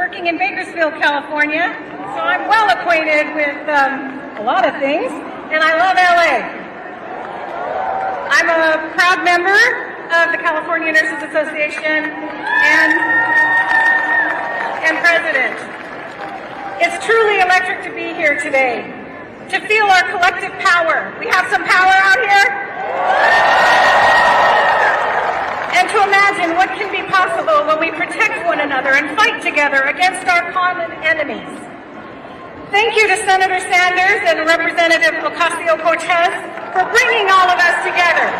working in Bakersfield, California, so I'm well acquainted with a lot of things, and I love LA. I'm a proud member of the California Nurses Association and president. It's truly electric to be here today, to feel our collective power. We have some power out here? And to imagine what can be possible when we protect one another and fight together against our common enemies. Thank you to Senator Sanders and Representative Ocasio-Cortez for bringing all of us together.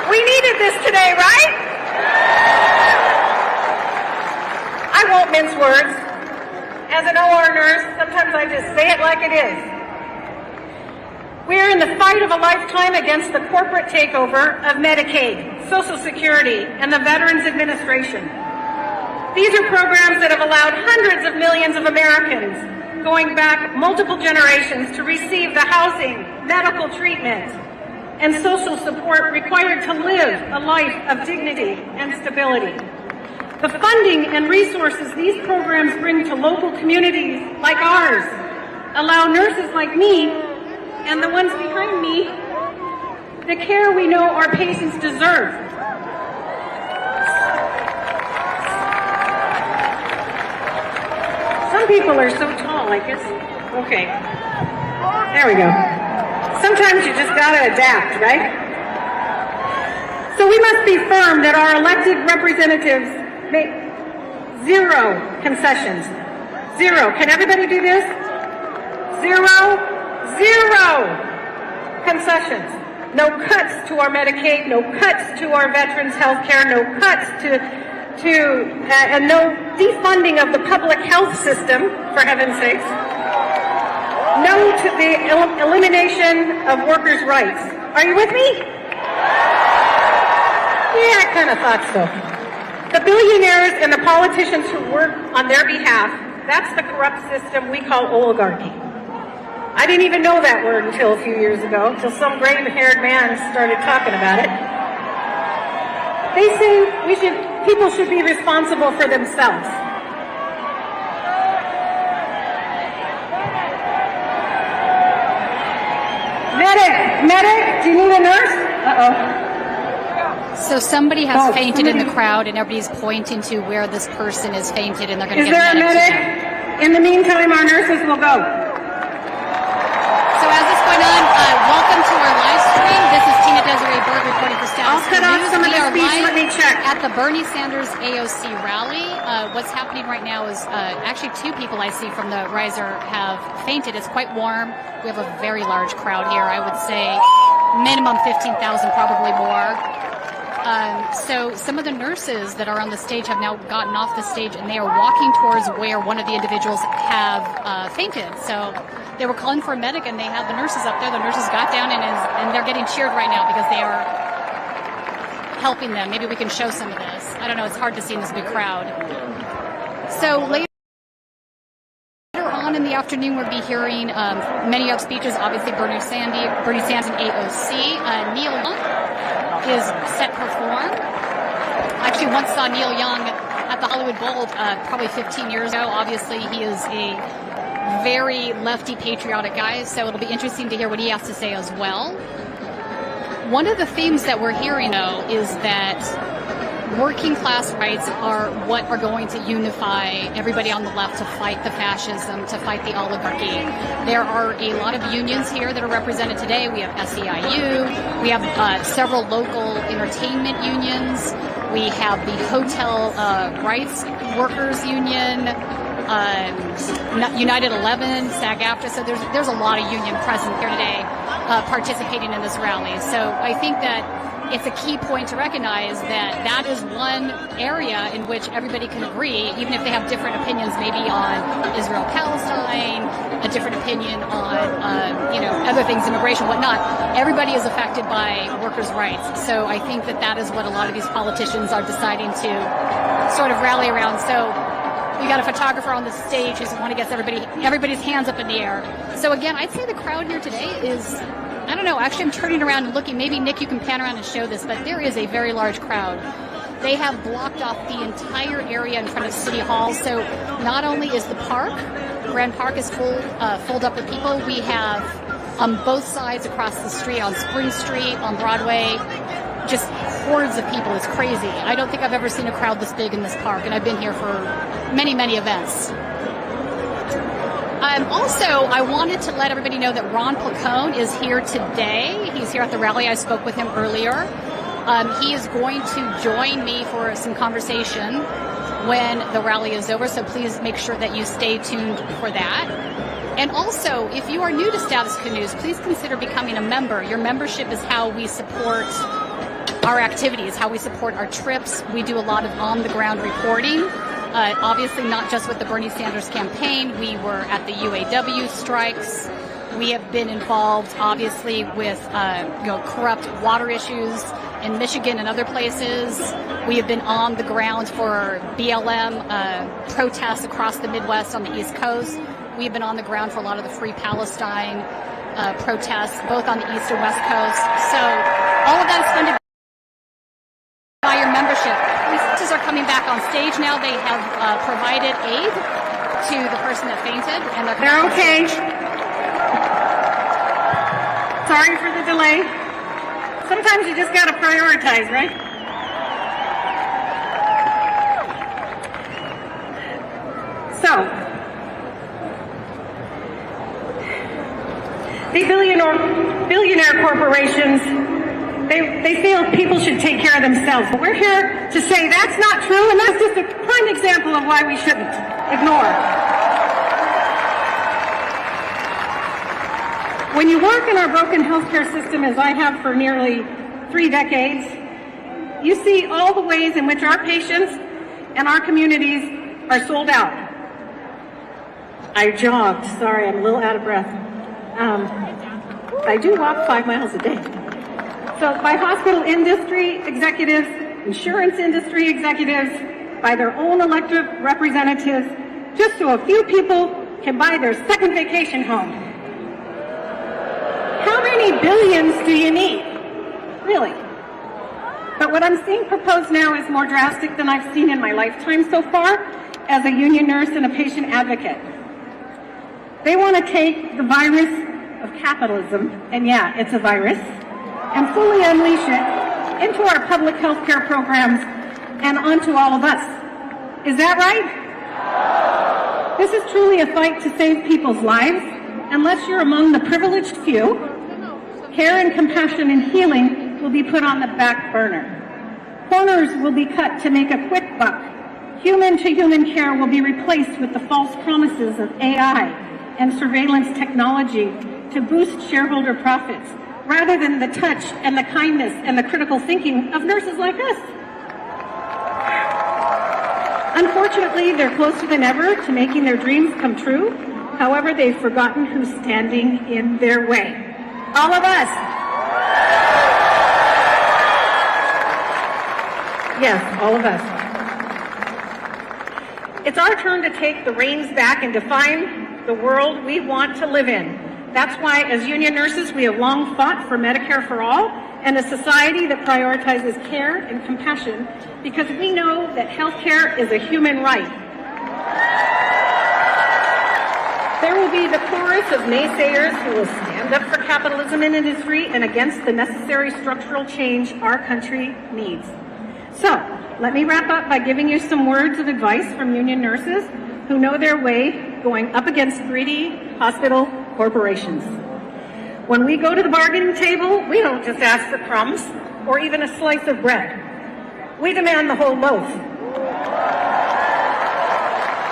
We needed this today, right? I won't mince words. As an OR nurse, sometimes I just say it like it is. We're in the fight of a lifetime against the corporate takeover of Medicaid, Social Security, and the Veterans Administration. These are programs that have allowed hundreds of millions of Americans, going back multiple generations, to receive the housing, medical treatment, and social support required to live a life of dignity and stability. The funding and resources these programs bring to local communities like ours allow nurses like me and the ones behind me the care we know our patients deserve. Some people are so tall, I guess. Okay. There we go. Sometimes you just gotta adapt, right? So we must be firm that our elected representatives make zero concessions. Zero. Can everybody do this? Zero concessions. No cuts to our Medicaid, no cuts to our veterans' health care, no cuts and no defunding of the public health system, for heaven's sakes. No to the elimination of workers' rights. Are you with me? Yeah, I kind of thought so. The billionaires and the politicians who work on their behalf, that's the corrupt system we call oligarchy. I didn't even know that word until a few years ago, until some gray-haired man started talking about it. They say people should be responsible for themselves. Medic, do you need a nurse? Uh-oh. So somebody has fainted in the crowd, and everybody's pointing to where this person is fainted, and they're going to get a medic. Is there a medic? In the meantime, our nurses will go. So as this going on, welcome to our live stream. This is Tina-Desiree Berg reporting for Status Coup. I'll cut off some of the speech. Let me check. At the Bernie Sanders AOC rally, what's happening right now is actually two people I see from the riser have fainted. It's quite warm. We have a very large crowd here. I would say minimum 15,000, probably more. So some of the nurses that are on the stage have now gotten off the stage, and they are walking towards where one of the individuals have fainted. So they were calling for a medic, and they had the nurses up there. The nurses got down, and they're getting cheered right now because they are helping them. Maybe we can show some of this. I don't know. It's hard to see in this big crowd. So later on in the afternoon, we'll be hearing many of speeches. Obviously, Bernie Sanders and AOC. Neil Young is set to perform. I actually once saw Neil Young at the Hollywood Bowl probably 15 years ago. Obviously, he is a very lefty patriotic guy, so it'll be interesting to hear what he has to say as well. One of the themes that we're hearing, though, is that working class rights are what are going to unify everybody on the left to fight the fascism, to fight the oligarchy. There are a lot of unions here that are represented today. We have SEIU. We have several local entertainment unions. We have the Hotel Rights Workers Union, United 11, SAG-AFTRA. So there's a lot of union present here today participating in this rally. So I think that it's a key point to recognize that that is one area in which everybody can agree, even if they have different opinions, maybe on Israel-Palestine, a different opinion on, other things, immigration, whatnot. Everybody is affected by workers' rights. So I think that that is what a lot of these politicians are deciding to sort of rally around. So we got a photographer on the stage who's want to get everybody's hands up in the air. So again, I'd say the crowd here today is, I don't know, actually I'm turning around and looking. Maybe, Nick, you can pan around and show this, but there is a very large crowd. They have blocked off the entire area in front of City Hall. So not only is the park, Grand Park, is filled up with people, we have on both sides across the street, on Spring Street, on Broadway, just hordes of people. It's crazy. I don't think I've ever seen a crowd this big in this park, and I've been here for many, many events. Also, I wanted to let everybody know that Ron Placone is here today. He's here at the rally. I spoke with him earlier. He is going to join me for some conversation when the rally is over, so please make sure that you stay tuned for that. And also, if you are new to Status Coup News, please consider becoming a member. Your membership is how we support our activities, how we support our trips. We do a lot of on-the-ground reporting. Obviously, not just with the Bernie Sanders campaign. We were at the UAW strikes. We have been involved, obviously, with corrupt water issues in Michigan and other places. We have been on the ground for BLM protests across the Midwest on the East Coast. We have been on the ground for a lot of the Free Palestine protests, both on the East and West Coast. So all of that is funded by your membership. Police are coming back on stage now. They have provided aid to the person that fainted, and they're okay. Sorry for the delay. Sometimes you just got to prioritize, right? So, the billionaire corporations, they feel people should take care of themselves. But we're here to say that's not true, and that's just a prime example of why we shouldn't ignore. When you work in our broken healthcare system, as I have for nearly 3 decades, you see all the ways in which our patients and our communities are sold out. I jogged. Sorry, I'm a little out of breath. I do walk 5 miles a day. So by hospital industry executives, insurance industry executives, by their own elected representatives, just so a few people can buy their second vacation home. How many billions do you need? Really? But what I'm seeing proposed now is more drastic than I've seen in my lifetime so far as a union nurse and a patient advocate. They want to take the virus of capitalism, and yeah, it's a virus, and fully unleash it into our public health care programs and onto all of us. Is that right? This is truly a fight to save people's lives. Unless you're among the privileged few, care and compassion and healing will be put on the back burner. Corners will be cut to make a quick buck. Human-to-human care will be replaced with the false promises of AI and surveillance technology to boost shareholder profits, rather than the touch and the kindness and the critical thinking of nurses like us. Unfortunately, they're closer than ever to making their dreams come true. However, they've forgotten who's standing in their way. All of us. Yes, all of us. It's our turn to take the reins back and define the world we want to live in. That's why, as union nurses, we have long fought for Medicare for all and a society that prioritizes care and compassion, because we know that health care is a human right. There will be the chorus of naysayers who will stand up for capitalism in industry and against the necessary structural change our country needs. So, let me wrap up by giving you some words of advice from union nurses who know their way going up against greedy hospital corporations. When we go to the bargaining table, we don't just ask for crumbs or even a slice of bread. We demand the whole loaf.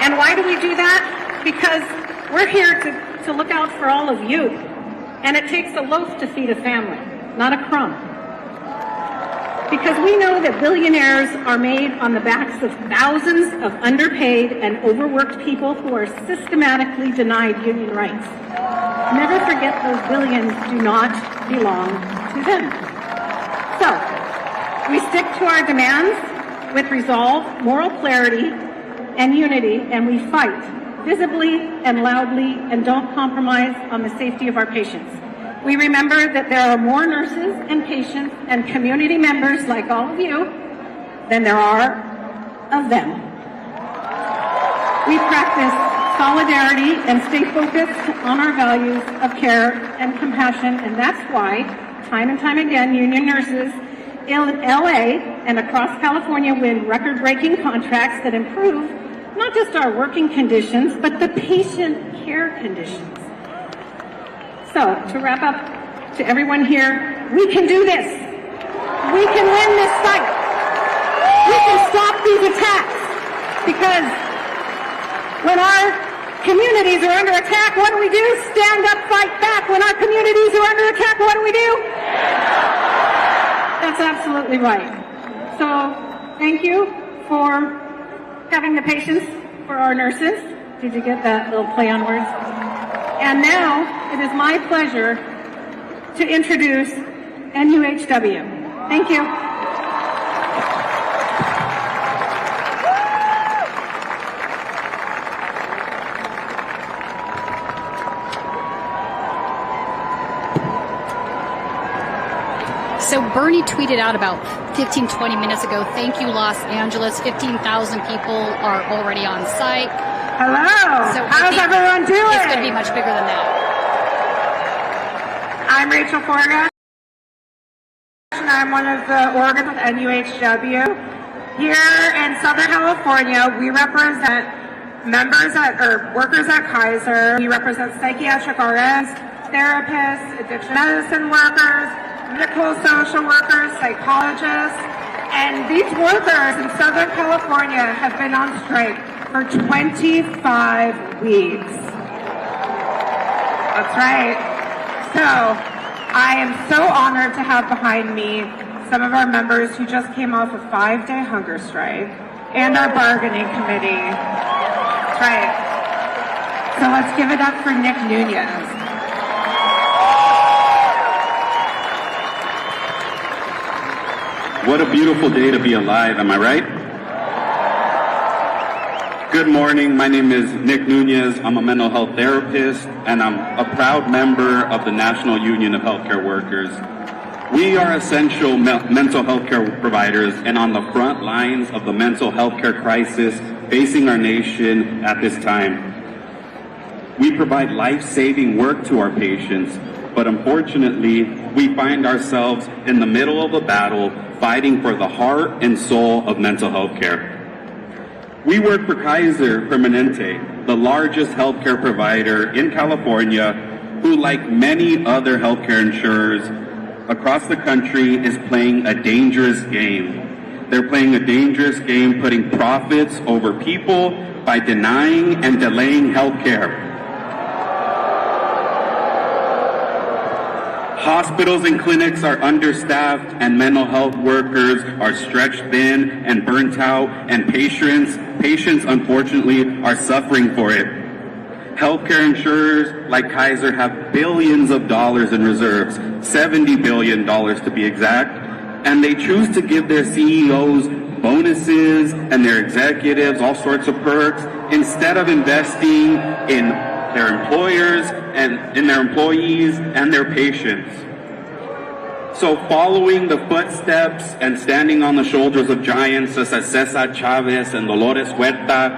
And why do we do that? Because we're here to look out for all of you. And it takes a loaf to feed a family, not a crumb. Because we know that billionaires are made on the backs of thousands of underpaid and overworked people who are systematically denied union rights. Never forget those billions do not belong to them. So, we stick to our demands with resolve, moral clarity, and unity, and we fight visibly and loudly and don't compromise on the safety of our patients. We remember that there are more nurses and patients and community members like all of you than there are of them. We practice solidarity and stay focused on our values of care and compassion, and that's why, time and time again, union nurses in LA and across California win record-breaking contracts that improve not just our working conditions, but the patient care conditions. So, to wrap up, to everyone here, we can do this. We can win this fight. We can stop these attacks, because when our communities are under attack, what do? Stand up, fight back. When our communities are under attack, what do? That's absolutely right. So, thank you for having the patience for our nurses. Did you get that little play on words? And now, it is my pleasure to introduce NUHW. Thank you. So Bernie tweeted out about 15, 20 minutes ago, thank you, Los Angeles. 15,000 people are already on site. Hello. So how's everyone doing? It's going to be much bigger than that. I'm Rachel Forga, and I'm one of the organs of NUHW. Here in Southern California, we represent workers at Kaiser. We represent psychiatric RNs, therapists, addiction medicine workers, medical social workers, psychologists, and these workers in Southern California have been on strike for 25 weeks. That's right. So, I am so honored to have behind me some of our members who just came off a 5-day hunger strike and our bargaining committee. That's right. So let's give it up for Nick Nunez. What a beautiful day to be alive, am I right? Good morning, my name is Nick Nunez. I'm a mental health therapist, and I'm a proud member of the National Union of Healthcare Workers. We are essential mental health care providers and on the front lines of the mental health care crisis facing our nation at this time. We provide life-saving work to our patients, but unfortunately, we find ourselves in the middle of a battle fighting for the heart and soul of mental health care. We work for Kaiser Permanente, the largest healthcare provider in California, who, like many other healthcare insurers across the country, is playing a dangerous game. They're playing a dangerous game, putting profits over people by denying and delaying healthcare. Hospitals and clinics are understaffed, and mental health workers are stretched thin and burnt out, and patients unfortunately are suffering for it. Healthcare insurers like Kaiser have billions of dollars in reserves, $70 billion to be exact, and they choose to give their CEOs bonuses and their executives all sorts of perks instead of investing in their employers and in their employees and their patients. So following the footsteps and standing on the shoulders of giants such as Cesar Chavez and Dolores Huerta,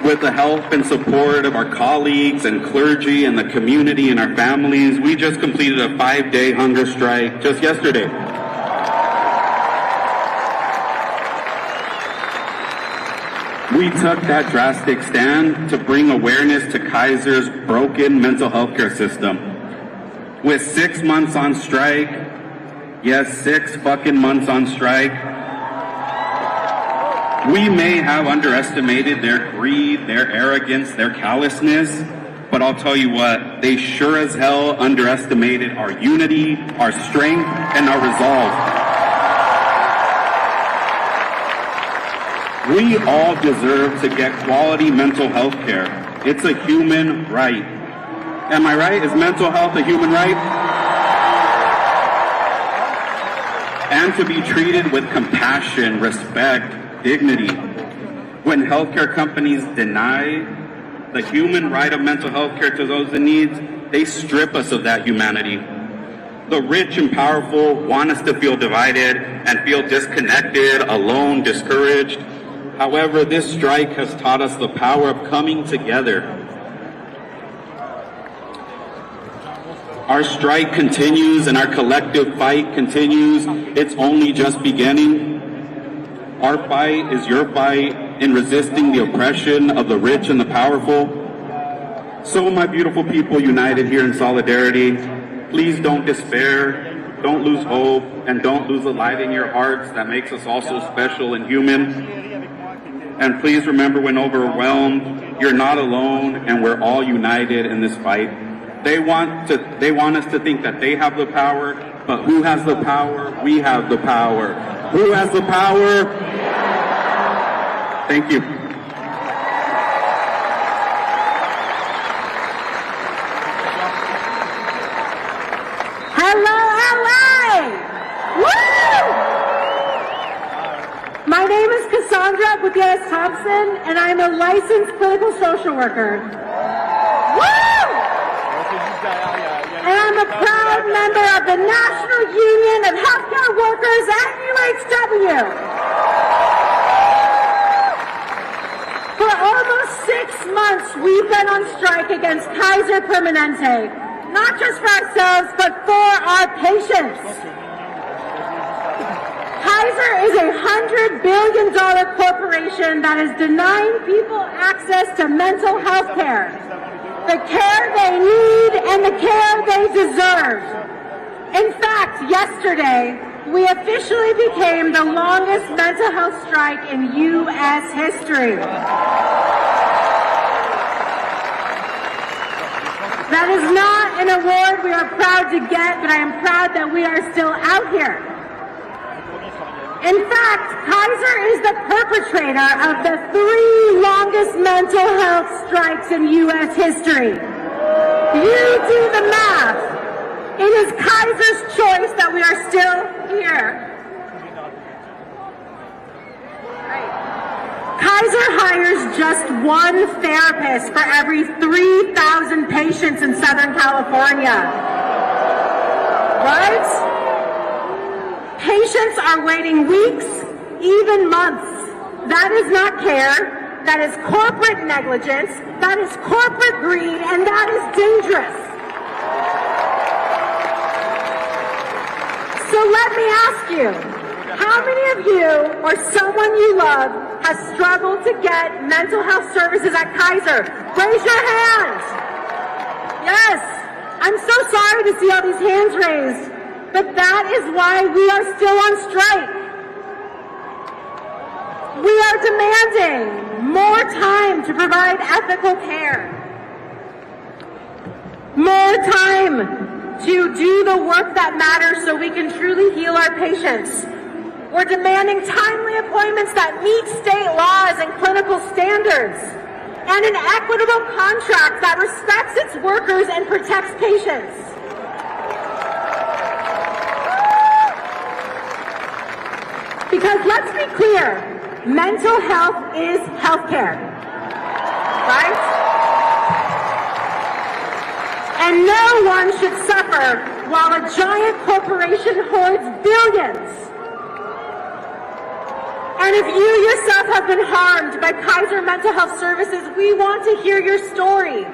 with the help and support of our colleagues and clergy and the community and our families, we just completed a 5-day hunger strike just yesterday. We took that drastic stand to bring awareness to Kaiser's broken mental health care system. With 6 months on strike, yes, 6 fucking months on strike, we may have underestimated their greed, their arrogance, their callousness, but I'll tell you what, they sure as hell underestimated our unity, our strength, and our resolve. We all deserve to get quality mental health care. It's a human right. Am I right? Is mental health a human right? And to be treated with compassion, respect, dignity. When healthcare companies deny the human right of mental health care to those in need, they strip us of that humanity. The rich and powerful want us to feel divided and feel disconnected, alone, discouraged. However, this strike has taught us the power of coming together. Our strike continues and our collective fight continues. It's only just beginning. Our fight is your fight in resisting the oppression of the rich and the powerful. So, my beautiful people united here in solidarity, please don't despair, don't lose hope, and don't lose the light in your hearts that makes us all so special and human. And please remember, when overwhelmed, you're not alone, and we're all united in this fight. They want us to think that they have the power, but who has the power? We have the power. Who has the power? Thank you. Hello, LA! Woo! My name is Cassandra Gutierrez-Thompson, and I'm a licensed clinical social worker. Woo! And I'm a proud member of the National Union of Healthcare Workers at UHW. For almost 6 months, we've been on strike against Kaiser Permanente, not just for ourselves, but for our patients. Kaiser is a $100 billion corporation that is denying people access to mental health care, the care they need and the care they deserve. In fact, yesterday, we officially became the longest mental health strike in U.S. history. That is not an award we are proud to get, but I am proud that we are still out here. In fact, Kaiser is the perpetrator of the 3 longest mental health strikes in U.S. history. You do the math. It is Kaiser's choice that we are still here. Kaiser hires just 1 therapist for every 3,000 patients in Southern California. Right? Patients are waiting weeks, even months. That is not care. That is corporate negligence. That is corporate greed, and that is dangerous. So let me ask you, how many of you or someone you love has struggled to get mental health services at Kaiser? Raise your hand. Yes, I'm so sorry to see all these hands raised, but that is why we are still on strike. We are demanding more time to provide ethical care, more time to do the work that matters so we can truly heal our patients. We're demanding timely appointments that meet state laws and clinical standards, and an equitable contract that respects its workers and protects patients. Because let's be clear, mental health is healthcare, right? And no one should suffer while a giant corporation hoards billions. And if you yourself have been harmed by Kaiser Mental Health Services, we want to hear your story.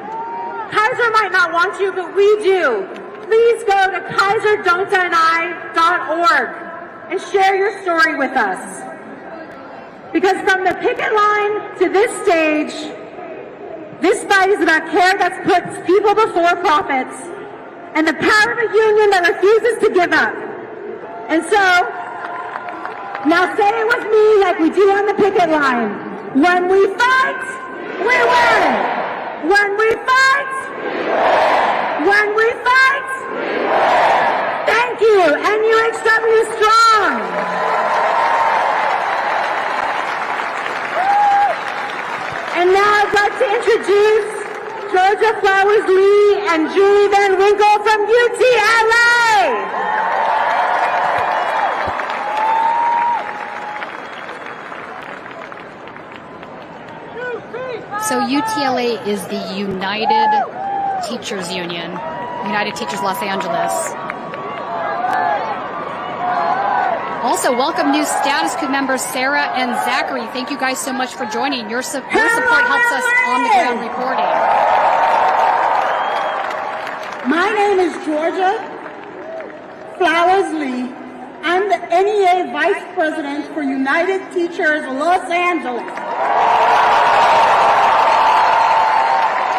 Kaiser might not want you, but we do. Please go to kaiserdon'tdeny.org and share your story with us. Because from the picket line to this stage, this fight is about care that puts people before profits and the power of a union that refuses to give up. And so, now say it with me like we do on the picket line. When we fight, we win. When we fight, when we fight, thank you. NUHW strong. And now I'd like to introduce Georgia Flowers Lee and Julie Van Winkle from UTLA. So UTLA is the United Teachers Union, United Teachers Los Angeles. Also, welcome new Status Coup members Sarah and Zachary. Thank you guys so much for joining. Your support helps us on the ground reporting. My name is Georgia Flowers Lee. I'm the NEA Vice President for United Teachers Los Angeles.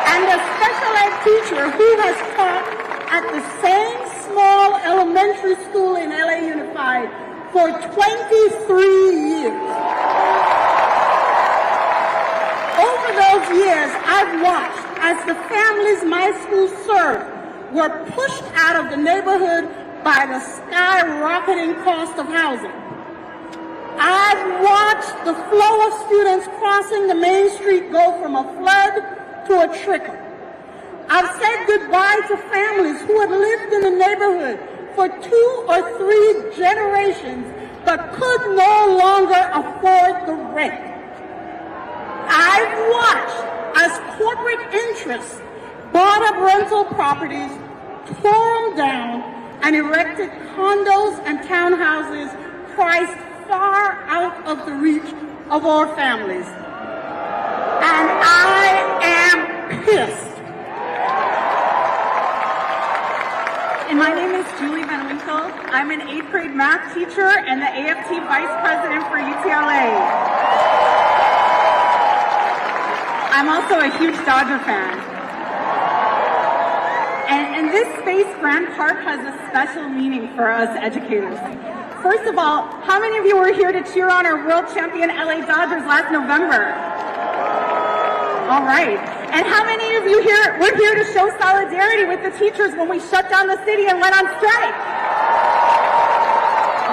And a special ed teacher who has taught at the same small elementary school in LA Unified for 23 years. Over those years, I've watched as the families my school served were pushed out of the neighborhood by the skyrocketing cost of housing. I've watched the flow of students crossing the main street go from a flood to a trickle. I've said goodbye to families who had lived in the neighborhood for 2 or 3 generations but could no longer afford the rent. I've watched as corporate interests bought up rental properties, tore them down, and erected condos and townhouses priced far out of the reach of our families. And I am pissed. And my name is Julie Van Winkle. I'm an 8th grade math teacher and the AFT Vice President for UTLA. I'm also a huge Dodger fan. And this space, Grand Park, has a special meaning for us educators. First of all, how many of you were here to cheer on our world champion LA Dodgers last November? All right. And how many of you here were here to show solidarity with the teachers when we shut down the city and went on strike?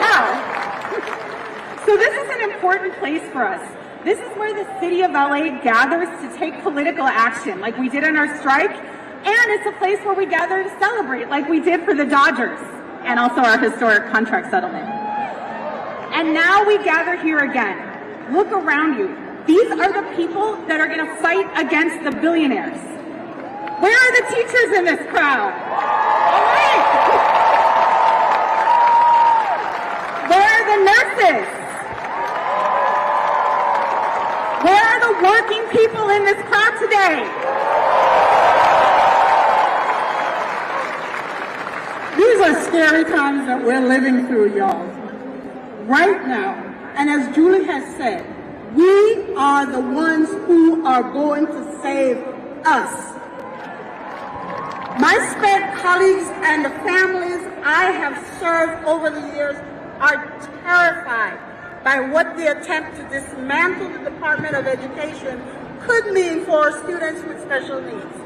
Wow. So this is an important place for us. This is where the city of LA gathers to take political action, like we did in our strike, and it's a place where we gather to celebrate, like we did for the Dodgers, and also our historic contract settlement. And now we gather here again. Look around you. These are the people that are going to fight against the billionaires. Where are the teachers in this crowd? All right. Where are the nurses? Where are the working people in this crowd today? These are scary times that we're living through, y'all. Right now, and as Julie has said, we are the ones who are going to save us. My SPED colleagues and the families I have served over the years are terrified by what the attempt to dismantle the Department of Education could mean for our students with special needs.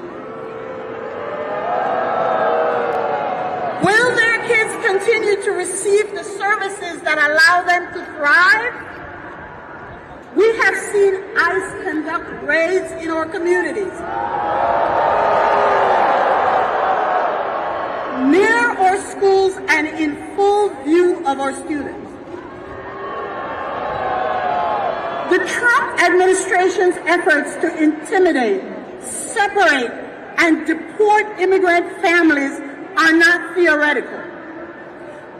Will their kids continue to receive the services that allow them to thrive? We have seen ICE conduct raids in our communities, near our schools and in full view of our students. The Trump administration's efforts to intimidate, separate, and deport immigrant families are not theoretical.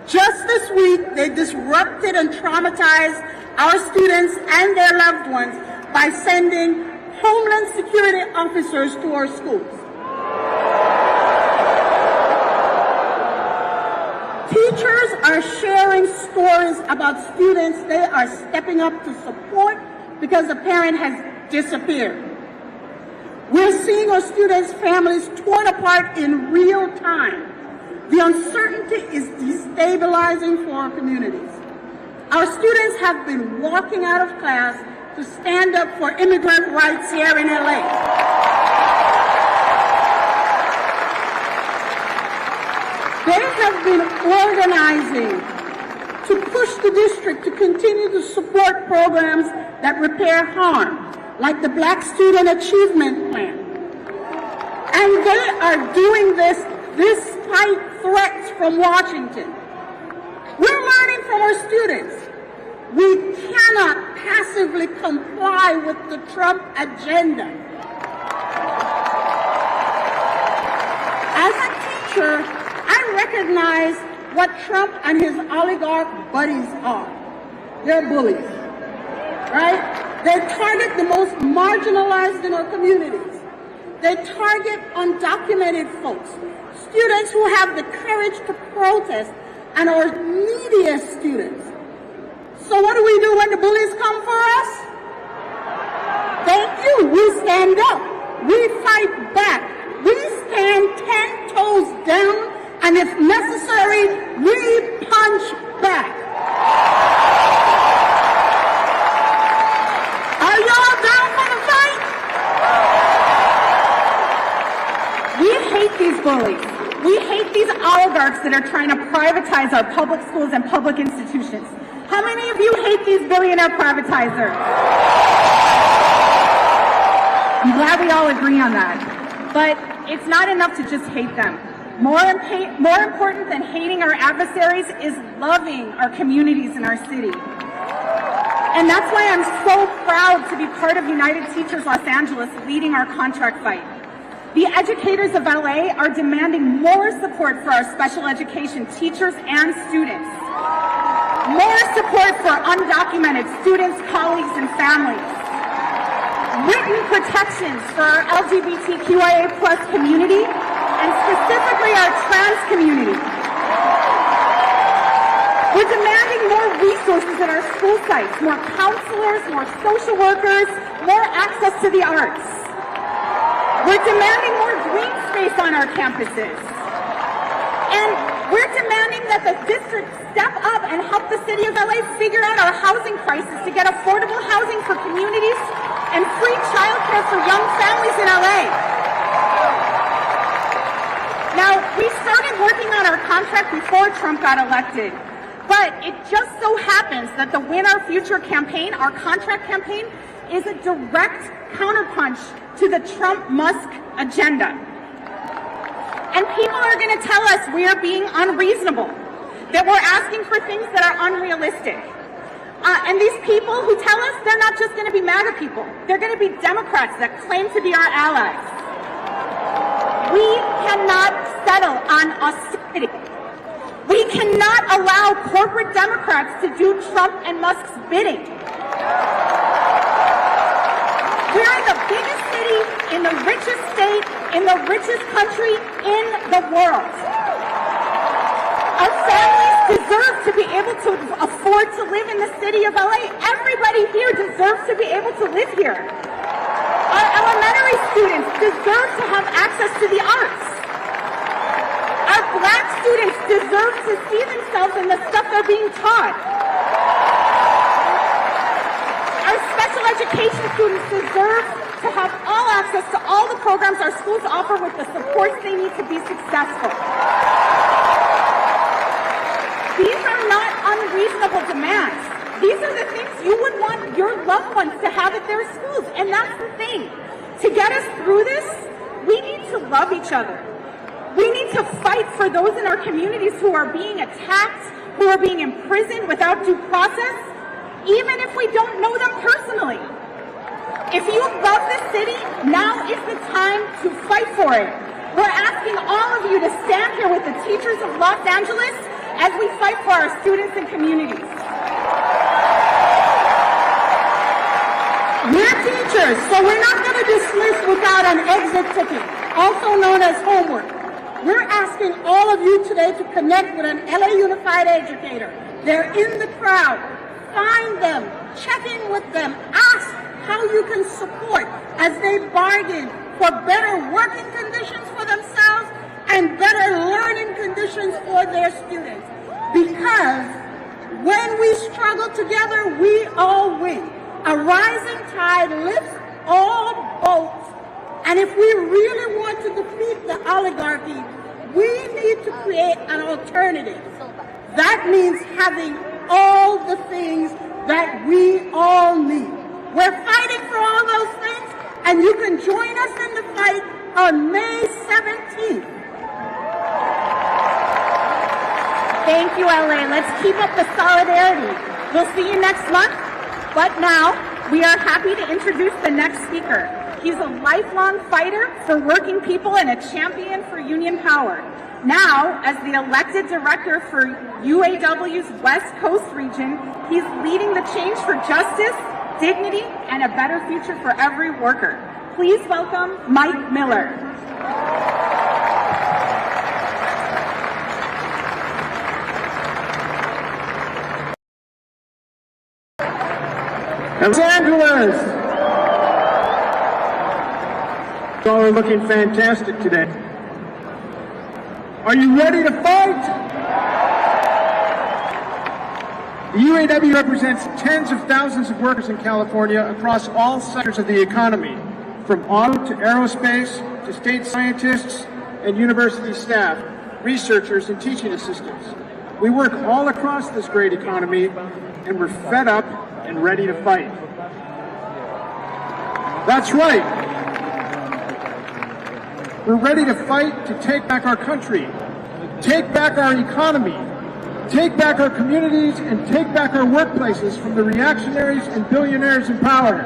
Just this week, they disrupted and traumatized our students and their loved ones by sending Homeland Security officers to our schools. Teachers are sharing stories about students they are stepping up to support because a parent has disappeared. We're seeing our students' families torn apart in real time. The uncertainty is destabilizing for our communities. Our students have been walking out of class to stand up for immigrant rights here in LA. They have been organizing to push the district to continue to support programs that repair harm, like the Black Student Achievement Plan. And they are doing this despite threats from Washington. We're learning from our students. We cannot passively comply with the Trump agenda. As a teacher, I recognize what Trump and his oligarch buddies are. They're bullies, right? They target the most marginalized in our communities. They target undocumented folks, students who have the courage to protest, and our neediest students. So what do we do when the bullies come for us? Thank you. We stand up. We fight back. We stand 10 toes down, and if necessary, we punch back. Are y'all down for the fight? We hate these bullies. We hate these oligarchs that are trying to privatize our public schools and public institutions. How many of you hate these billionaire privatizers? I'm glad we all agree on that. But it's not enough to just hate them. More important than hating our adversaries is loving our communities in our city. And that's why I'm so proud to be part of United Teachers Los Angeles leading our contract fight. The educators of LA are demanding more support for our special education teachers and students. More support for undocumented students, colleagues, and families. Written protections for our LGBTQIA+ community, and specifically our trans community. We're demanding more resources in our school sites, more counselors, more social workers, more access to the arts. We're demanding more green space on our campuses. And we're demanding that the district step up and help the city of LA figure out our housing crisis to get affordable housing for communities and free childcare for young families in LA. Now, we started working on our contract before Trump got elected, but it just so happens that the Win Our Future campaign, our contract campaign, is a direct counterpunch to the Trump-Musk agenda. And people are going to tell us we are being unreasonable, that we're asking for things that are unrealistic. And these people who tell us they're not just going to be MAGA people, they're going to be Democrats that claim to be our allies. We cannot settle on austerity. We cannot allow corporate Democrats to do Trump and Musk's bidding. We're in the biggest city, in the richest state, in the richest country in the world. Our families deserve to be able to afford to live in the city of LA. Everybody here deserves to be able to live here. Our elementary students deserve to have access to the arts. Our Black students deserve to see themselves in the stuff they're being taught. Our special education students deserve to have all access to all the programs our schools offer with the supports they need to be successful. These are not unreasonable demands. These are the things you would want your loved ones to have at their schools. And that's the thing. To get us through this, we need to love each other. We need to fight for those in our communities who are being attacked, who are being imprisoned without due process, even if we don't know them personally. If you love this city, now is the time to fight for it. We're asking all of you to stand here with the teachers of Los Angeles as we fight for our students and communities. We're teachers, so we're not going to dismiss without an exit ticket, also known as homework. We're asking all of you today to connect with an LA Unified educator. They're in the crowd. Find them, check in with them, ask how you can support as they bargain for better working conditions for themselves and better learning conditions for their students. Because when we struggle together, we all win. A rising tide lifts all boats. And if we really want to defeat the oligarchy, we need to create an alternative. That means having all the things that we all need. We're fighting for all those things, and you can join us in the fight on May 17th. Thank you, LA. Let's keep up the solidarity. We'll see you next month. But now, we are happy to introduce the next speaker. He's a lifelong fighter for working people and a champion for union power. Now, as the elected director for UAW's West Coast region, he's leading the change for justice, dignity, and a better future for every worker. Please welcome Mike Miller. Los Angeles! You all are looking fantastic today. Are you ready to fight? The UAW represents tens of thousands of workers in California across all sectors of the economy, from auto to aerospace to state scientists and university staff, researchers and teaching assistants. We work all across this great economy, and we're fed up and ready to fight. That's right. We're ready to fight to take back our country, take back our economy, take back our communities, and take back our workplaces from the reactionaries and billionaires in power.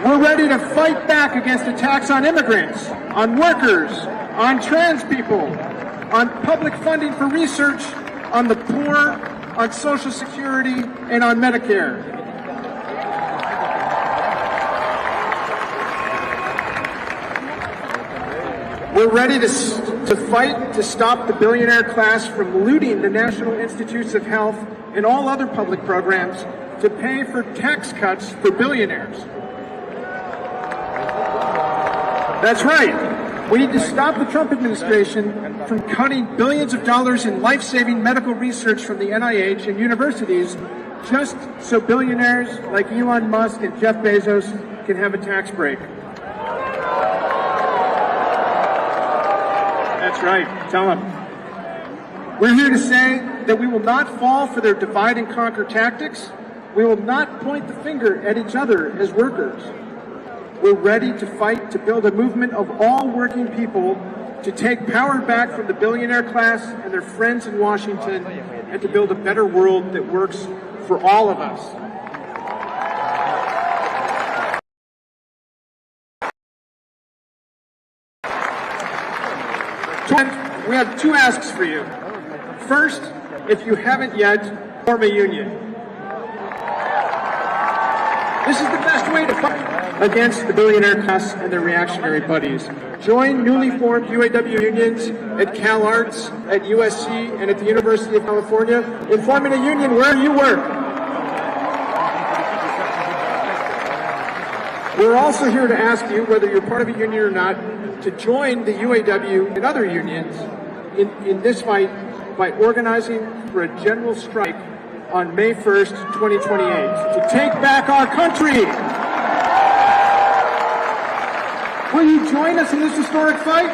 We're ready to fight back against attacks on immigrants, on workers, on trans people, on public funding for research, on the poor, on Social Security, and on Medicare. We're ready to fight to stop the billionaire class from looting the National Institutes of Health and all other public programs to pay for tax cuts for billionaires. That's right. We need to stop the Trump administration from cutting billions of dollars in life-saving medical research from the NIH and universities just so billionaires like Elon Musk and Jeff Bezos can have a tax break. That's right. Tell them. We're here to say that we will not fall for their divide and conquer tactics. We will not point the finger at each other as workers. We're ready to fight to build a movement of all working people to take power back from the billionaire class and their friends in Washington and to build a better world that works for all of us. We have two asks for you. First, if you haven't yet, form a union. This is the best way to fight against the billionaire class and their reactionary buddies. Join newly formed UAW unions at CalArts, at USC, and at the University of California in forming a union where you work. We're also here to ask you, whether you're part of a union or not, to join the UAW and other unions in this fight by organizing for a general strike on May 1st, 2028, to take back our country. Will you join us in this historic fight?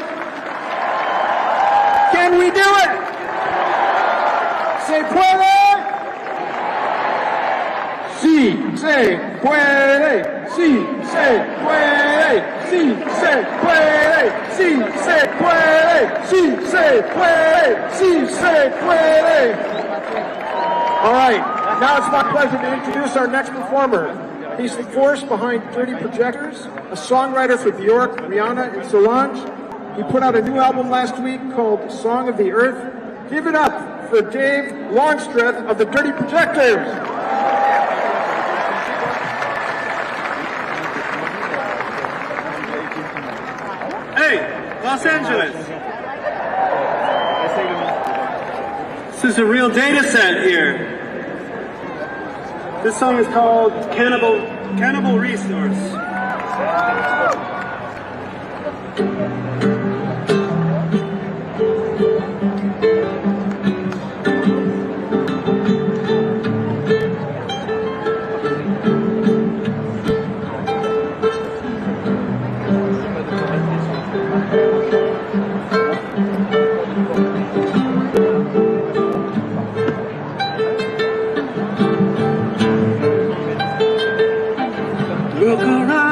Can we do it? Se puede? Sí, se puede. Sí, se puede. Sí, se puede. Sí, se puede. Sí, se puede. Sí, se puede. All right, now it's my pleasure to introduce our next performer. He's the force behind Dirty Projectors, a songwriter for Bjork, Rihanna, and Solange. He put out a new album last week called Song of the Earth. Give it up for Dave Longstreth of the Dirty Projectors. Hey, Los Angeles. This is a real data set here. This song is called Cannibal Resource. Look around.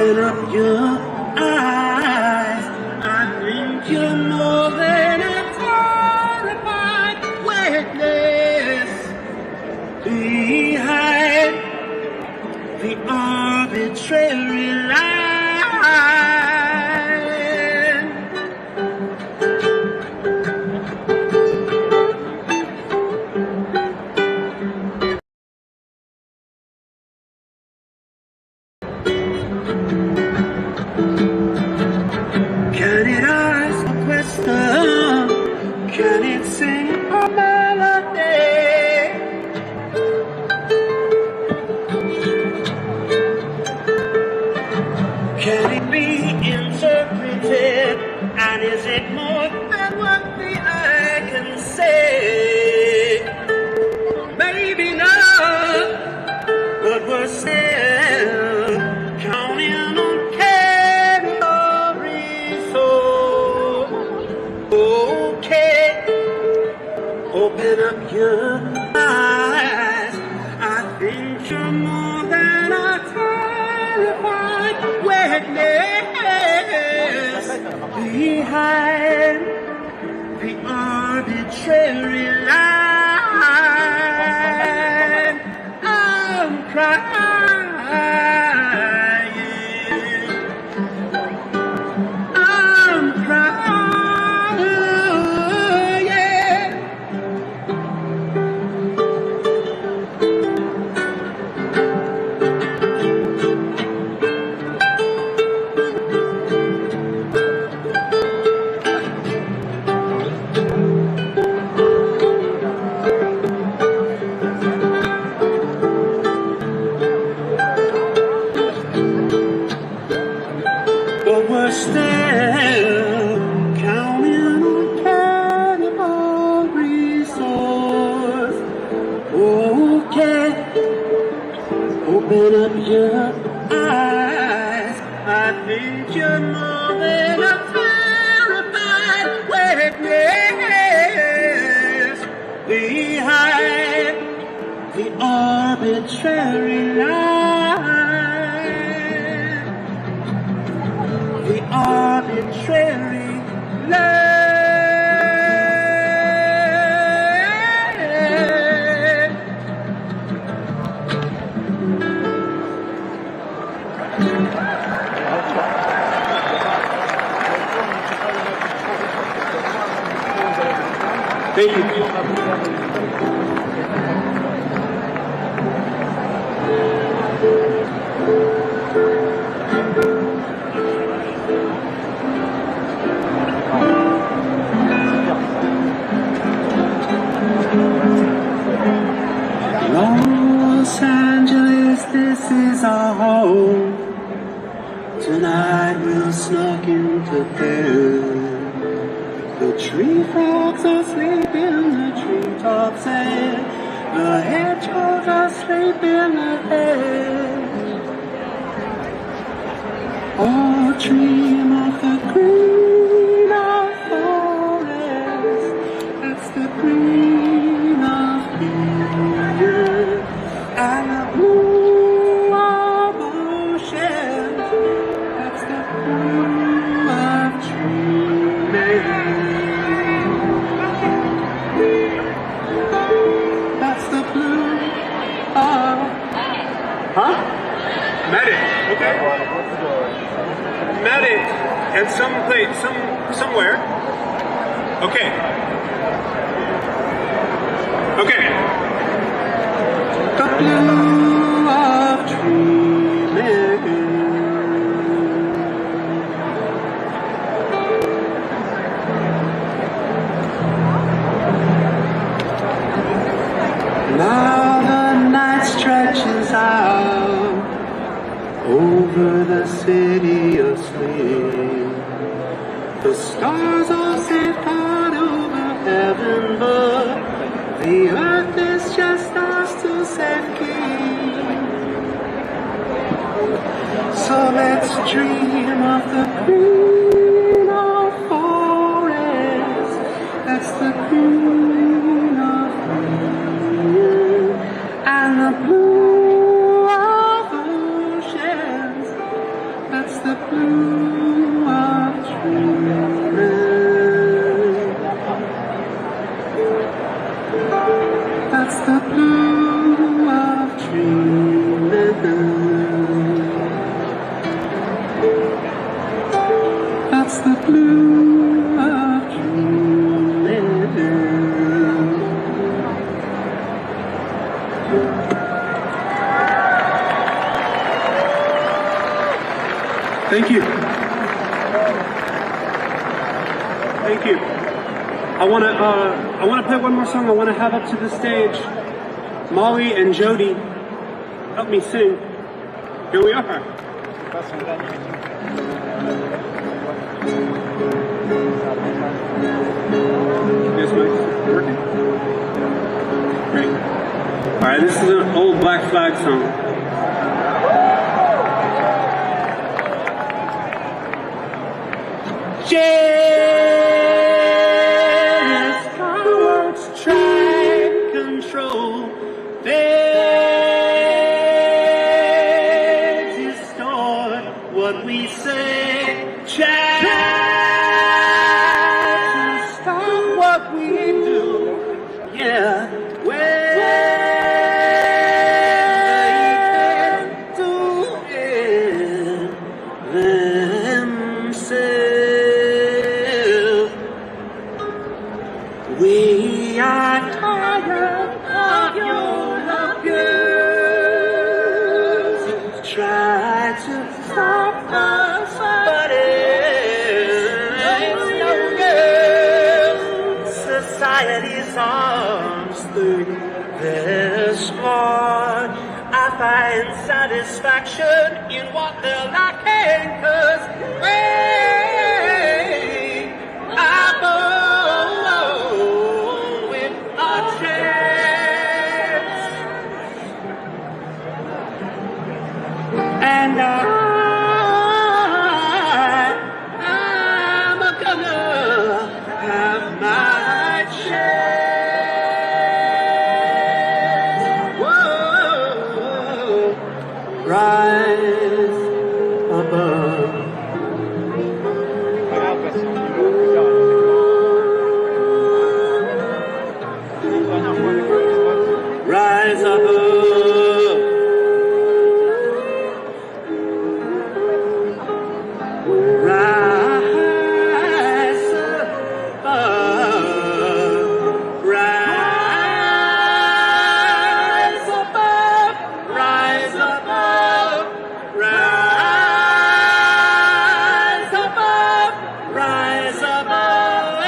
Open up your eyes. I think you're more than a terrified witness behind the arbitrary line. Can it ask a question? Can it sing a melody? Can it be interpreted? And is it more than what the eye can say? Maybe not, but we're still counting on calories. So, okay, open up your eyes. I think you're more than a terrified witness behind the arbitrary line. I'm crying. I'm crying. But we're still counting on cannibal resource. Okay, open up your eyes. I think you're more than a terrified witness behind the arbitrary line. The arbitrary line. Thank you. Los Angeles, this is our home. Tonight we'll snuck into bed. The tree frogs are sleeping in the treetops and the hedgehogs are sleeping ahead. All dream of the green of forest. That's the green of Eden and the blue of ocean. That's the blue of dreaming. That's the blue of... Huh? Medic, okay. Medic and somewhere. Okay. Okay. The blue of dreaming. Now the night stretches out over the city of sleep. The stars all set out over heaven, but the earth is just ours to safekeep. So let's dream of the green of forest. That's the green of green and the blue of oceans. the blue of dreaming. That's the blue of dreaming. That's the blue of dreaming. Thank you. Thank you. I want to play one more song. I want to have up to the stage Molly and Jody. Help me sing. Here we are. Yes, Mike. Working? Great. All right, this is an old Black Flag song. Jealous cowards try to control. They distort what we say. Try to stop what we do. Yeah. We are tired of your abuse. Try to stop us, but it's no good. Society's arms think they're smart. I find satisfaction in what they're lacking, 'cause we are born with a chance. And I'm gonna have my chance. Whoa, rise above. Rise above. Rise above. Rise above. Rise above. Rise above. Rise above.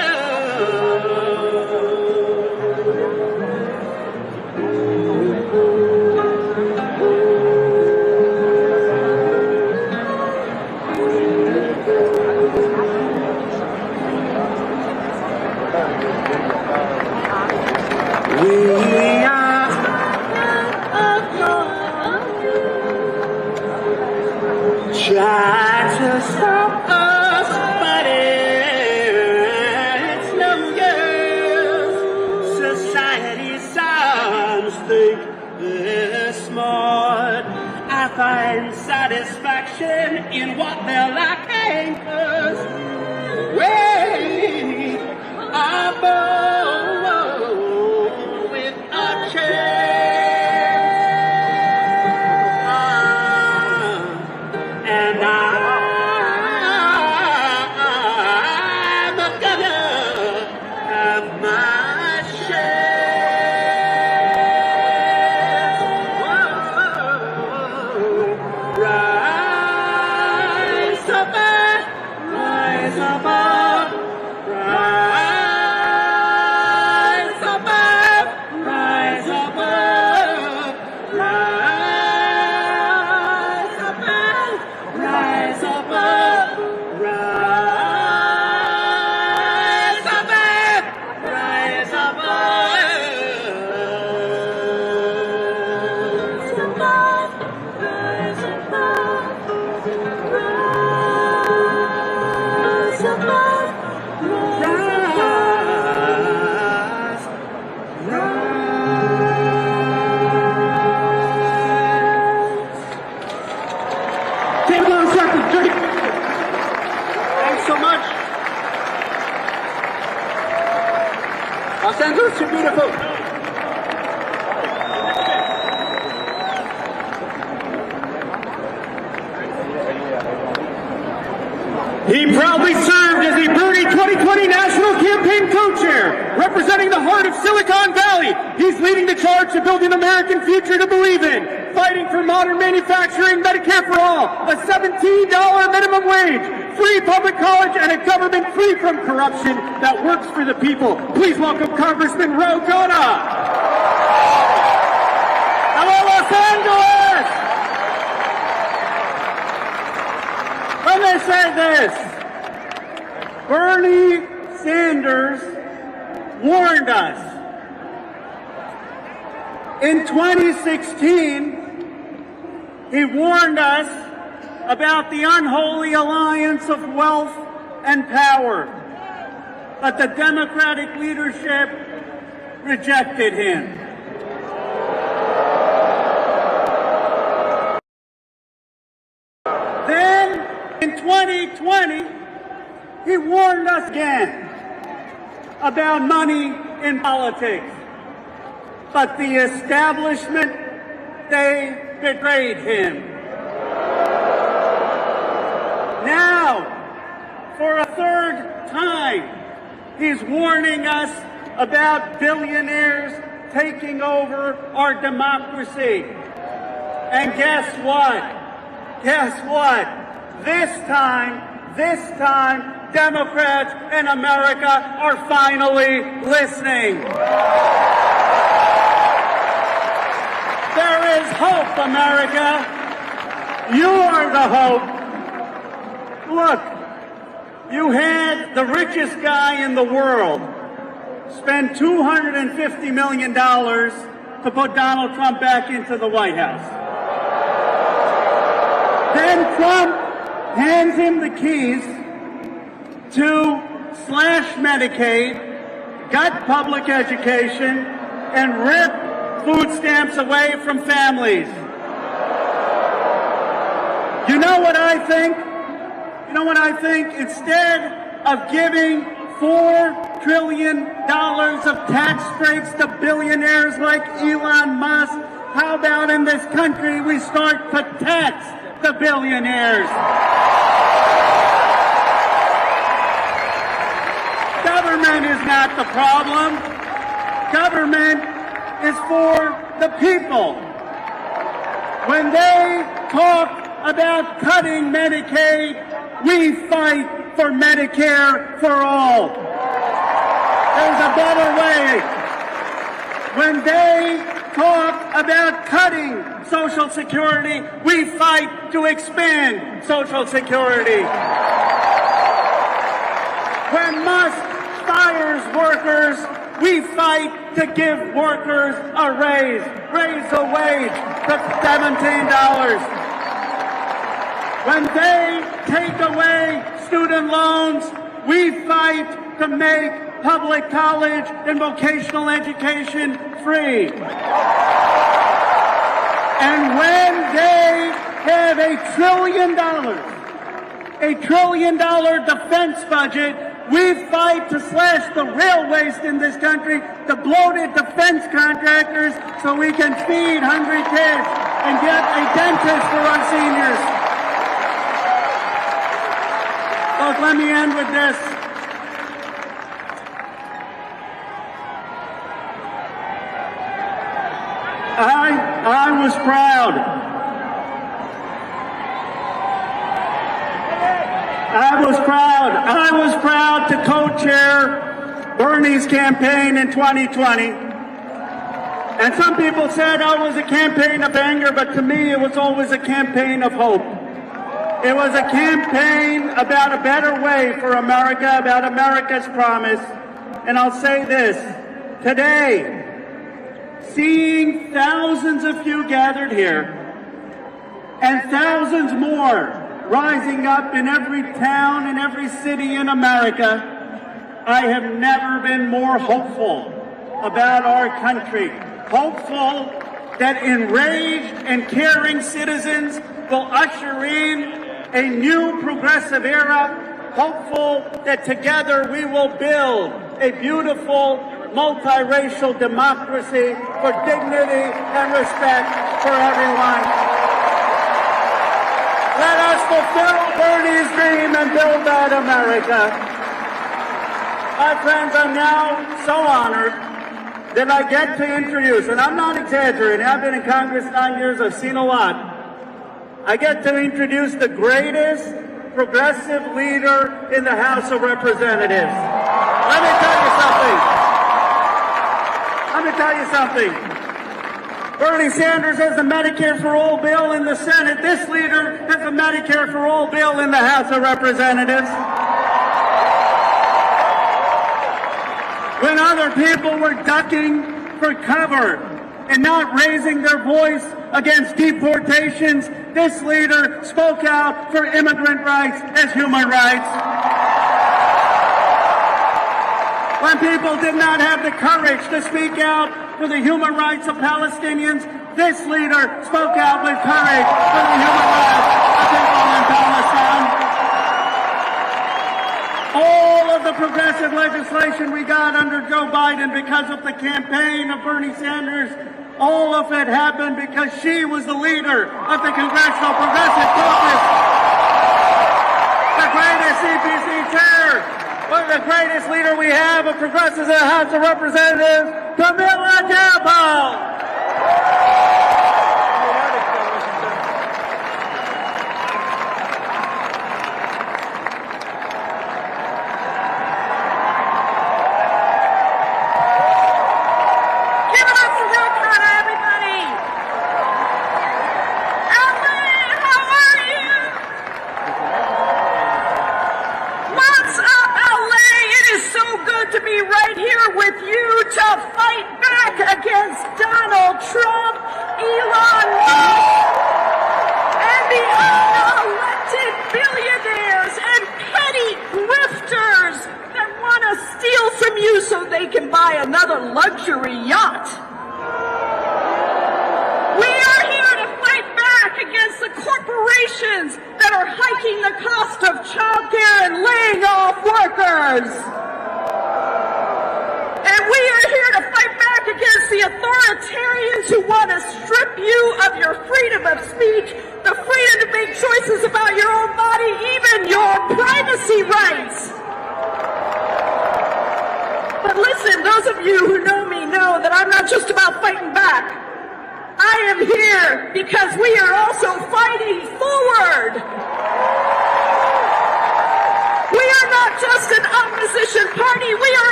We are try to stop us, but it's no use. Society's sons think they're smart. I find satisfaction in what they're lacking, 'cause we are born with a chance. And I'm gonna have my chance. Whoa. Rise above, rise above, rise above, rise above, rise above, rise above, rise above, rise above, rise above, rise above, rise. on a second, Jake. Thanks so much. Los Angeles, you're beautiful. He proudly served as the Bernie 2020 National Campaign Co-Chair, representing the heart of Silicon Valley. He's leading the charge to build an American future to believe in, fighting for modern manufacturing, Medicare for all, a $17 minimum wage, free public college, and a government free from corruption that works for the people. Please welcome Congressman Ro Khanna. Hello, Los Angeles! Let me say this. Bernie Sanders warned us. In 2016, he warned us about the unholy alliance of wealth and power. But the Democratic leadership rejected him. Then, in 2020, he warned us again about money in politics. But the establishment, they betrayed him. Now, for a third time, he's warning us about billionaires taking over our democracy. And guess what? Guess what? This time, Democrats in America are finally listening. There is hope, America. You are the hope. Look, you had the richest guy in the world spend $250 million to put Donald Trump back into the White House. Then Trump hands him the keys to slash Medicaid, gut public education, and rip food stamps away from families. You know what I think? You know what I think? Instead of giving $4 trillion of tax breaks to billionaires like Elon Musk, how about in this country we start to tax the billionaires? Government is not the problem. Government is for the people. When they talk about cutting Medicaid, we fight for Medicare for all. There's a better way. When they talk about cutting Social Security, we fight to expand Social Security. When Musk fires workers, we fight to give workers a raise the wage to $17. When they take away student loans, we fight to make public college and vocational education free. And when they have $1 trillion defense budget, we fight to slash the real waste in this country, the bloated defense contractors, so we can feed hungry kids and get a dentist for our seniors. Look, let me end with this. I was proud. I was proud to co-chair Bernie's campaign in 2020. And some people said, oh, it was a campaign of anger, but to me it was always a campaign of hope. It was a campaign about a better way for America, about America's promise. And I'll say this, today, seeing thousands of you gathered here and thousands more rising up in every town and every city in America, I have never been more hopeful about our country. Hopeful that enraged and caring citizens will usher in a new progressive era, hopeful that together we will build a beautiful multiracial democracy for dignity and respect for everyone. Let us fulfill Bernie's dream and build that America. My friends, I'm now so honored that I get to introduce, and I'm not exaggerating, I've been in Congress 9 years, I've seen a lot. I get to introduce the greatest progressive leader in the House of Representatives. Let me tell you something. Bernie Sanders has a Medicare for All bill in the Senate. This leader has a Medicare for All bill in the House of Representatives. When other people were ducking for cover and not raising their voice against deportations, this leader spoke out for immigrant rights as human rights. When people did not have the courage to speak out for the human rights of Palestinians, this leader spoke out with courage for the human rights of people in Palestine. All of the progressive legislation we got under Joe Biden because of the campaign of Bernie Sanders, all of it happened because she was the leader of the Congressional Progressive Caucus. The greatest CPC chair, the greatest leader we have of progressives in the House of Representatives, Camilla Campbell.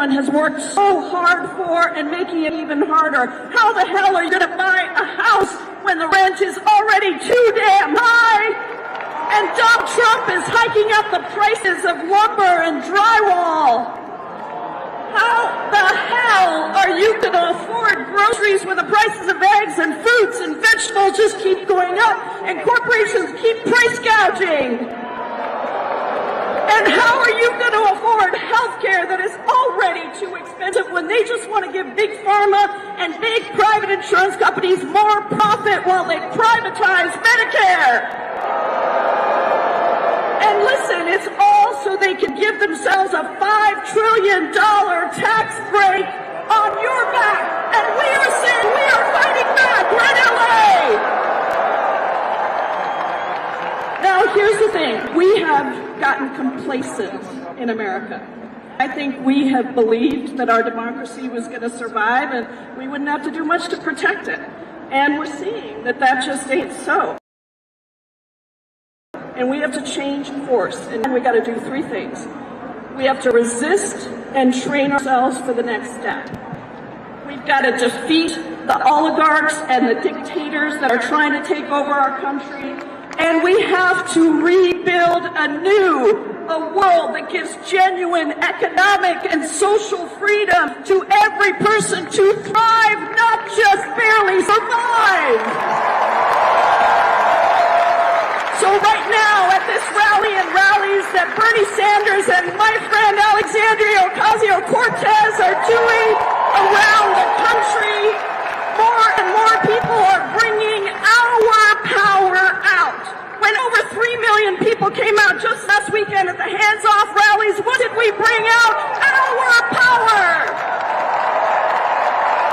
Has worked so hard for and making it even harder. How the hell are you going to buy a house when the rent is already too damn high? And Donald Trump is hiking up the prices of lumber and drywall. How the hell are you going to afford groceries when the prices of eggs and fruits and vegetables just keep going up and corporations keep price gouging? And how are you going to afford health care that is already too expensive when they just want to give big pharma and big private insurance companies more profit while they privatize Medicare? And listen, it's all so they can give themselves a $5 trillion tax break on your back. And we are saying we are fighting back. We're in LA. Now, here's the thing. We have gotten complacent in America. I think we have believed that our democracy was going to survive and we wouldn't have to do much to protect it. And we're seeing that that just ain't so. And we have to change course. And we got to do three things. We have to resist and train ourselves for the next step. We've got to defeat the oligarchs and the dictators that are trying to take over our country. And we have to rebuild a world that gives genuine economic and social freedom to every person to thrive, not just barely survive. So right now at this rally and rallies that Bernie Sanders and my friend Alexandria Ocasio-Cortez are doing around the country, more and more people are bringing our power out. When over 3 million people came out just last weekend at the hands-off rallies, what did we bring out? Our power!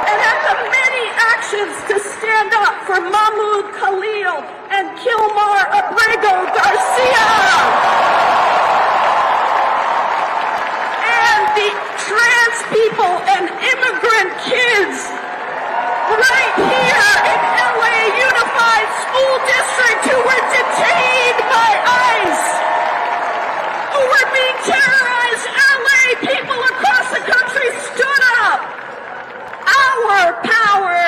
And at the many actions to stand up for Mahmoud Khalil and Kilmar Abrego Garcia, and the trans people and immigrant kids right here in LA Unified School District who were detained by ICE, who were being terrorized. LA people across the country stood up. Our power.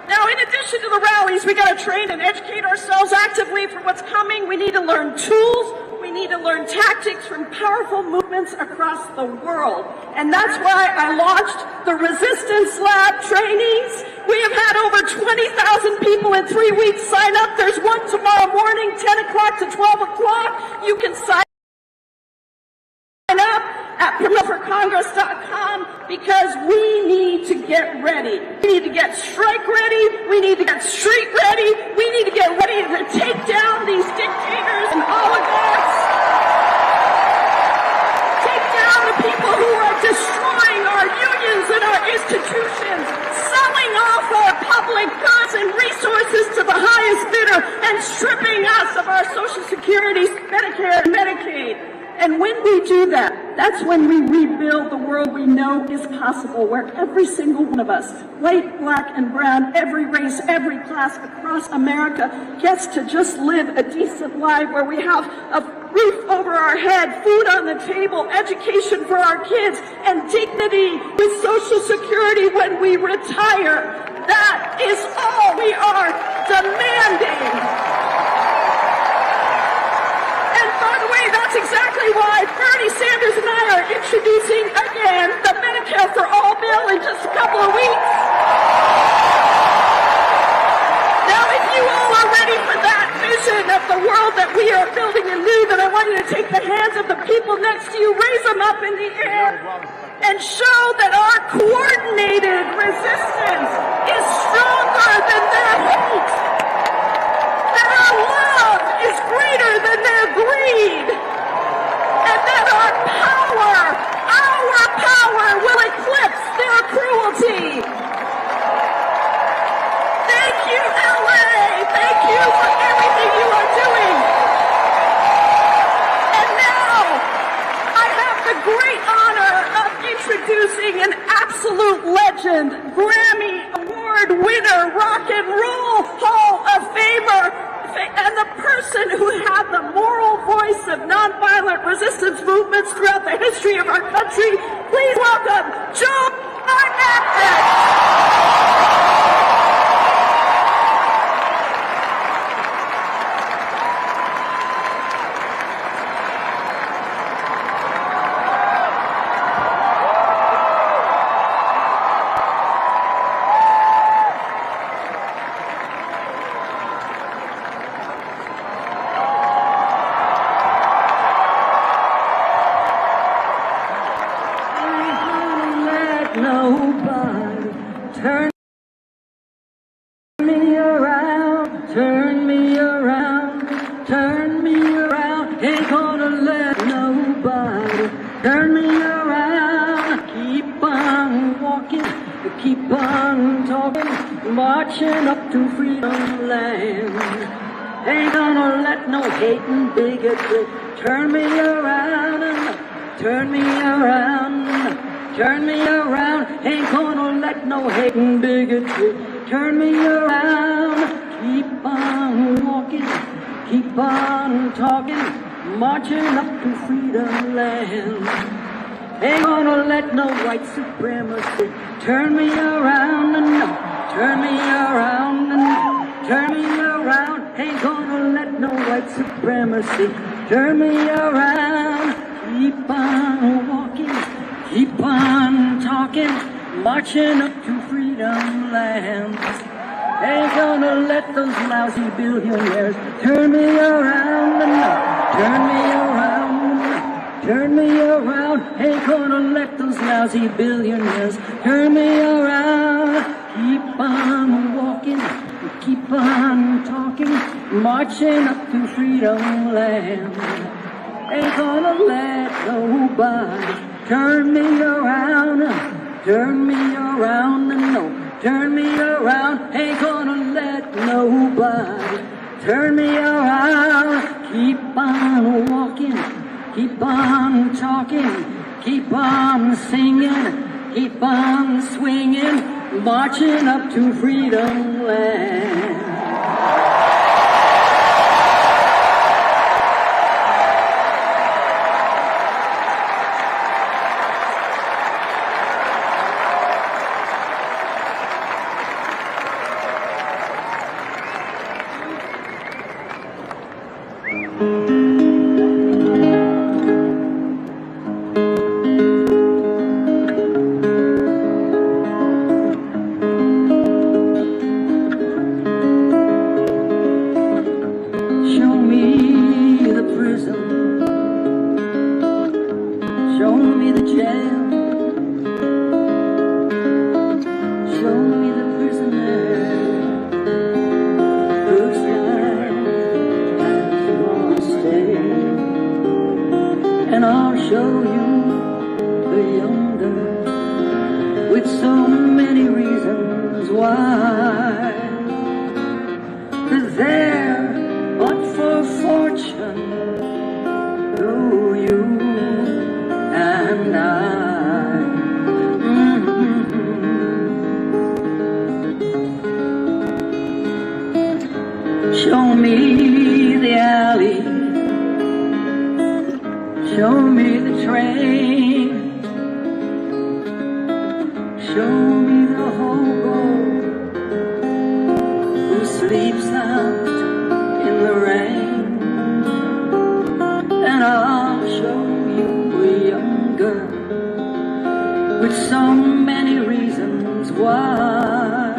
Now, in addition to the rallies, we got to train and educate ourselves actively for what's coming. We need to learn tools. We need to learn tactics from powerful movements across the world. And that's why I launched the Resistance Lab trainings. We have had over 20,000 people in 3 weeks sign up. There's one tomorrow morning, 10 o'clock to 12 o'clock. You can sign up at promoteforcongress.com because we need to get ready. We need to get strike ready. We need to get street ready. We need to get ready to take down these dictators and oligarchs. Take down the people who are destroying our unions and our institutions, selling off our public goods and resources to the highest bidder, and stripping us of our Social Security, Medicare, and Medicaid. And when we do that, that's when we rebuild the world we know is possible, where every single one of us, white, black, and brown, every race, every class across America, gets to just live a decent life, where we have a roof over our head, food on the table, education for our kids, and dignity with Social Security when we retire. That is all we are demanding. That's exactly why Bernie Sanders and I are introducing again the Medicare for All bill in just a couple of weeks. Now, if you all are ready for that vision of the world that we are building anew, then I want you to take the hands of the people next to you, raise them up in the air, and show that our coordinated resistance is stronger than their hate. That our love is greater than their greed. And that our power will eclipse their cruelty. Thank you, LA. Thank you for everything you are doing. And now, I have the great honor of introducing an absolute legend, Grammy Award winner, Rock and Roll Hall of Famer, and the person who had the moral voice of nonviolent resistance movements throughout the history of our country. Please welcome Joan Baez. Keep on talking, marching up to freedom land. Ain't gonna let no hating bigotry turn me around and turn me around, turn me around. Ain't gonna let no hating bigotry turn me around. Keep on walking, keep on talking, marching up to freedom land. Ain't gonna let no white supremacy turn me around and turn me around and turn me around. Ain't gonna let no white supremacy turn me around. Keep on walking, keep on talking, marching up to freedom land. Ain't gonna let those lousy billionaires turn me around and turn me around, turn me around. Ain't gonna let those lousy billionaires turn me around. Keep on walking, keep on talking, marching up to freedom land. Ain't gonna let nobody turn me around, turn me around, and no, turn me around. Ain't gonna let nobody turn me around. Keep on walking, keep on talking, keep on singing, keep on swinging, marching up to freedom land. Show me the alley, show me the train, show me the hobo who sleeps out in the rain, and I'll show you a young girl with so many reasons why.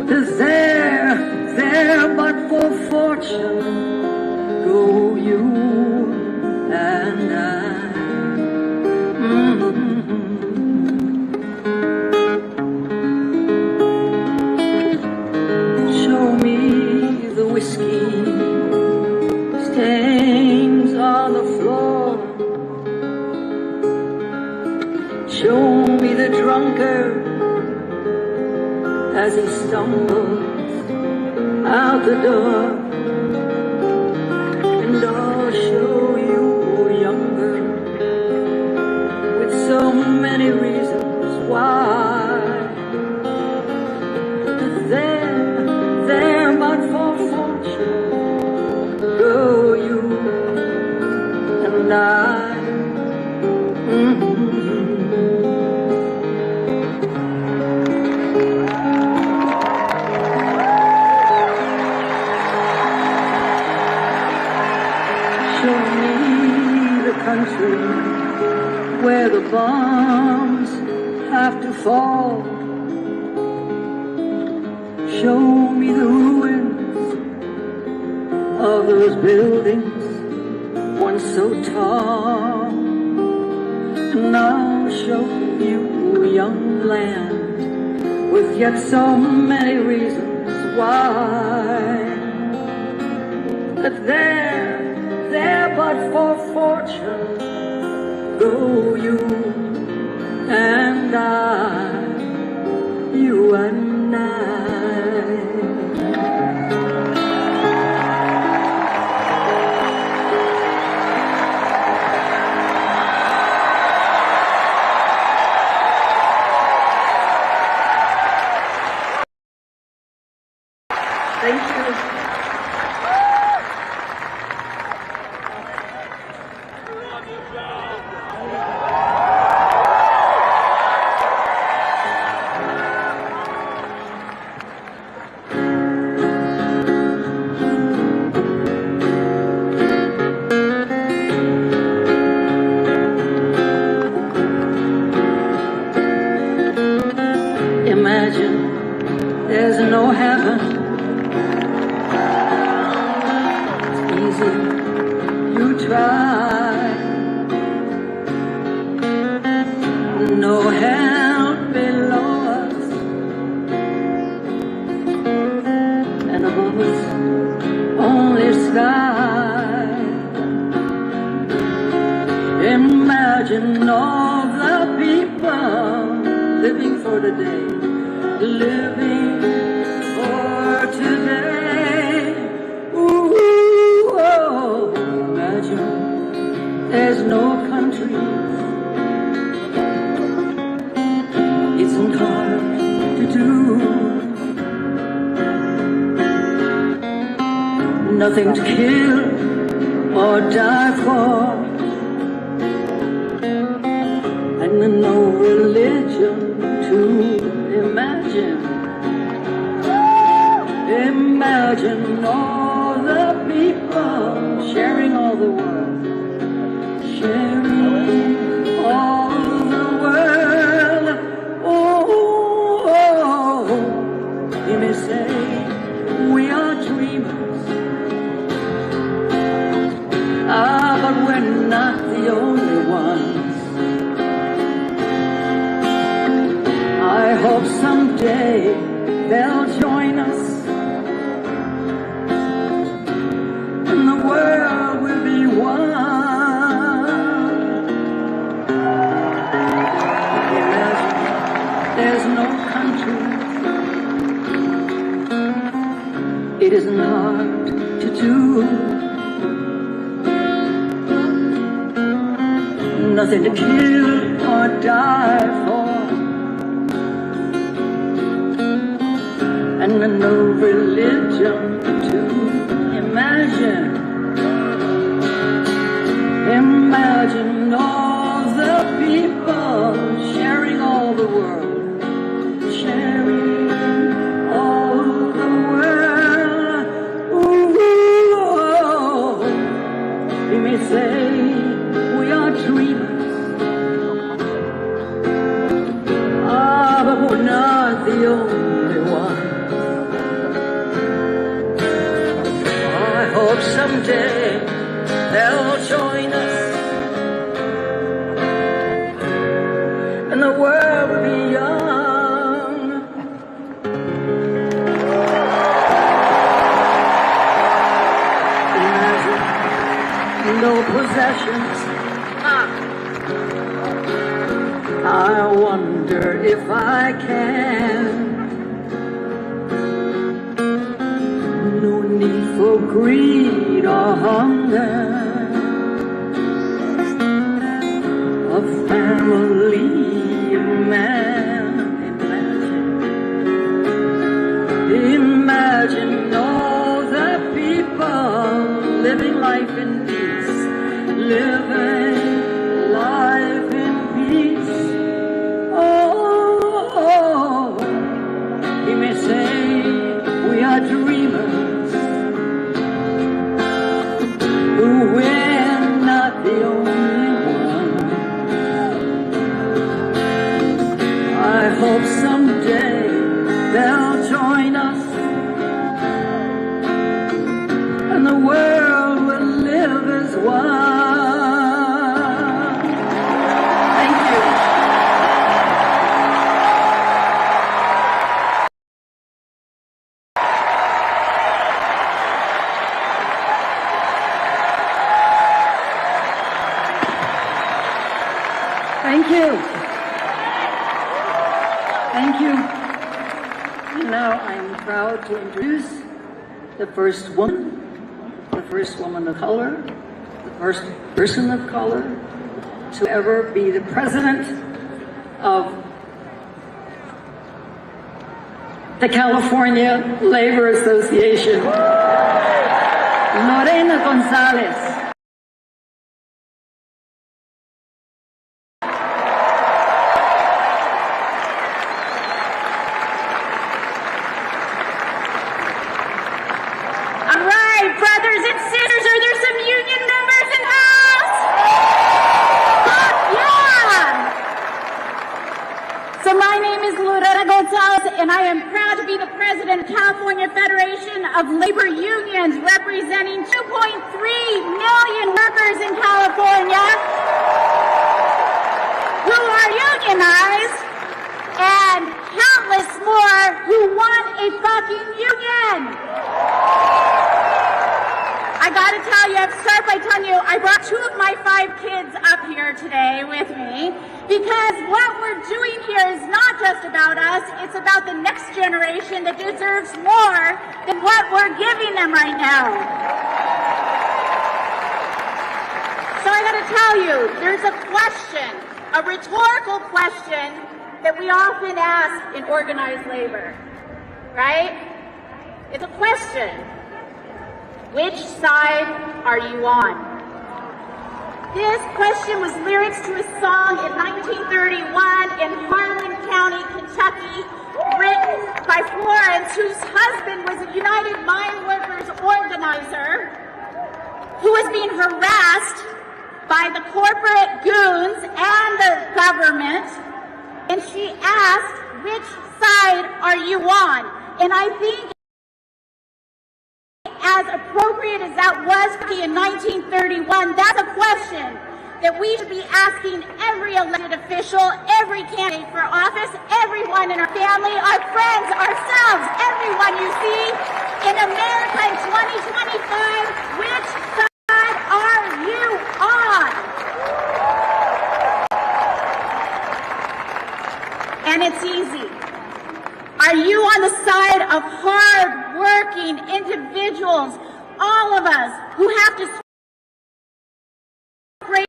'Cause there but for fortune go you and I. Show me the whiskey stains on the floor. Show me the drunkard as he stumbles out the door, and I'll show you a young girl with so many reasons why. There but for fortune go you and I. Country where the bombs have to fall. Show me the ruins of those buildings once so tall, and I'll show you a young land with yet so many reasons why. That there but for fortune go you and I, you and I. Imagine there's no heaven. It's easy, you try. No hell below us, and above us only sky. Imagine all the people living for the day, living for today. Ooh, oh, imagine there's no country. Isn't hard to do. Nothing to kill or die for, and no religion to imagine. Imagine all the people sharing all the world, sharing all the world. Oh, oh, oh. You may say we are dreamers, but we're not the only ones. I hope someday they'll join us, and the world will be one. Imagine there's no country. It isn't hard to do. Nothing to kill or die for, and no religion to imagine. Imagine all the people sharing all the world, sharing all the world. Ooh, oh. You may say we are dreamers, but we're not the only one. I hope someday they'll join us, and the world will be young. Imagine no possessions. I wonder if I can. No need for greed or hunger. A family of man. Imagine all the people living life in peace, living life in peace. Oh, you may say we are dreamers, but we're not the only one. I hope someday they'll join us, and the world will live as one. Thank you. Thank you. And now I'm proud to introduce the first woman of color, the first person of color to ever be the president of the California Labor Association, Lorena Gonzalez. I am proud to be the president of California Federation of Labor Unions, representing 2.3 million workers in California who are unionized and countless more who want a fucking union. I gotta tell you, I've started by telling you, I brought 2 of my 5 kids up here today with me because what we're doing here is not just about us, it's about the next generation that deserves more than what we're giving them right now. So I gotta tell you, there's a question, a rhetorical question that we often ask in organized labor, right? It's a question. Which side are you on? This question was lyrics to a song in 1931 in Harlan County, Kentucky, written by Florence, whose husband was a United Mine Workers organizer who was being harassed by the corporate goons and the government, and she asked, which side are you on? And I think as appropriate as that was in 1931, that's a question that we should be asking every elected official, every candidate for office, everyone in our family, our friends, ourselves, everyone you see in America in 2025, which side are you on? And it's easy. Are you on the side of hard-working individuals, all of us, who have to scrape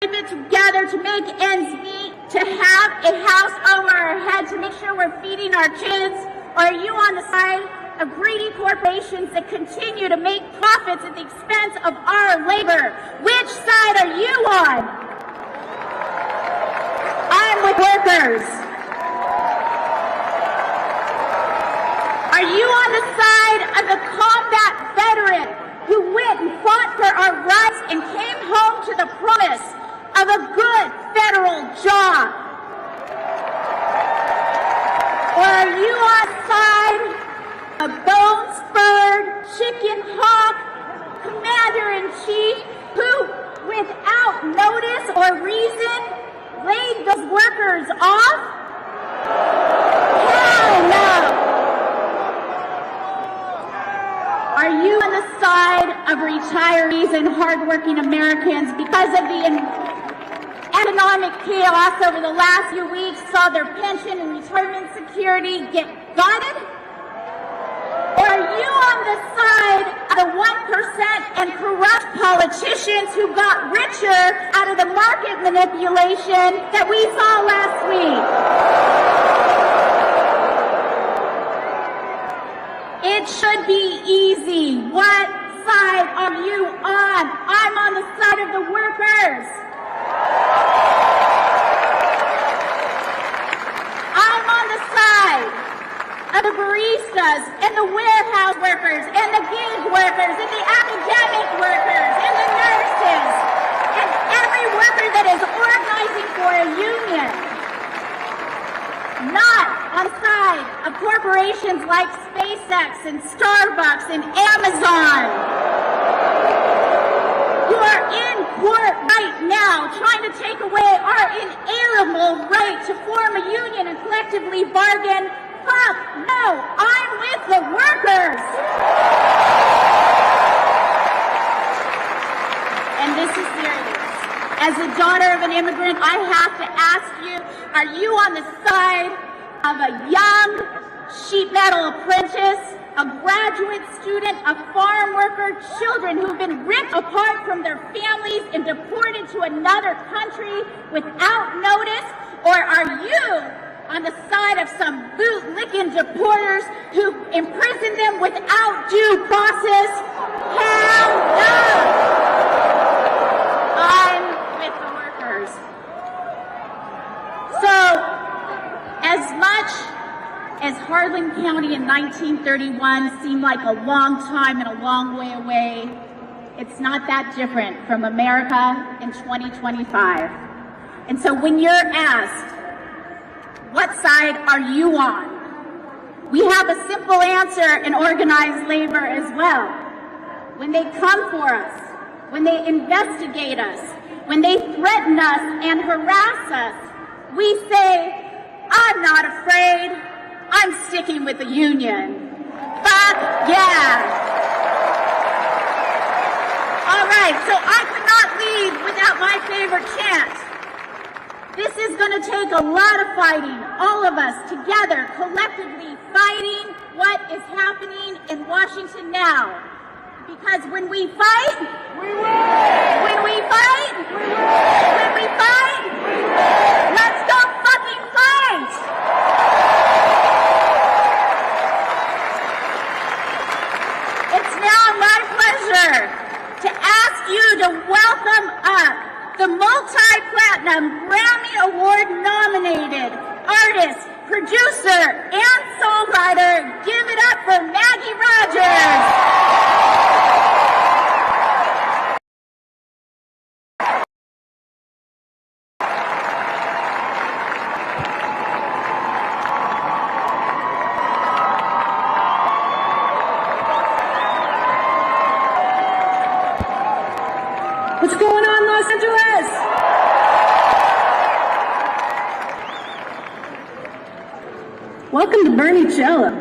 it together to make ends meet, to have a house over our head, to make sure we're feeding our kids? Or are you on the side of greedy corporations that continue to make profits at the expense of our labor? Which side are you on? I'm with workers. Are you on the side of the combat veteran who went and fought for our rights and came home to the promise of a good federal job? Or are you on the side of bone-spurred, chicken-hawk commander-in-chief who, without notice or reason, laid those workers off? Hell no! Are you on the side of retirees and hardworking Americans because of the economic chaos over the last few weeks saw their pension and retirement security get gutted? Or are you on the side of the 1% and corrupt politicians who got richer out of the market manipulation that we saw last week? It should be easy. What side are you on? I'm on the side of the workers. I'm on the side of the baristas and the warehouse workers and the gig workers and the academic workers and the nurses and every worker that is organizing for a union. Not on the side of corporations like SpaceX and Starbucks and Amazon who are in court right now trying to take away our inalienable right to form a union and collectively bargain. Fuck no, I'm with the workers. And this is serious. As a daughter of an immigrant, I have to ask you, are you on the side of a young sheet metal apprentice, a graduate student, a farm worker, children who've been ripped apart from their families and deported to another country without notice? Or are you on the side of some bootlicking deporters who imprison them without due process? Hell no! I'm with the workers. So, as much as Harlan County in 1931 seemed like a long time and a long way away, it's not that different from America in 2025. And so when you're asked, What side are you on? We have a simple answer in organized labor as well. When they come for us, when they investigate us, when they threaten us and harass us, we say, I'm not afraid, I'm sticking with the union. Fuck yeah! All right, so I could not leave without my favorite chant. This is going to take a lot of fighting, all of us together, collectively fighting what is happening in Washington now. Because when we fight, we win. When we fight, we win. When we fight, we win. Let's go fucking fight! It's now my pleasure to ask you to welcome up the multi-platinum Grammy Award nominated artist, producer, and songwriter. Give it up for Maggie Rogers. What's going on, Los Angeles? Welcome to Bernie Cello.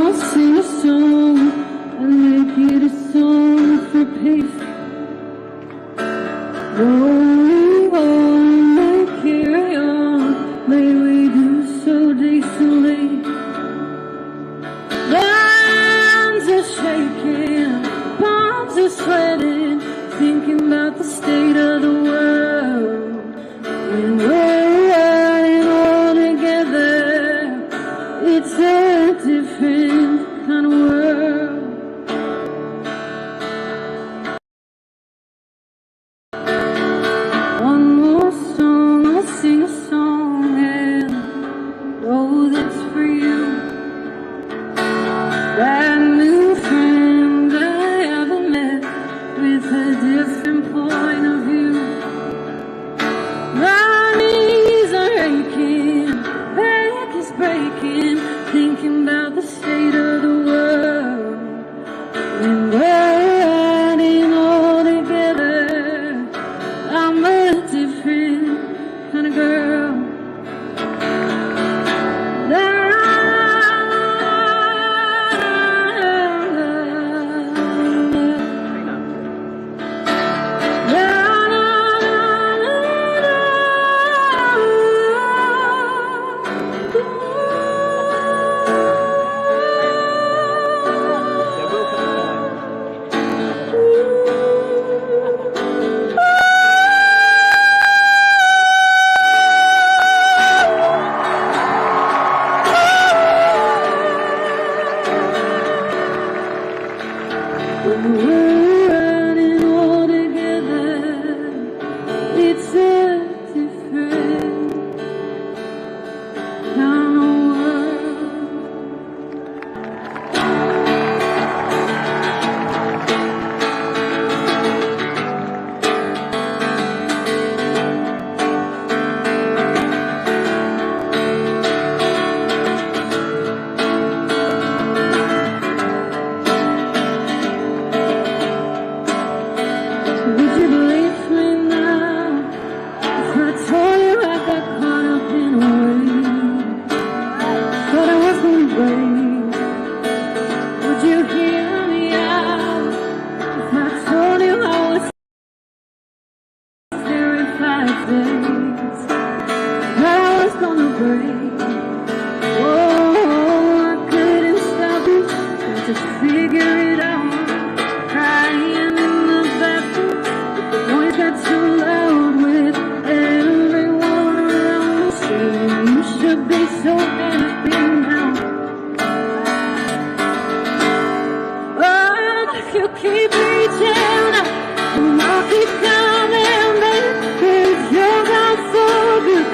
I'll sing a song and make it a song for peace. Rolling on, may carry on, may we do so decently. Lands are shaking, palms are sweating, thinking about the state of the world. When we're riding all together, it's a different kind of world. One more song, I'll sing a song, and oh, that's for you. That new friend I haven't met with a different point of view. My knees are aching, back is breaking, thinking about the state of the world. When we're riding all together, I'm a different kind of girl. When we're riding all together, it's a different kind of world. Would you believe me now if I told you I got caught up in a wave? Thought I was gonna break. Would you hear me out if I told you I was there in 5 days? That I was gonna break. Oh, I couldn't stop it, got to figure it out. Crying in the bathroom, the noise got too loud with everyone around me saying you should be so happy now. But if you keep reaching, I'll keep coming back, 'cause you're gone so good.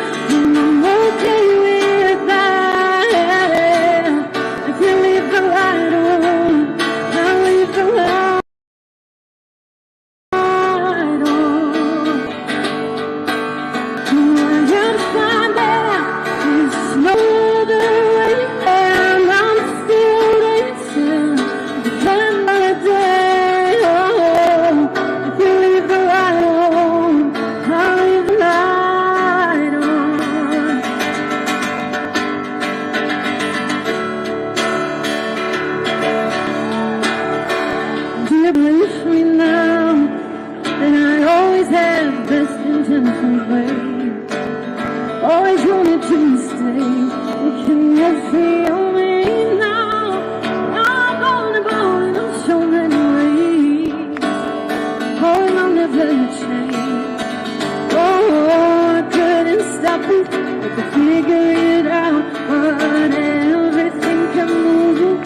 to believe me now that I always had the best intentions, babe. Always wanted to stay. Can you feel me now? I'm gonna blow in so many ways. Oh, I'll never change. Oh, I couldn't stop it. I could figure it out, but everything kept moving.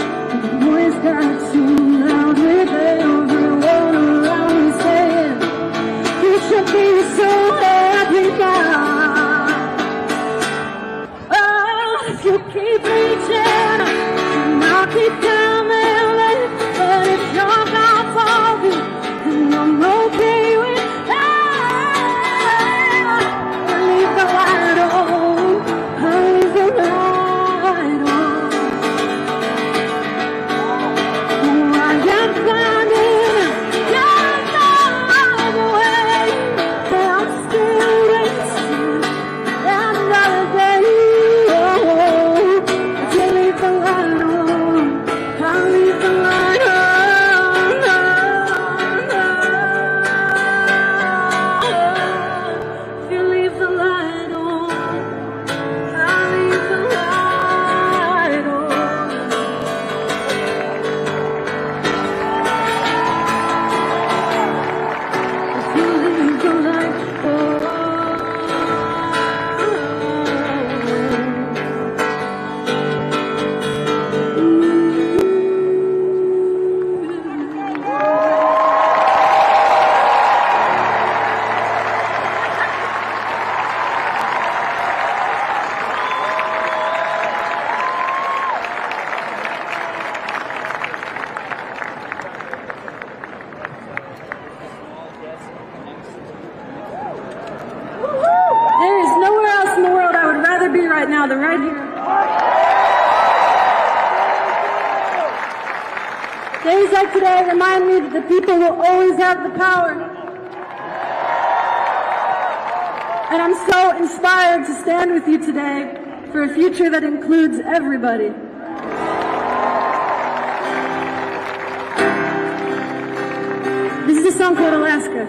The noise got too loud with everyone around me saying, you should be so happy now. Oh, if you keep reaching, and I'll keep coming, but if you're not falling, then I'm okay with that. I'll leave the light on, I'll leave the light on. Days like today remind me that the people will always have the power. And I'm so inspired to stand with you today for a future that includes everybody. This is a song called Alaska.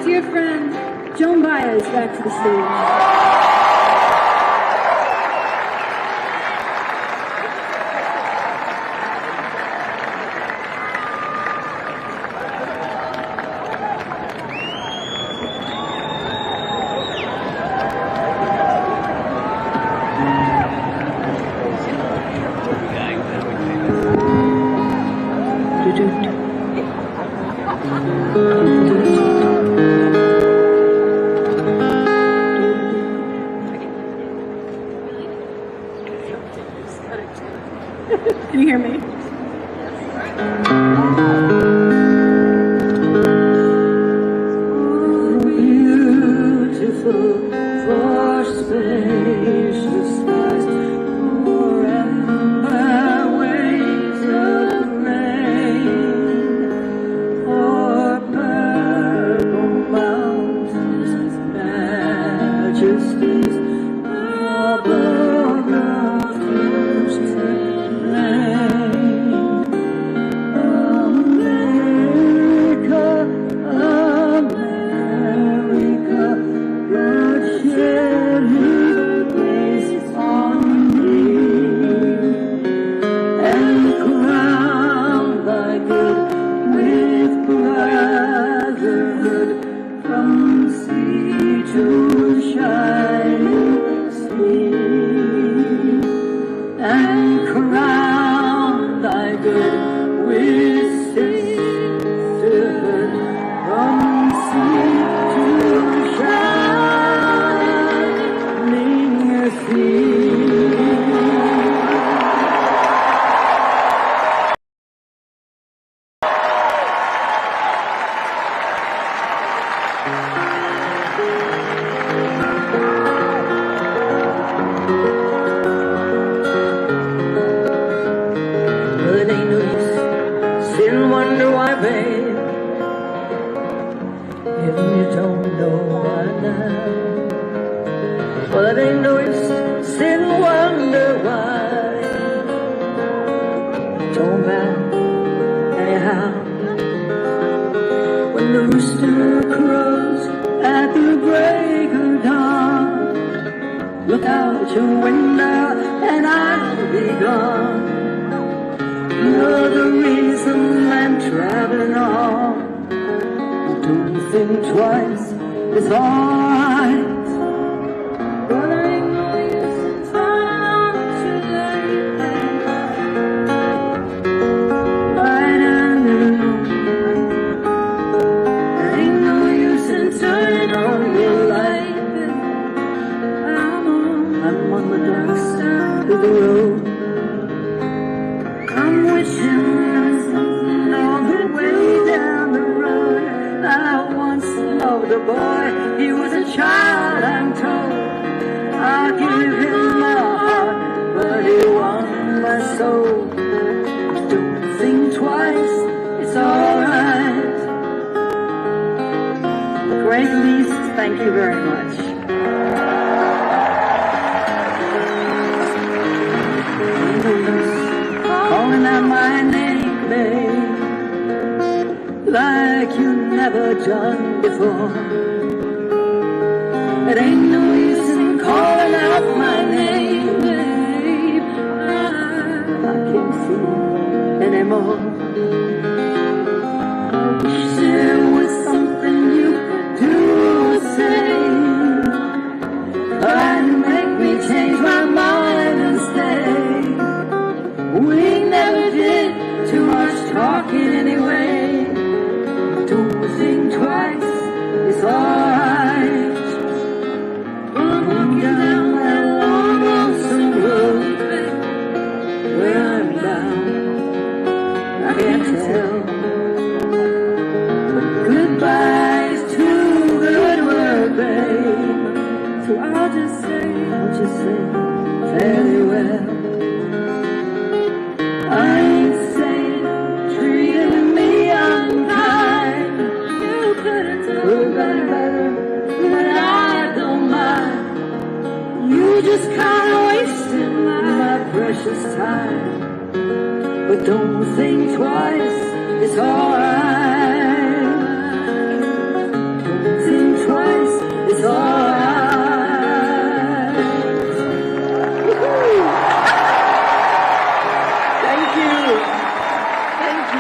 dear friend Joan Baez back to the stage. Can you hear me? Beautiful for spacious skies, for amber waves of rain, for purple mountains, majesties above the first rain. America, America, God shed His grace on me, and crown Thy good with brotherhood from sea to shining sea, and crown Thy good with sisterhood from sea to shining sea. Well, it ain't no use sitting and wonder why, babe, if you don't know by now. Well, it ain't no use sitting and wonder why. Don't matter anyhow. When the rooster crows at the break of dawn, look out your window and I'll be gone. You're the reason I'm traveling on. Don't think twice, it's alright. But there ain't no use in trying to late. Right under the moon. There ain't no use in turning on your light. I'm on the dark side of the road. I'm wishing something all the way down the road. I once loved a boy, he was a child, I'm told. I'll give him my heart, but he won my soul. Don't think twice, it's alright. Great Beast, thank you very much. Calling out my name, babe, like you never done before. It ain't no use in calling out my name, babe. I can't see anymore. Wish there was something you could do or say, I'd make me change my mind and stay. We never did too much talking anyway. Don't think twice, it's alright. I'm walking down that long, lonesome road, where I'm bound, I can't tell. But goodbye is too good a word, babe. So I'll just say very well. I ain't saying treating me unkind. You could have done better, but I don't mind. You just kinda wasted my precious time. But don't think twice, it's alright. Don't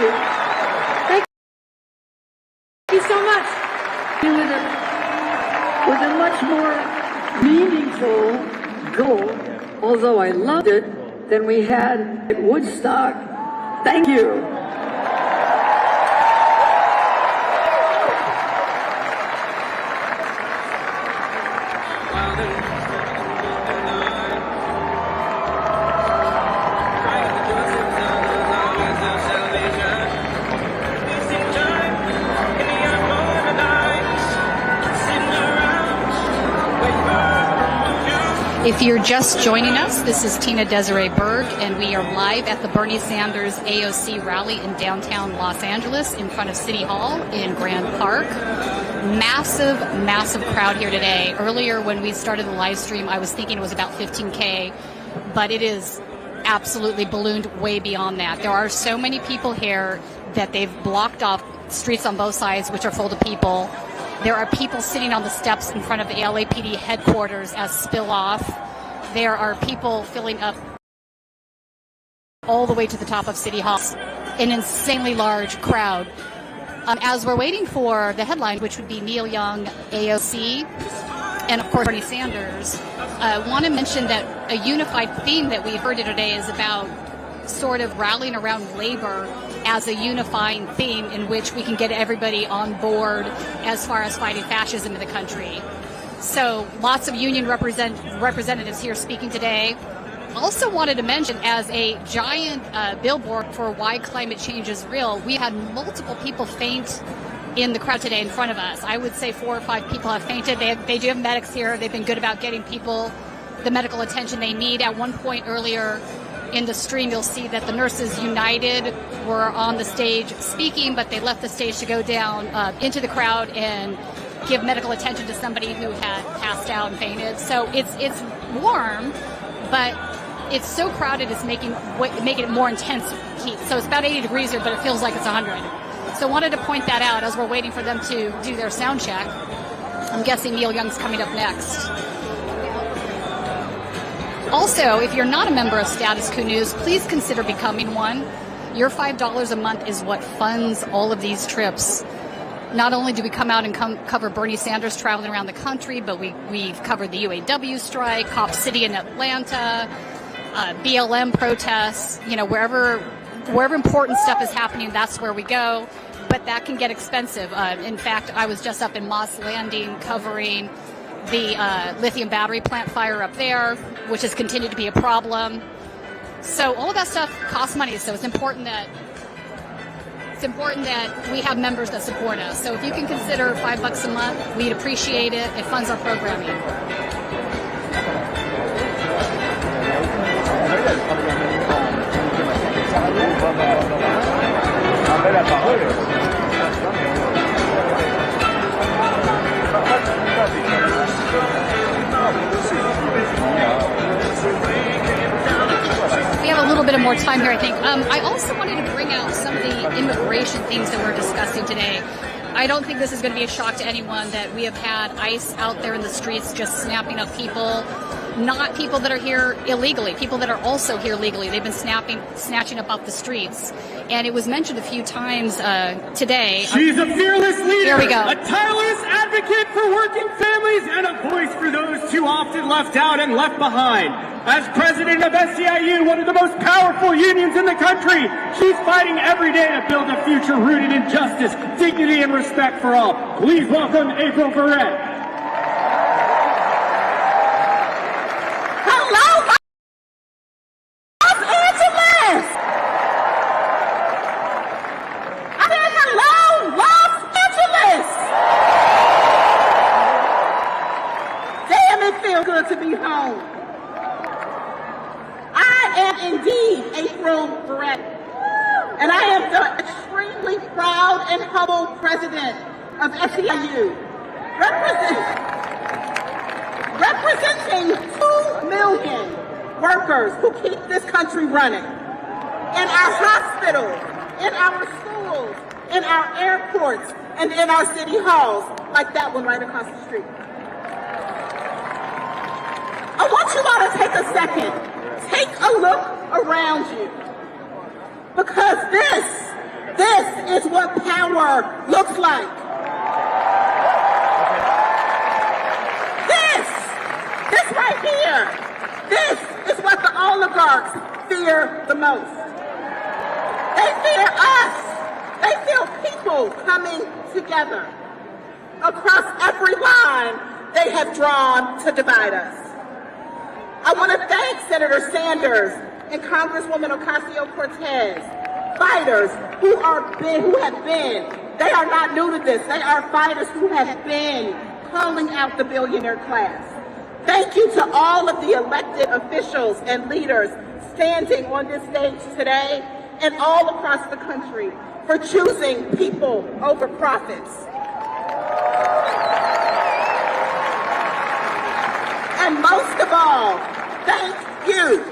you. Thank you so much. With a much more meaningful goal, although I loved it, than we had at Woodstock. Thank you. If you're just joining us, this is Tina-Desiree Berg, and we are live at the Bernie Sanders AOC rally in downtown Los Angeles in front of City Hall in Grand Park. Massive, massive crowd here today. Earlier when we started the live stream, I was thinking it was about 15K, but it is absolutely ballooned way beyond that. There are so many people here that they've blocked off streets on both sides, which are full of people. There are people sitting on the steps in front of the LAPD headquarters as spill off. There are people filling up all the way to the top of City Hall. An insanely large crowd. As we're waiting for the headline, which would be Neil Young, AOC, and of course Bernie Sanders, I want to mention that a unified theme that we've heard today is about sort of rallying around labor as a unifying theme in which we can get everybody on board as far as fighting fascism in the country. So lots of union representatives here speaking today. Also wanted to mention, as a giant billboard for why climate change is real, we had multiple people faint in the crowd today in front of us. I would say 4 or 5 people have fainted. They do have medics here. They've been good about getting people the medical attention they need. At one point earlier in the stream, you'll see that the Nurses United were on the stage speaking, but they left the stage to go down into the crowd and give medical attention to somebody who had passed out and fainted. So it's warm, but it's so crowded it's making it more intense heat. So it's about 80 degrees here, but it feels like it's 100. So I wanted to point that out as we're waiting for them to do their sound check. I'm guessing Neil Young's coming up next. Also, if you're not a member of Status Coup News, please consider becoming one. Your $5 a month is what funds all of these trips. Not only do we come out and cover Bernie Sanders traveling around the country, but we've covered the UAW strike, Cop City in Atlanta, BLM protests. You know, wherever important stuff is happening, that's where we go. But that can get expensive. In fact, I was just up in Moss Landing covering the lithium battery plant fire up there, which has continued to be a problem. So all of that stuff costs money. So it's important that we have members that support us. So if you can consider $5 a month, we'd appreciate it. It funds our programming. We have a little bit of more time here, I think. I also wanted to bring out some of the immigration things that we're discussing today. I don't think this is going to be a shock to anyone that we have had ICE out there in the streets just snapping up people, not people that are here illegally, people that are also here legally. They've been snatching up off the streets. And it was mentioned a few times today. She's a fearless leader, here we go. A tireless advocate for working families, and a voice for those too often left out and left behind. As president of SEIU, one of the most powerful unions in the country, she's fighting every day to build a future rooted in justice, dignity, and respect for all. Please welcome April Barrett. Hello, Los Angeles! I said hello, Los Angeles! Damn, it feels good to be home. I am indeed April Barrett, and I am the extremely proud and humble president of SEIU, representing 2 million workers who keep this country running in our hospitals, in our schools, in our airports, and in our city halls, like that one right across the street. I want you all to take a second. Take a look around you, because this power looks like. This right here, this is what the oligarchs fear the most. They fear us. They feel people coming together across every line they have drawn to divide us. I want to thank Senator Sanders and Congresswoman Ocasio-Cortez, fighters who have been, they are not new to this, they are fighters who have been calling out the billionaire class. Thank you to all of the elected officials and leaders standing on this stage today and all across the country for choosing people over profits. And most of all, thank you,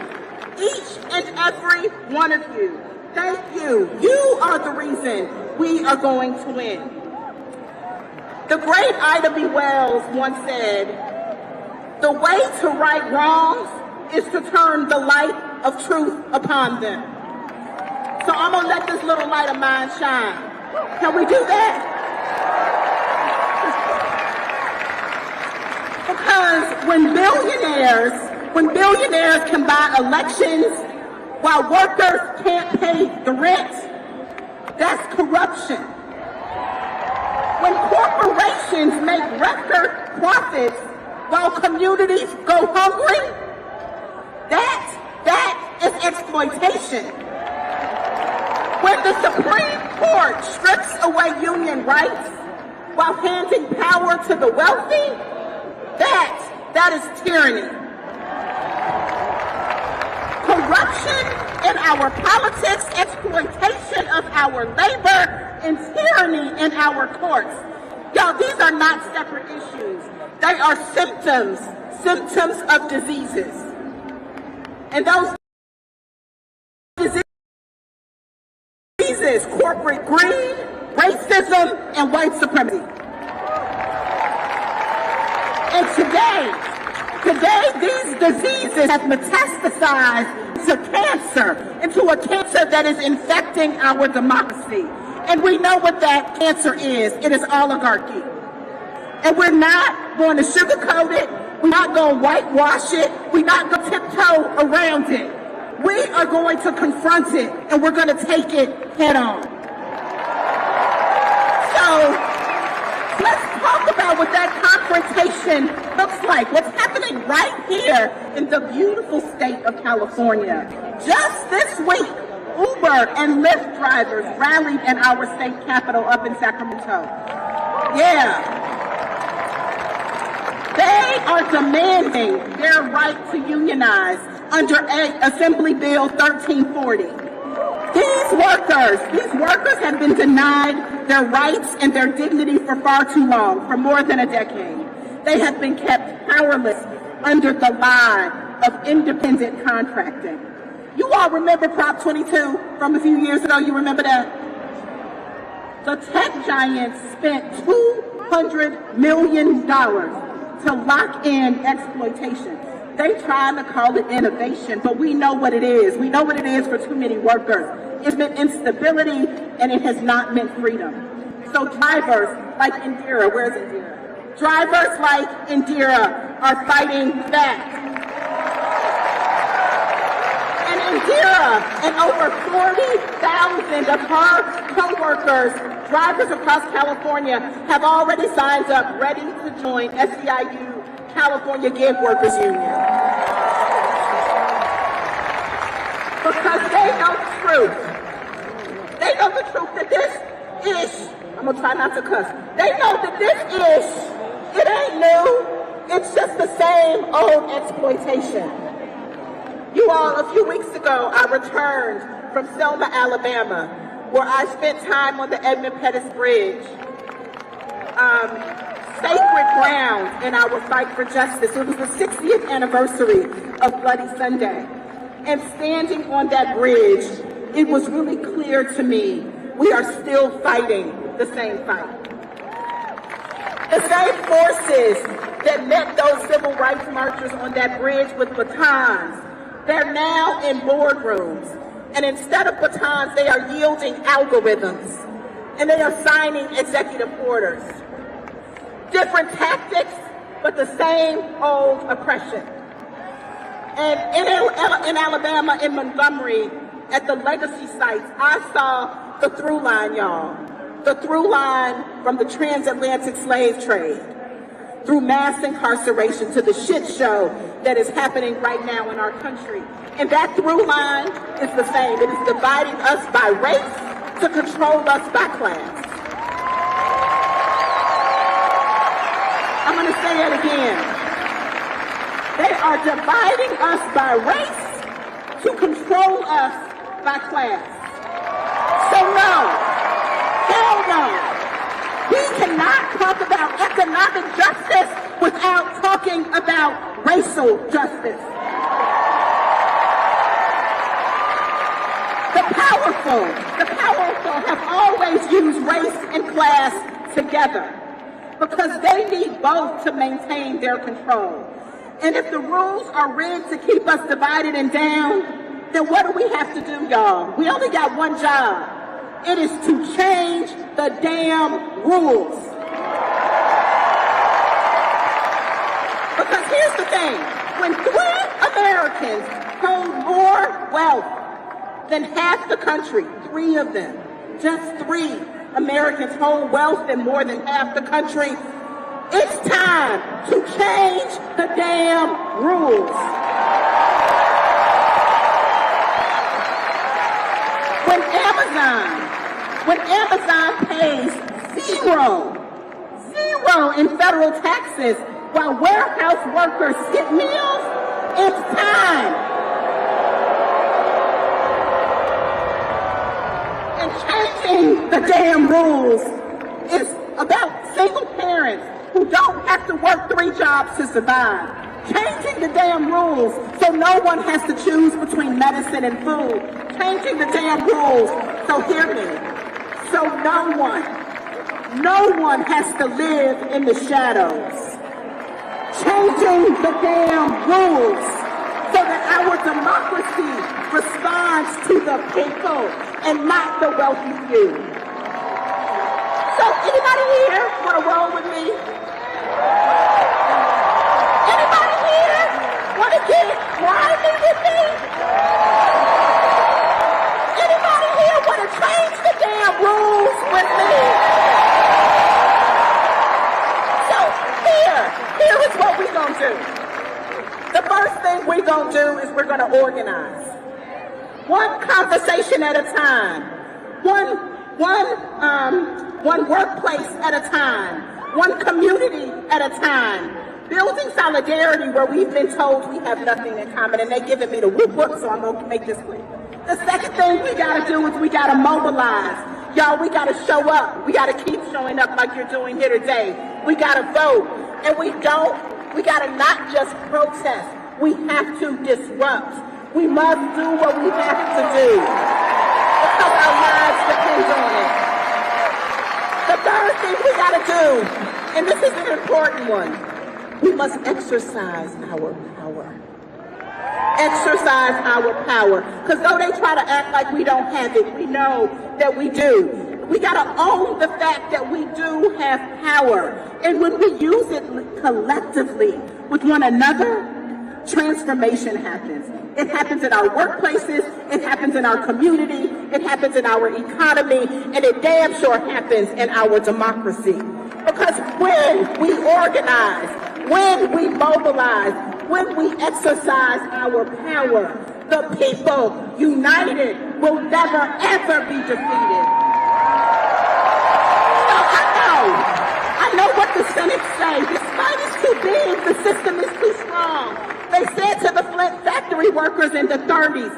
each and every one of you. Thank you. You are the reason we are going to win. The great Ida B. Wells once said, "The way to right wrongs is to turn the light of truth upon them." So I'm going to let this little light of mine shine. Can we do that? Because when billionaires can buy elections while workers can't pay the rent, that's corruption. When corporations make record profits while communities go hungry, that is exploitation. When the Supreme Court strips away union rights while handing power to the wealthy, that is tyranny. Corruption in our politics, exploitation of our labor, and tyranny in our courts. Y'all, these are not separate issues. They are symptoms of diseases. And those diseases, corporate greed, racism, and white supremacy. And today, these diseases have metastasized to cancer, into a cancer that is infecting our democracy. And we know what that cancer is. It is oligarchy. And we're not going to sugarcoat it. We're not going to whitewash it. We're not going to tiptoe around it. We are going to confront it, and we're going to take it head on. So let's talk about what that confrontation looks like. What's happening right here in the beautiful state of California. Just this week, Uber and Lyft drivers rallied in our state capitol up in Sacramento. Yeah. They are demanding their right to unionize under Assembly Bill 1340. These workers have been denied their rights and their dignity for far too long, for more than a decade. They have been kept powerless under the lie of independent contracting. You all remember Prop 22 from a few years ago? You remember that? The tech giants spent $200 million to lock in exploitation. They trying to call it innovation, but we know what it is. We know what it is for too many workers. It's meant instability, and it has not meant freedom. So drivers like Indira, where's Indira? Drivers like Indira are fighting back. And Indira and over 40,000 of her co-workers, drivers across California, have already signed up ready to join SEIU, California Gig Workers Union. Because they know the truth. They know the truth that this ish, I'm going to try not to cuss. They know that this ish, it ain't new. It's just the same old exploitation. You all, a few weeks ago, I returned from Selma, Alabama, where I spent time on the Edmund Pettus Bridge. Sacred ground in our fight for justice. It was the 60th anniversary of Bloody Sunday. And standing on that bridge, it was really clear to me we are still fighting the same fight. The same forces that met those civil rights marchers on that bridge with batons, they're now in boardrooms. And instead of batons, they are yielding algorithms. and they are signing executive orders. Different tactics, but the same old oppression. And in Alabama, in Montgomery, at the legacy sites, I saw the through line, y'all. The through line from the transatlantic slave trade, through mass incarceration to the shit show that is happening right now in our country. And that through line is the same. It is dividing us by race to control us by class. I'm going to say it again. They are dividing us by race to control us by class. So no, hell no. We cannot talk about economic justice without talking about racial justice. The powerful have always used race and class together because they need both to maintain their control. And if the rules are rigged to keep us divided and down, then what do we have to do, y'all? We only got one job. It is to change the damn rules. Because here's the thing. When 3 Americans hold more wealth than half the country, 3 of them, just 3 Americans hold wealth than more than half the country, it's time to change the damn rules. When Amazon pays zero in federal taxes while warehouse workers skip meals, it's time. And changing the damn rules is about single parents who don't have to work 3 jobs to survive. Changing the damn rules so no one has to choose between medicine and food. Changing the damn rules, so hear me, so no one has to live in the shadows. Changing the damn rules so that our democracy responds to the people and not the wealthy few. So anybody here want to roll with me? Anybody here want to get grimy with me? Anybody here want to change the damn rules with me? So here is what we're going to do. The first thing we're going to do is we're going to organize. One conversation at a time. One workplace at a time. One community at a time. Building solidarity where we've been told we have nothing in common, and they're giving me the whoop-whoop, so I'm going to make this quick. The second thing we got to do is we got to mobilize. Y'all, we got to show up. We got to keep showing up like you're doing here today. We got to vote. And we got to not just protest. We have to disrupt. We must do what we have to do because our lives depend on it. The third thing we got to do, and this is an important one, we must exercise our power. Exercise our power. Because though they try to act like we don't have it, we know that we do. We got to own the fact that we do have power. And when we use it collectively with one another, transformation happens. It happens in our workplaces, it happens in our community, it happens in our economy, and it damn sure happens in our democracy. Because when we organize, when we mobilize, when we exercise our power, the people united will never ever be defeated. I know what the cynics say. Despite it's too big, the system is too strong. They said to the Flint factory workers in the 30s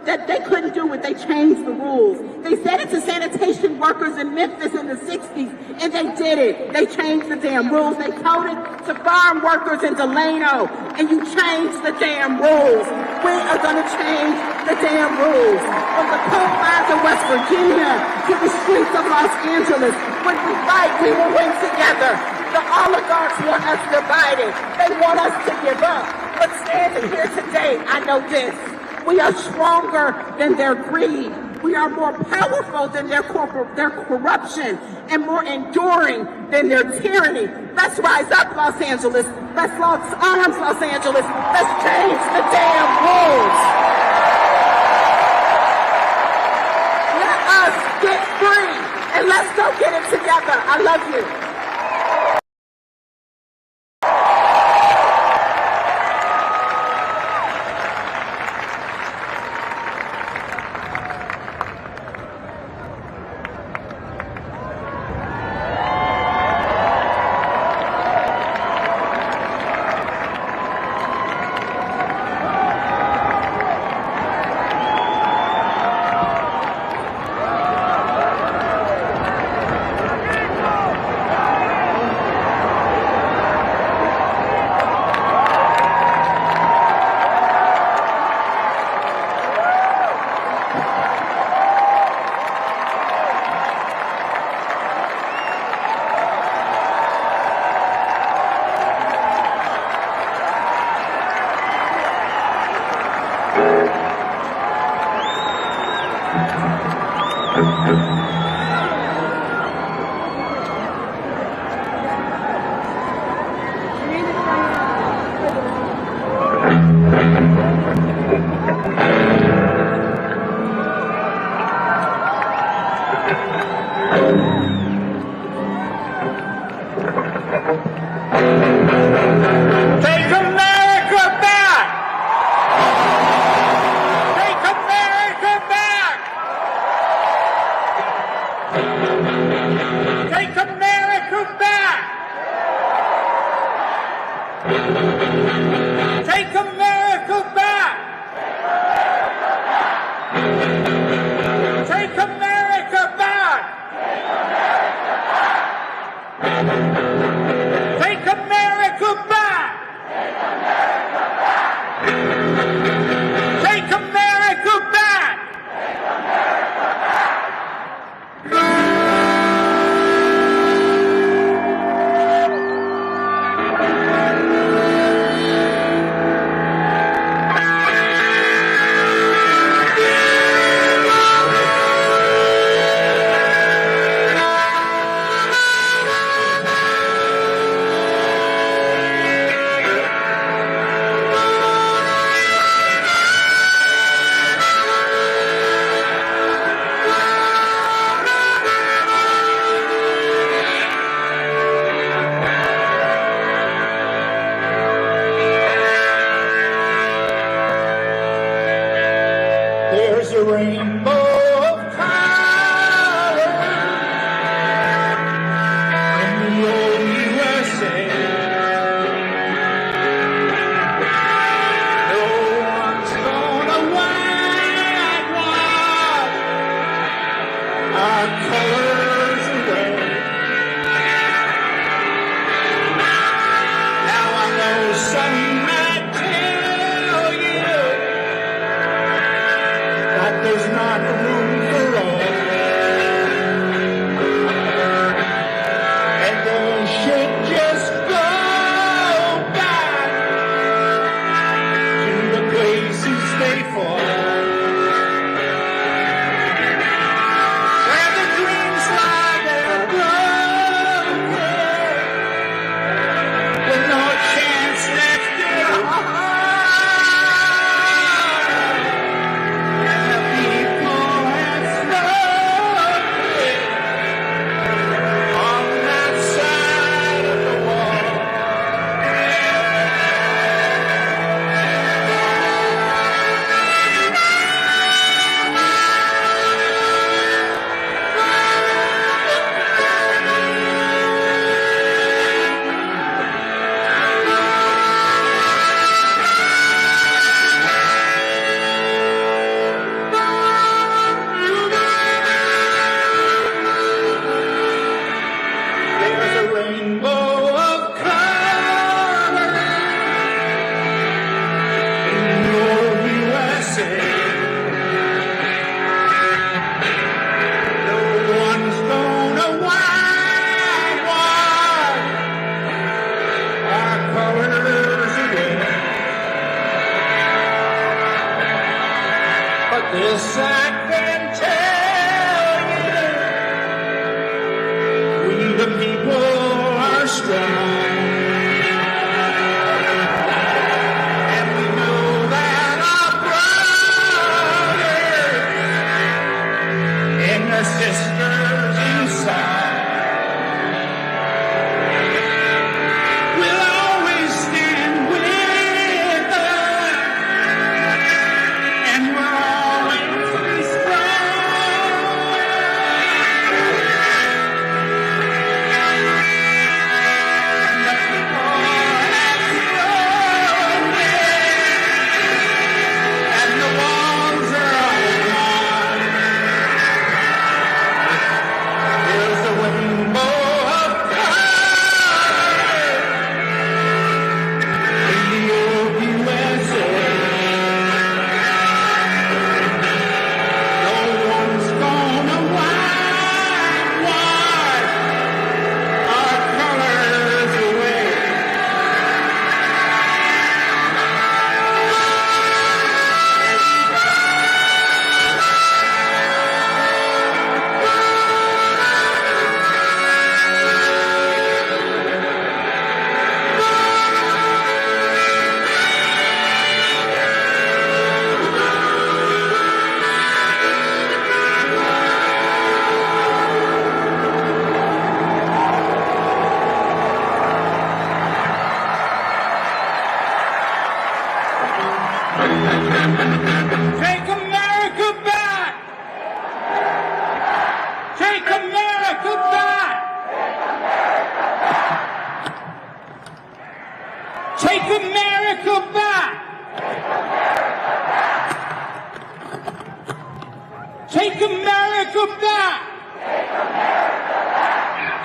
that they couldn't do it. They changed the rules. They said it to sanitation workers in Memphis in the 60s, and they did it. They changed the damn rules. They told it to farm workers in Delano, and you changed the damn rules. We are going to change the damn rules. From the coal mines of West Virginia to the streets of Los Angeles, when we fight, we will win together. The oligarchs want us divided. They want us to give up. But standing here today, I know this. We are stronger than their greed. We are more powerful than their corruption and more enduring than their tyranny. Let's rise up, Los Angeles. Let's lock arms, Los Angeles. Let's change the damn rules. Let us get free and let's go get it together. I love you. Where the dreams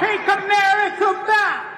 Take America back!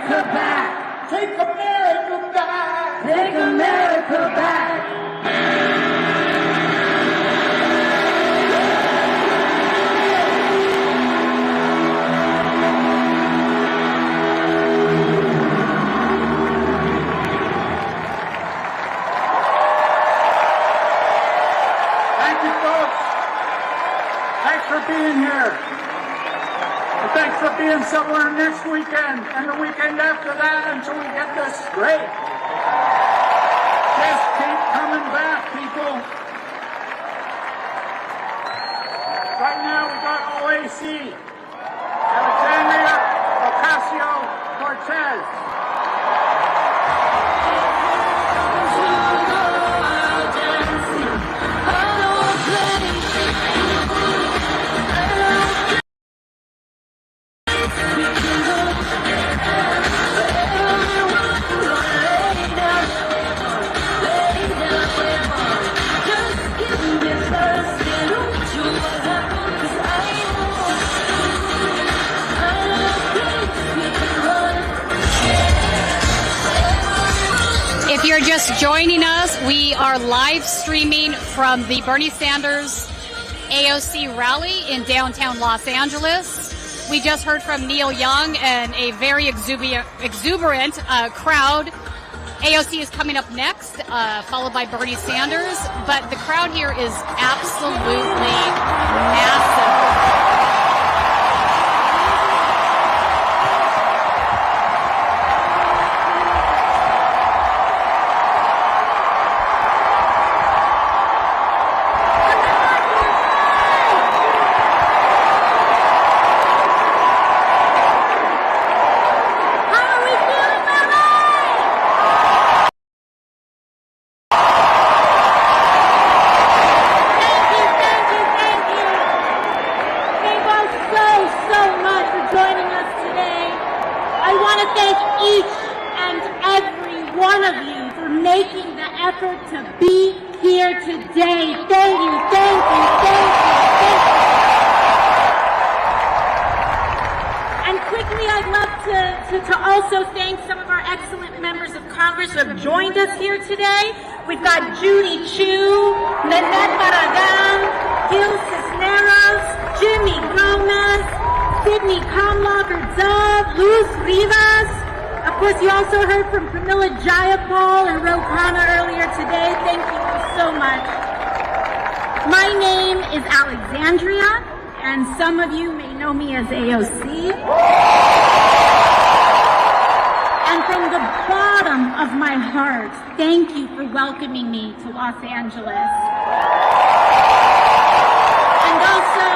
America back. Take America back. Take America back. Thank you, folks. Thanks for being here. And thanks for being somewhere next weekend and the weekend after that until we get this straight. Just keep coming back, people. Right now we got OAC, Alexandria Ocasio-Cortez. If you're just joining us, we are live streaming from the Bernie Sanders AOC rally in downtown Los Angeles. We just heard from Neil Young and a very exuberant crowd. AOC is coming up next, followed by Bernie Sanders, but the crowd here is absolutely massive. We've got Judy Chu, Nanette Barragan, Gil Cisneros, Jimmy Gomez, Sydney Kamlacher-Dove, Luz Rivas. Of course, you also heard from Pramila Jayapal and Ro Khanna earlier today. Thank you so much. My name is Alexandria, and some of you may know me as AOC. And from the bottom of my heart, thank you for welcoming me to Los Angeles. And also,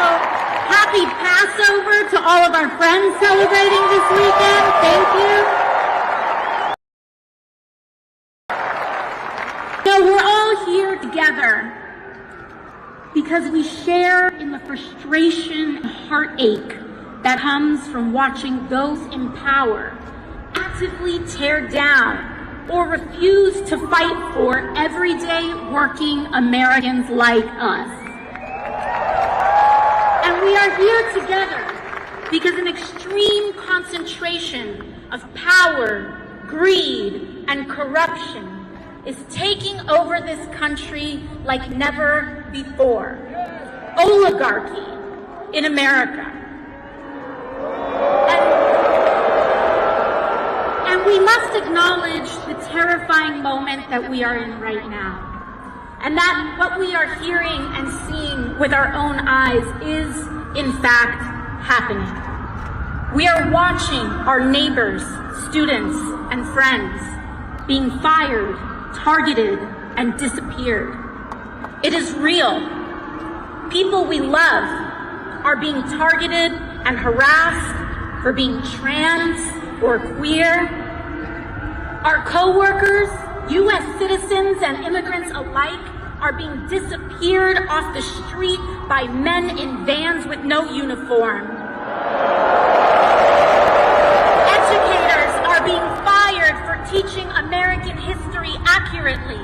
happy Passover to all of our friends celebrating this weekend. Thank you. So we're all here together because we share in the frustration and heartache that comes from watching those in power actively tear down or refuse to fight for everyday working Americans like us. And we are here together because an extreme concentration of power, greed, and corruption is taking over this country like never before. Oligarchy in America. And we must acknowledge the terrifying moment that we are in right now. And that what we are hearing and seeing with our own eyes is, in fact, happening. We are watching our neighbors, students, and friends being fired, targeted, and disappeared. It is real. People we love are being targeted and harassed for being trans or queer. Our co-workers, U.S. citizens and immigrants alike, are being disappeared off the street by men in vans with no uniform. Educators are being fired for teaching American history accurately,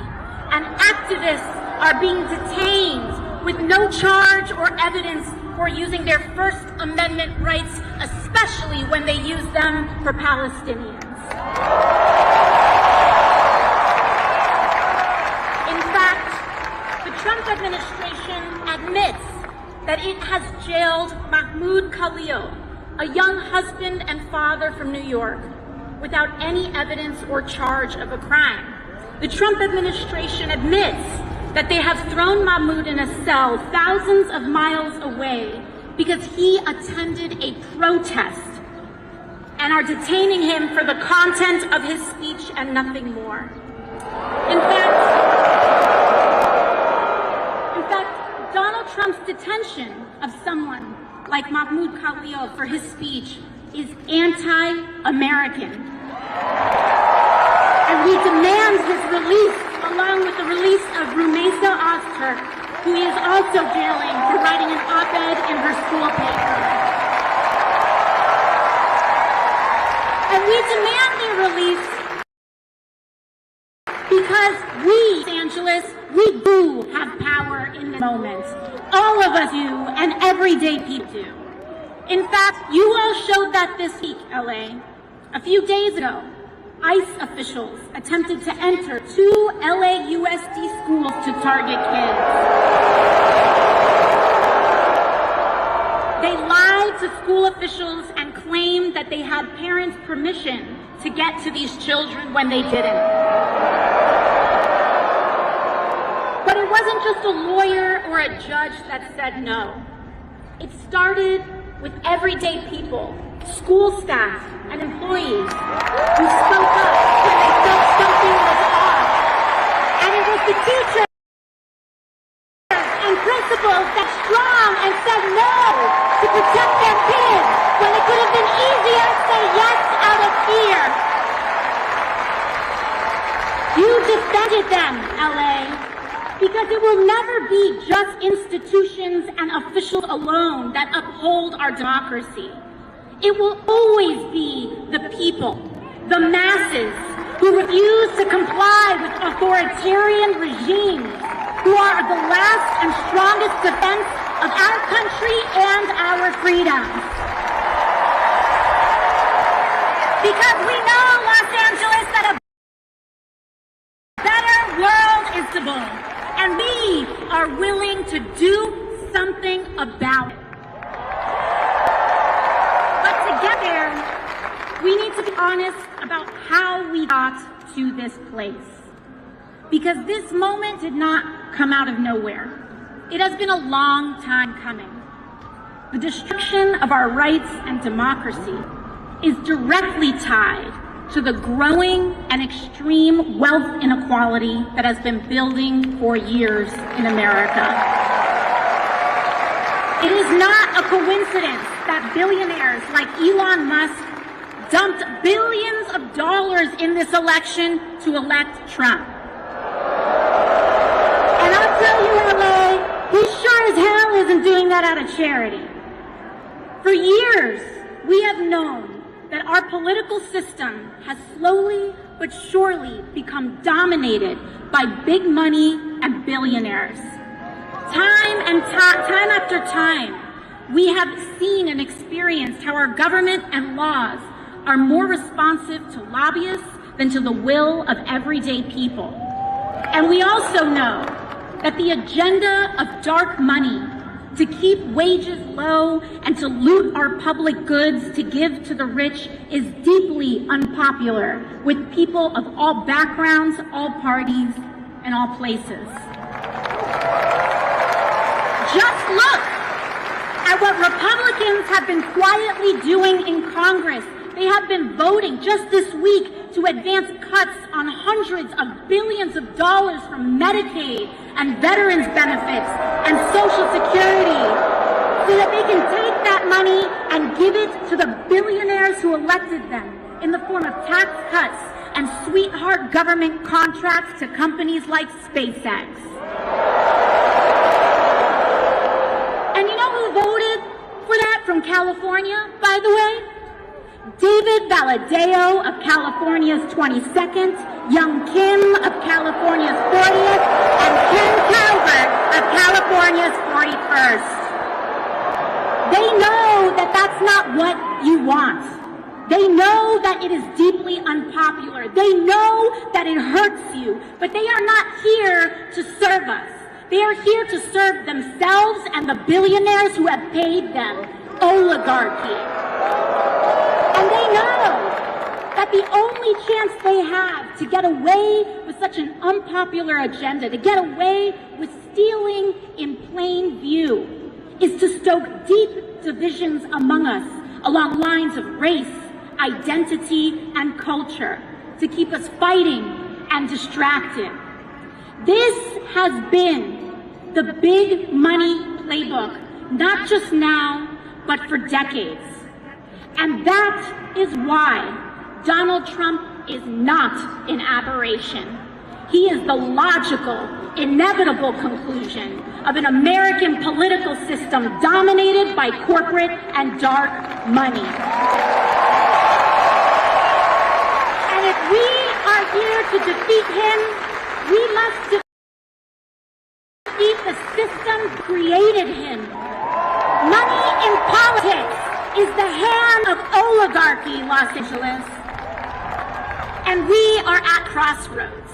and activists are being detained with no charge or evidence for using their First Amendment rights, especially when they use them for Palestinians. In fact, the Trump administration admits that it has jailed Mahmoud Khalil, a young husband and father from New York, without any evidence or charge of a crime. The Trump administration admits that they have thrown Mahmoud in a cell thousands of miles away because he attended a protest, and are detaining him for the content of his speech and nothing more. In fact, Donald Trump's detention of someone like Mahmoud Khalil for his speech is anti-American. And we demand his release, along with the release of Rumaisa Ozturk, who he is also jailing for writing an op-ed in her school paper. And we demand their release because we, Los Angeles, we do have power in this moment. All of us do, and everyday people do. In fact, you all showed that this week, LA. A few days ago, ICE officials attempted to enter 2 LAUSD schools to target kids. They lied to school officials and claimed that they had parents' permission to get to these children when they didn't. But it wasn't just a lawyer or a judge that said no. It started with everyday people, school staff, and employees who spoke up when they felt something was off. And it was the teachers and principals that strong and said no to protect their kids when it could have been easier to say yes out of fear. You defended them, LA, because it will never be just institutions and officials alone that uphold our democracy. It will always be the people, the masses, who refuse to comply with authoritarian regimes, who are the last and strongest defense of our country and our freedoms. Because we know, Los Angeles, that a better world is possible, and we are willing to do something about it. But to get there, we need to be honest about how we got to this place. Because this moment did not come out of nowhere. It has been a long time coming. The destruction of our rights and democracy is directly tied to the growing and extreme wealth inequality that has been building for years in America. It is not a coincidence that billionaires like Elon Musk dumped billions of dollars in this election to elect Trump. And I'll tell you, LA, he sure as hell isn't doing that out of charity. For years, we have known that our political system has slowly but surely become dominated by big money and billionaires. Time after time, we have seen and experienced how our government and laws are more responsive to lobbyists than to the will of everyday people. And we also know that the agenda of dark money to keep wages low and to loot our public goods to give to the rich is deeply unpopular with people of all backgrounds, all parties, and all places. Just look at what Republicans have been quietly doing in Congress. They have been voting just this week to advance cuts on hundreds of billions of dollars from Medicaid and veterans benefits and Social Security so that they can take that money and give it to the billionaires who elected them in the form of tax cuts and sweetheart government contracts to companies like SpaceX. And you know who voted for that from California, by the way? David Valadao of California's 22nd, Young Kim of California's 40th, and Ken Calvert of California's 41st. They know that that's not what you want. They know that it is deeply unpopular. They know that it hurts you, but they are not here to serve us. They are here to serve themselves and the billionaires who have paid them, oligarchy. And they know that the only chance they have to get away with such an unpopular agenda, to get away with stealing in plain view, is to stoke deep divisions among us along lines of race, identity, and culture, to keep us fighting and distracted. This has been the big money playbook, not just now, but for decades. And that is why Donald Trump is not an aberration. He is the logical, inevitable conclusion of an American political system dominated by corporate and dark money. And if we are here to defeat him, we must defeat the system that created him. Money in politics is the hand of oligarchy, Los Angeles. And we are at crossroads.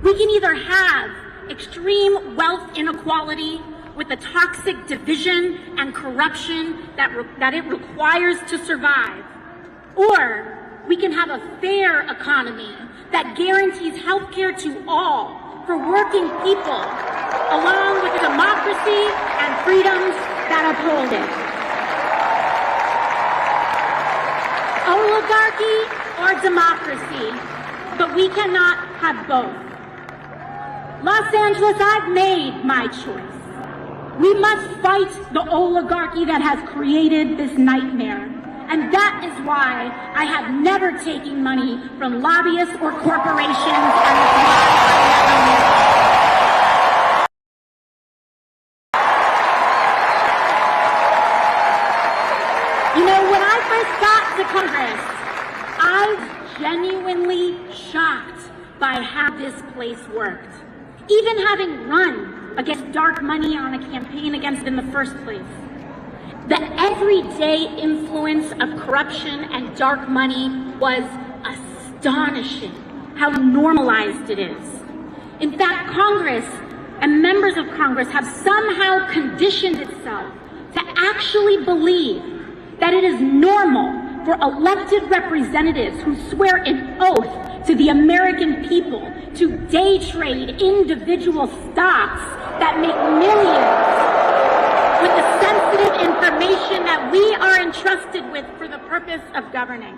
We can either have extreme wealth inequality with the toxic division and corruption that it requires to survive, or we can have a fair economy that guarantees health care to all for working people, along with a democracy and freedoms that uphold it. Oligarchy or democracy, but we cannot have both. Los Angeles, I've made my choice. We must fight the oligarchy that has created this nightmare. And that is why I have never taken money from lobbyists or corporations and the You know, when I first got to Congress, I was genuinely shocked by how this place worked. Even having run against dark money on a campaign against it in the first place. The everyday influence of corruption and dark money was astonishing, how normalized it is. In fact, Congress and members of Congress have somehow conditioned itself to actually believe that it is normal for elected representatives who swear an oath to the American people to day trade individual stocks that make millions with the sensitive information that we are entrusted with for the purpose of governing.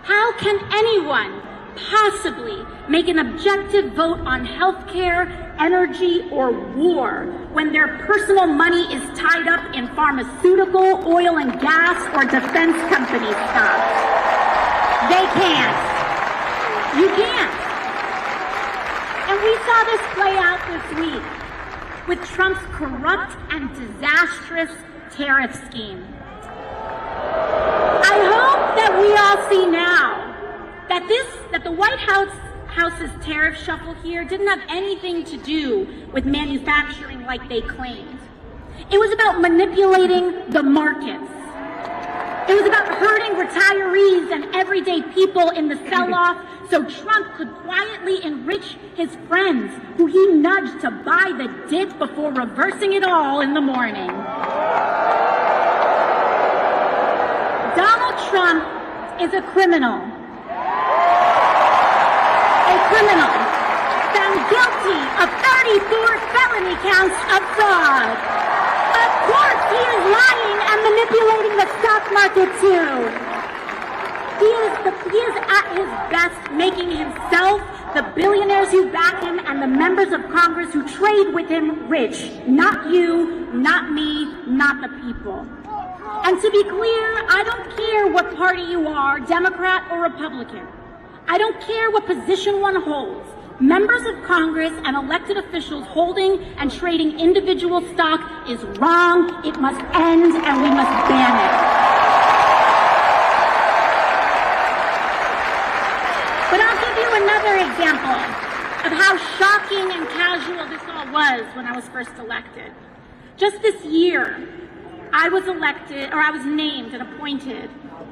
How can anyone possibly make an objective vote on healthcare, energy, or war when their personal money is tied up in pharmaceutical, oil and gas, or defense company stocks? They can't. You can't. And we saw this play out this week with Trump's corrupt and disastrous tariff scheme. I hope that we all see now that the White House's tariff shuffle here didn't have anything to do with manufacturing like they claimed. It was about manipulating the markets. It was about hurting retirees and everyday people in the sell-off so Trump could quietly enrich his friends who he nudged to buy the dip before reversing it all in the morning. Donald Trump is a criminal. A criminal found guilty of 34 felony counts of fraud. Of course he is lying and manipulating the stock market too. He is at his best making himself, the billionaires who back him, and the members of Congress who trade with him rich. Not you, not me, not the people. And to be clear, I don't care what party you are, Democrat or Republican. I don't care what position one holds. Members of Congress and elected officials holding and trading individual stock is wrong. It must end, and we must ban it. But I'll give you another example of how shocking and casual this all was when I was first elected. Just this year, I was named and appointed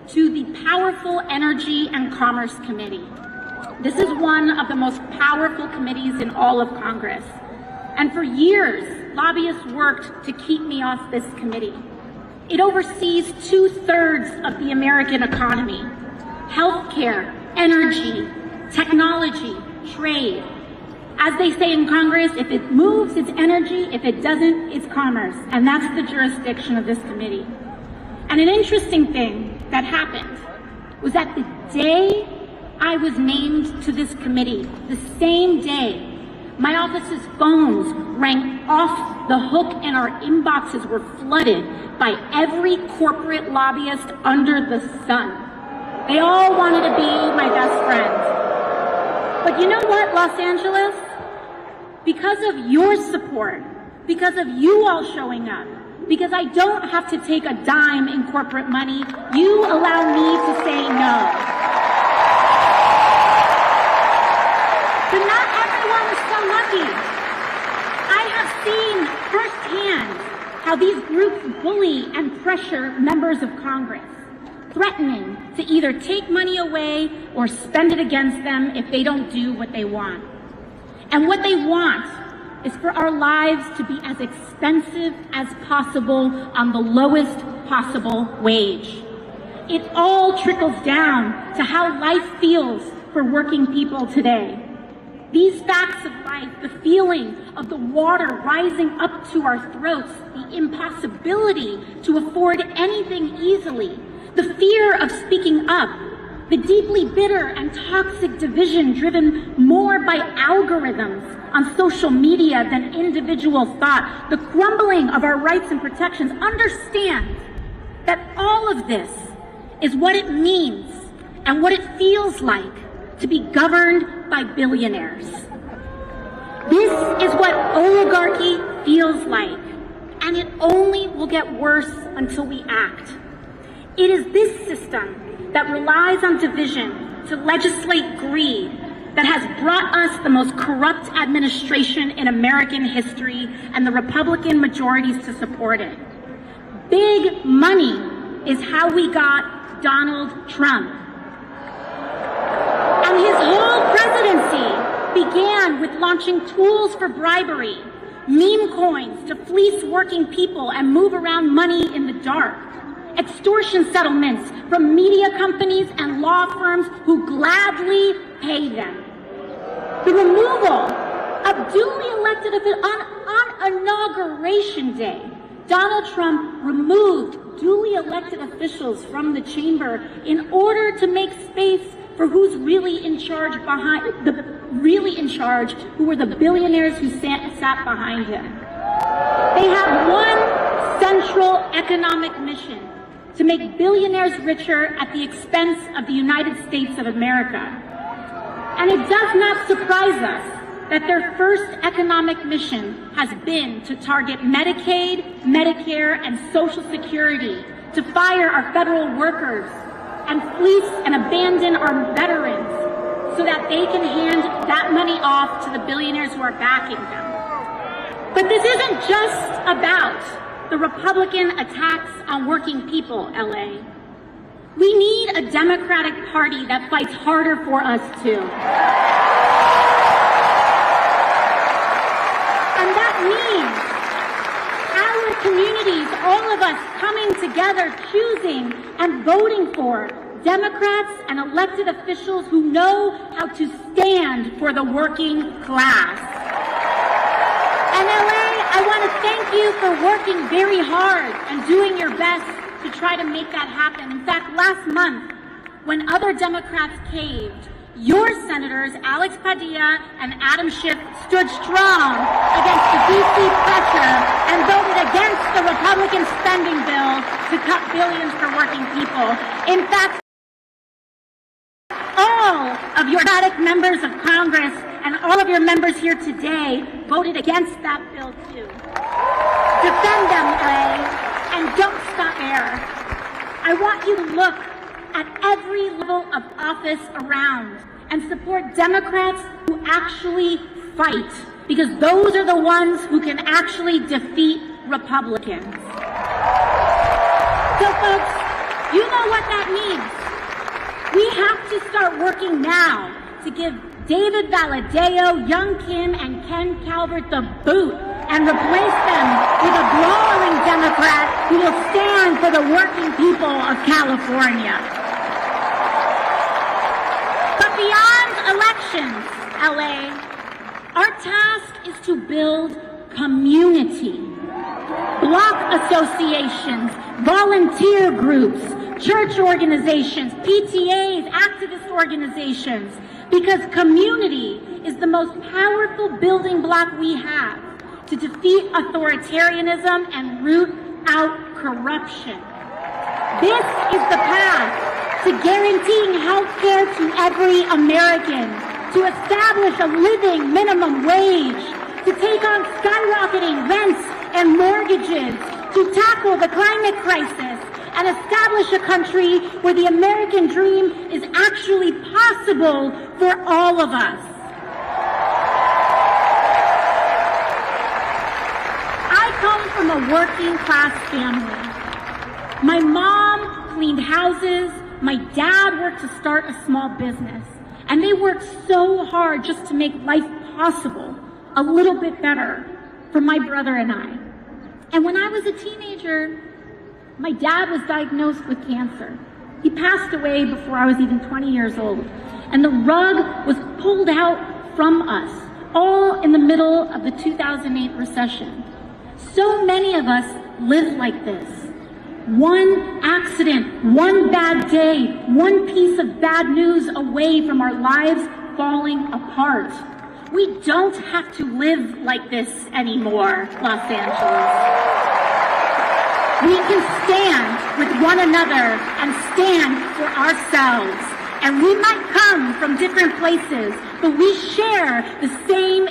to the powerful Energy and Commerce Committee. This is one of the most powerful committees in all of Congress. And for years, lobbyists worked to keep me off this committee. It oversees 2/3 of the American economy: healthcare, energy, technology, trade. As they say in Congress, if it moves, it's energy. If it doesn't, it's commerce. And that's the jurisdiction of this committee. And an interesting thing that happened was that the day I was named to this committee, the same day, my office's phones rang off the hook and our inboxes were flooded by every corporate lobbyist under the sun. They all wanted to be my best friend. But you know what, Los Angeles? Because of your support, because of you all showing up, because I don't have to take a dime in corporate money, you allow me to say no. But not everyone is so lucky. I have seen firsthand how these groups bully and pressure members of Congress, threatening to either take money away or spend it against them if they don't do what they want. And what they want is for our lives to be as expensive as possible on the lowest possible wage. It all trickles down to how life feels for working people today. These facts of life, the feeling of the water rising up to our throats, the impossibility to afford anything easily, the fear of speaking up, the deeply bitter and toxic division driven more by algorithms on social media than individual thought, the crumbling of our rights and protections. Understand that all of this is what it means and what it feels like to be governed by billionaires. This is what oligarchy feels like, and it only will get worse until we act. It is this system that relies on division to legislate greed that has brought us the most corrupt administration in American history and the Republican majorities to support it. Big money is how we got Donald Trump. And his whole presidency began with launching tools for bribery, meme coins to fleece working people and move around money in the dark, extortion settlements from media companies and law firms who gladly pay them. The removal of duly elected officials on Inauguration Day, Donald Trump removed duly elected officials from the chamber in order to make space for who's really in charge who were the billionaires who sat behind him. They have one central economic mission: to make billionaires richer at the expense of the United States of America. And it does not surprise us that their first economic mission has been to target Medicaid, Medicare, and Social Security, to fire our federal workers, and fleece and abandon our veterans so that they can hand that money off to the billionaires who are backing them. But this isn't just about the Republican attacks on working people, LA. We need a Democratic Party that fights harder for us too. And that means our communities, all of us coming together, choosing and voting for Democrats and elected officials who know how to stand for the working class. And LA, I want to thank you for working very hard and doing your best to try to make that happen. In fact, last month, when other Democrats caved, your senators, Alex Padilla and Adam Schiff, stood strong against the DC pressure and voted against the Republican spending bill to cut billions for working people. In fact, all of your Democratic members of Congress and all of your members here today voted against that bill too. Defend them, LA, and don't stop there. I want you to look at every level of office around and support Democrats who actually fight, because those are the ones who can actually defeat Republicans. So folks, You know what that means. We have to start working now to give David Valadao, Young Kim, and Ken Calvert the boot and replace them with a brawling Democrat who will stand for the working people of California. But beyond elections, LA, our task is to build community. Block associations, volunteer groups, church organizations, PTAs, activist organizations, because community is the most powerful building block we have to defeat authoritarianism and root out corruption. This is the path to guaranteeing health care to every American, to establish a living minimum wage, to take on skyrocketing rents and mortgages, to tackle the climate crisis, and establish a country where the American dream is actually possible for all of us. I come from a working class family. My mom cleaned houses, my dad worked to start a small business, and they worked so hard just to make life possible a little bit better for my brother and I. And when I was a teenager, my dad was diagnosed with cancer. He passed away before I was even 20 years old. And the rug was pulled out from us, all in the middle of the 2008 recession. So many of us live like this. One accident, one bad day, one piece of bad news away from our lives falling apart. We don't have to live like this anymore, Los Angeles. We can stand with one another and stand for ourselves. And we might come from different places, but we share the same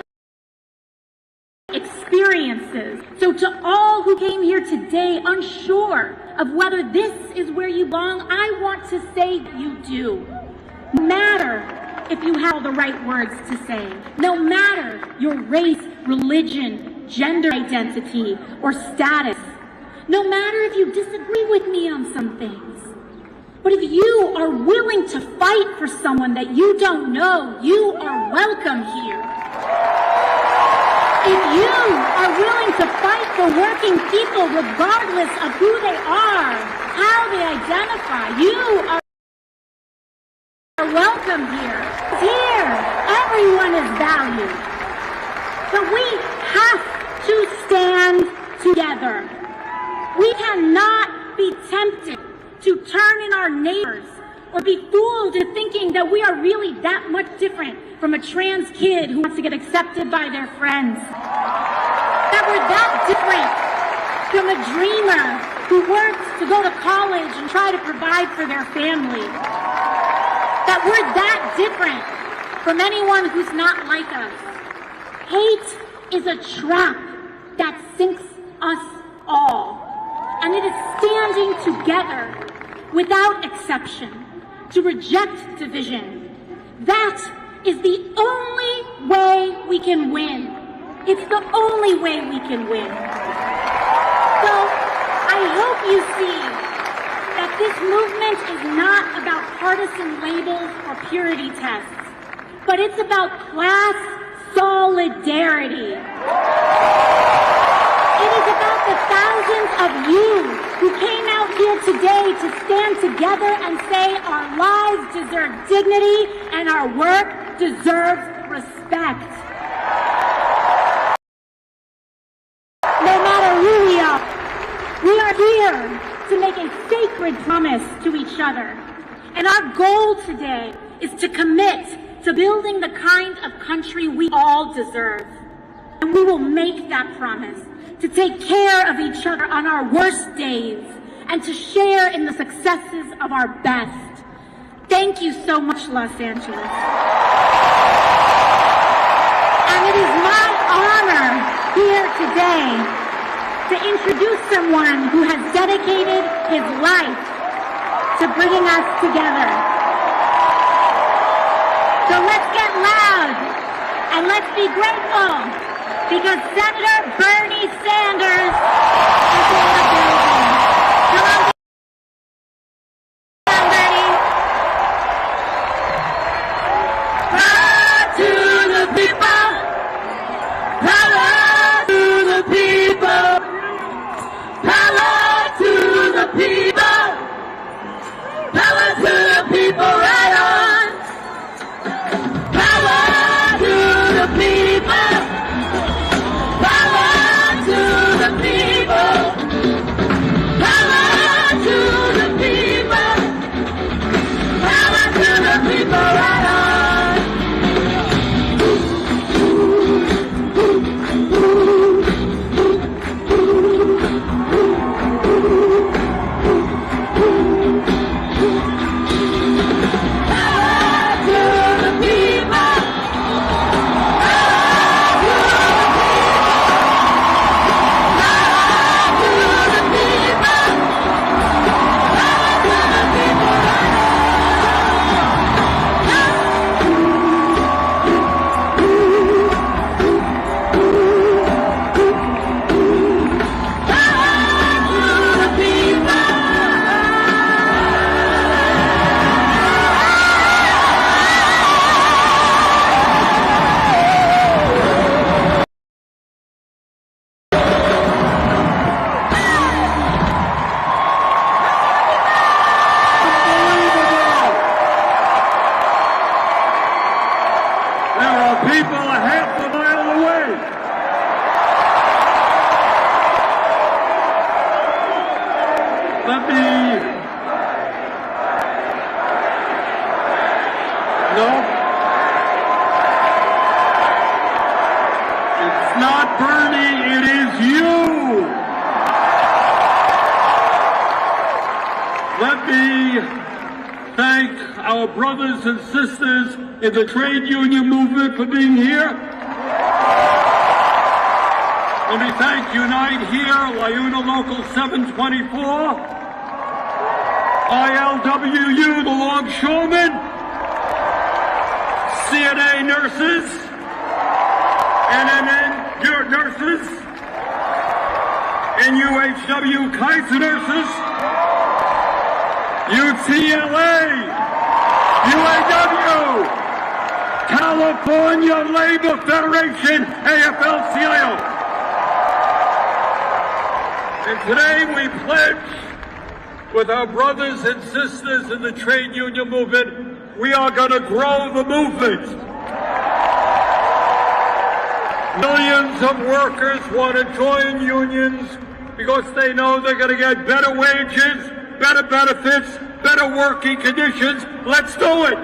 experiences. So to all who came here today unsure of whether this is where you belong, I want to say you do. No matter if you have all the right words to say, no matter your race, religion, gender identity, or status, no matter if you disagree with me on some things, but if you are willing to fight for someone that you don't know, you are welcome here. If you are willing to fight for working people regardless of who they are, how they identify, you are welcome here. Here, everyone is valued. But we have to stand together. We cannot be tempted to turn in our neighbors or be fooled into thinking that we are really that much different from a trans kid who wants to get accepted by their friends. That we're that different from a dreamer who works to go to college and try to provide for their family. That we're that different from anyone who's not like us. Hate is a trap that sinks us all. And it is standing together without exception to reject division. That is the only way we can win. It's the only way we can win. So I hope you see that this movement is not about partisan labels or purity tests, but it's about class solidarity. It is about the thousands of you who came out here today to stand together and say our lives deserve dignity and our work deserves respect. No matter who we are here to make a sacred promise to each other. And our goal today is to commit to building the kind of country we all deserve. And we will make that promise, to take care of each other on our worst days and to share in the successes of our best. Thank you so much, Los Angeles. And it is my honor here today to introduce someone who has dedicated his life to bringing us together. So let's get loud and let's be grateful, because Senator Bernie Sanders is in the building. It's not Bernie, it is you. Let me thank our brothers and sisters in the trade union movement for being here. Let me thank Unite Here, Liuna Local 724, ILWU, the Longshoremen, CNA nurses, NNN nurses, NUHW Kaiser nurses, UTLA, UAW, California Labor Federation, AFL-CIO. And today we pledge with our brothers and sisters in the trade union movement, we are going to grow the movement. Millions of workers want to join unions because they know they're going to get better wages, better benefits, better working conditions. Let's do it.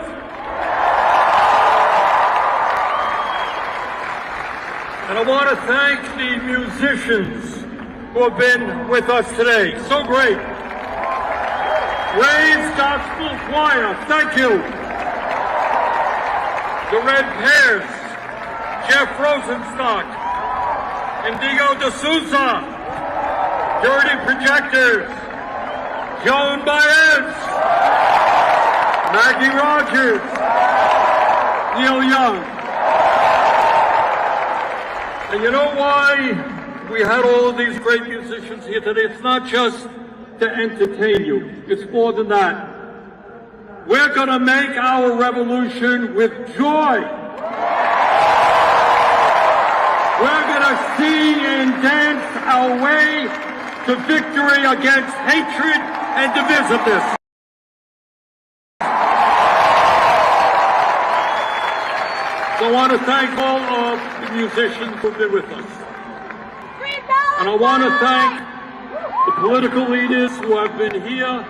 And I want to thank the musicians who have been with us today. So great. Ray's Gospel Choir, thank you. The Red Pears, Jeff Rosenstock, Indigo D'Souza, Dirty Projectors, Joan Baez, Maggie Rogers, Neil Young. And you know why we had all of these great musicians here today? It's not just to entertain you. It's more than that. We're going to make our revolution with joy. We're going to sing and dance our way to victory against hatred and divisiveness. So I want to thank all of the musicians who've been with us. And I want to thank the political leaders who have been here,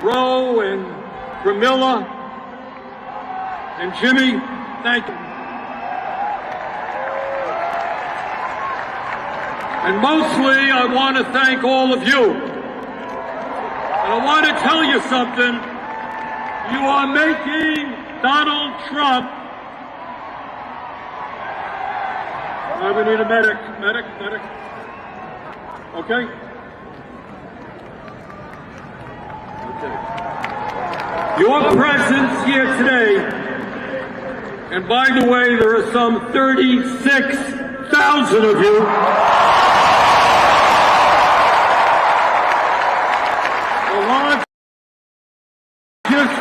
Ro and Camilla and Jimmy. Thank you. And mostly, I want to thank all of you. And I want to tell you something. You are making Donald Trump. We need a medic. Medic. Okay? Okay. Your presence here today, and by the way, there are some 36,000 of you. The largest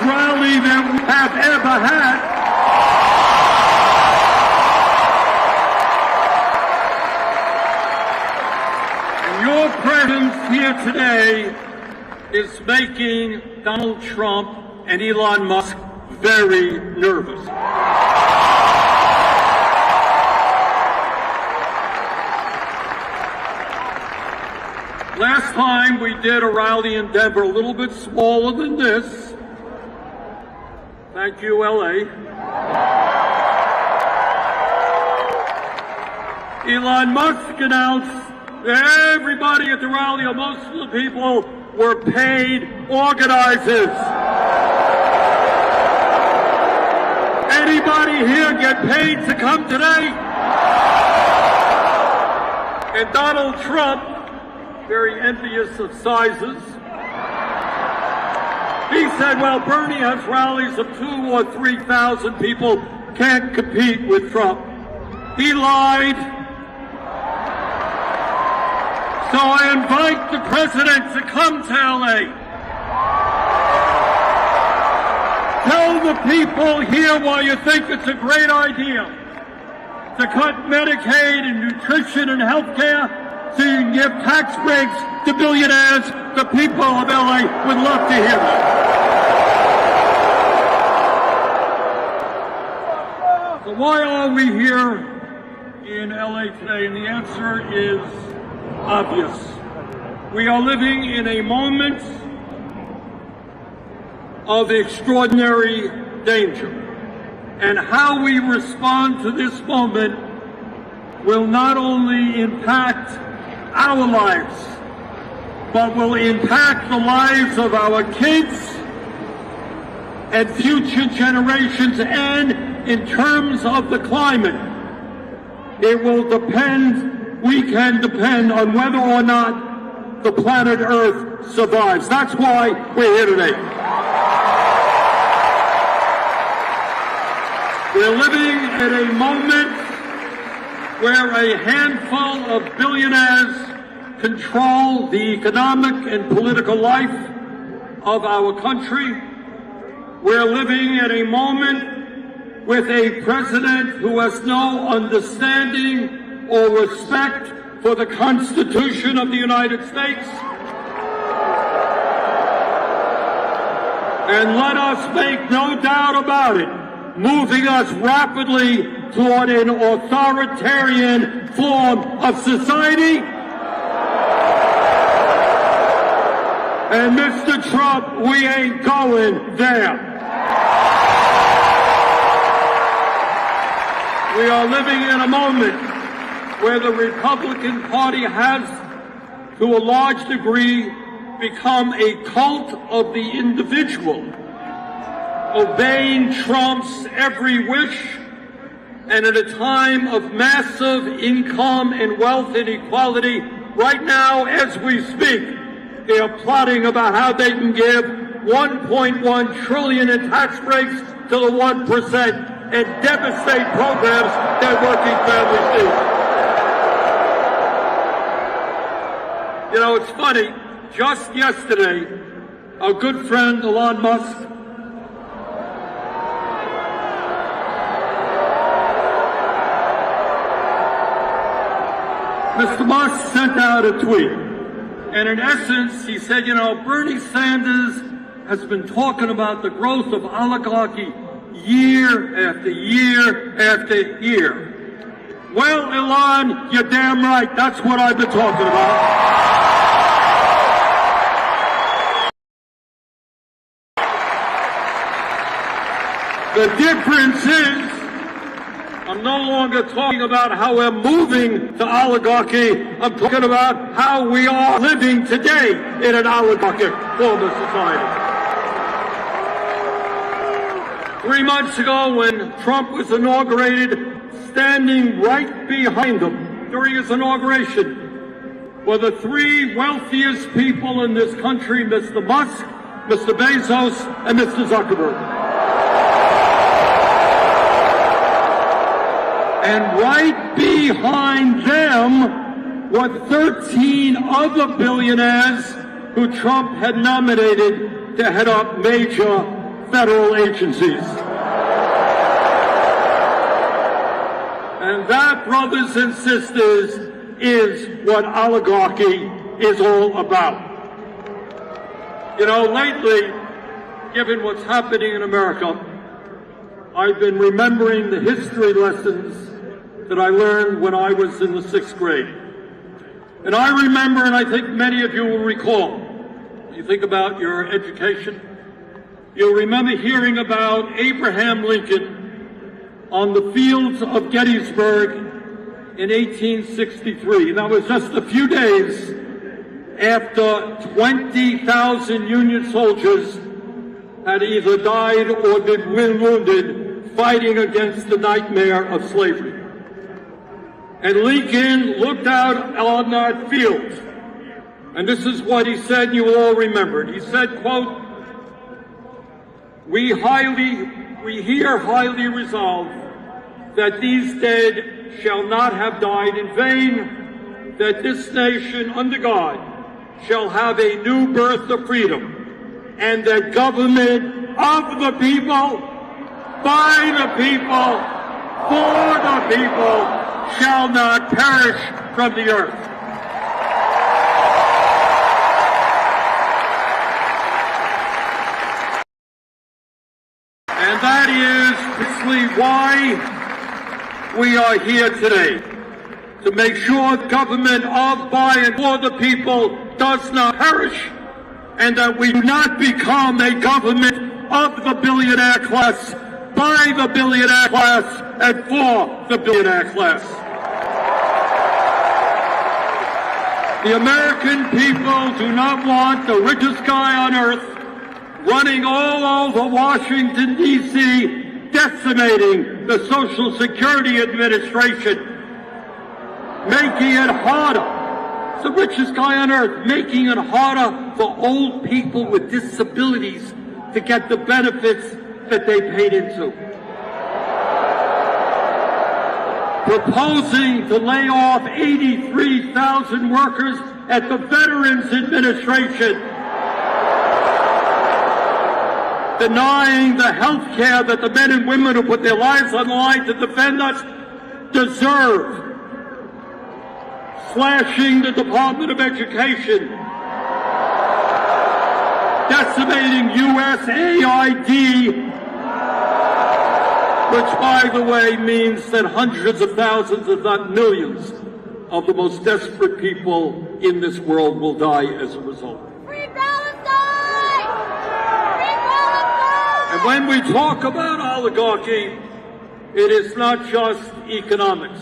rally that we have ever had. Your presence here today is making Donald Trump and Elon Musk very nervous. Last time we did a rally in Denver, a little bit smaller than this. Thank you, LA. Elon Musk announced everybody at the rally, or most of the people, were paid organizers. Anybody here get paid to come today? And Donald Trump, very envious of sizes, he said, well, Bernie has rallies of 2,000 or 3,000 people, can't compete with Trump. He lied. So I invite the president to come to LA. Tell the people here why you think it's a great idea to cut Medicaid and nutrition and health care so you can give tax breaks to billionaires. The people of LA would love to hear that. So why are we here in LA today? And the answer is obvious. We are living in a moment of extraordinary danger, and how we respond to this moment will not only impact our lives, but will impact the lives of our kids and future generations. And in terms of the climate, it will depend, we can depend on whether or not the planet Earth survives. That's why we're here today. We're living in a moment where a handful of billionaires control the economic and political life of our country. We're living in a moment with a president who has no understanding or respect for the Constitution of the United States. And let us make no doubt about it, moving us rapidly toward an authoritarian form of society. And Mr. Trump, we ain't going there. We are living in a moment where the Republican Party has, to a large degree, become a cult of the individual, obeying Trump's every wish. And at a time of massive income and wealth inequality, right now as we speak, they are plotting about how they can give $1.1 trillion in tax breaks to the 1% and devastate programs that working families need. You know, it's funny, just yesterday, our good friend Elon Musk Mr. Musk sent out a tweet, and in essence, he said, you know, Bernie Sanders has been talking about the growth of oligarchy year after year after year. Well, Elon, you're damn right. That's what I've been talking about. The difference is, I'm no longer talking about how we're moving to oligarchy. I'm talking about how we are living today in an oligarchic form of society. 3 months ago, when Trump was inaugurated, standing right behind him during his inauguration were the three wealthiest people in this country, Mr. Musk, Mr. Bezos, and Mr. Zuckerberg. And right behind them were 13 other billionaires who Trump had nominated to head up major federal agencies. And that, brothers and sisters, is what oligarchy is all about. You know, lately, given what's happening in America, I've been remembering the history lessons that I learned when I was in the 6th grade. And I remember, and I think many of you will recall, you think about your education, you'll remember hearing about Abraham Lincoln on the fields of Gettysburg in 1863. And that was just a few days after 20,000 Union soldiers had either died or been wounded fighting against the nightmare of slavery. And Lincoln looked out on that field, and this is what he said, and you will all remember it. He said, quote, we here highly resolve that these dead shall not have died in vain, that this nation under God shall have a new birth of freedom, and that government of the people, by the people, for the people, shall not perish from the earth. And that is precisely why we are here today, to make sure government of, by, and for the people does not perish, and that we do not become a government of the billionaire class, by the billionaire class, and for the billionaire class. The American people do not want the richest guy on earth running all over Washington, D.C., decimating the Social Security Administration, making it harder. It's the richest guy on earth, making it harder for old people with disabilities to get the benefits that they paid into. Proposing to lay off 83,000 workers at the Veterans Administration, denying the health care that the men and women who put their lives on the line to defend us deserve, slashing the Department of Education, decimating USAID, which, by the way, means that hundreds of thousands, if not millions, of the most desperate people in this world will die as a result. Free Palestine! Free Palestine! And when we talk about oligarchy, it is not just economics.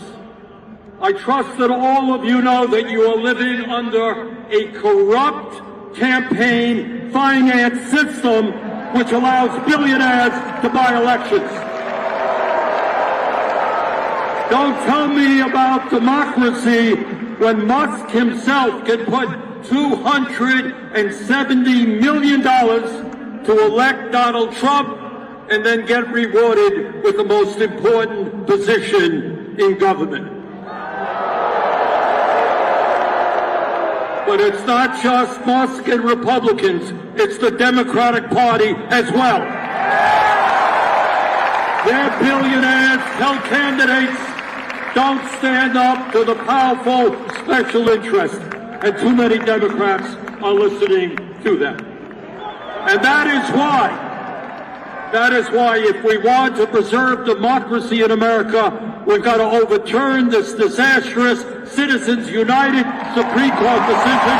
I trust that all of you know that you are living under a corrupt campaign finance system which allows billionaires to buy elections. Don't tell me about democracy when Musk himself can put $270 million to elect Donald Trump and then get rewarded with the most important position in government. But it's not just Musk and Republicans, it's the Democratic Party as well. Their billionaires tell candidates, don't stand up to the powerful special interest, and too many Democrats are listening to them. And that is why if we want to preserve democracy in America, we've got to overturn this disastrous Citizens United Supreme Court decision.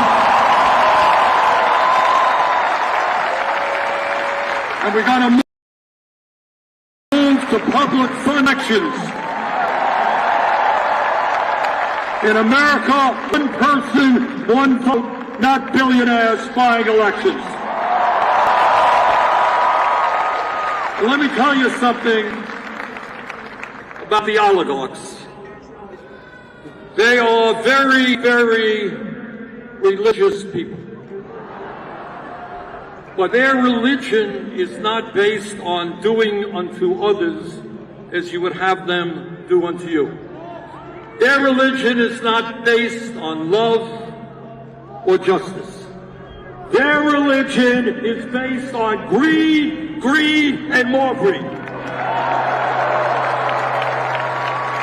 And we've got to move to public elections. In America, one person, one vote, not billionaires buying elections. Let me tell you something about the oligarchs. They are very, very religious people. But their religion is not based on doing unto others as you would have them do unto you. Their religion is not based on love or justice. Their religion is based on greed, and more greed.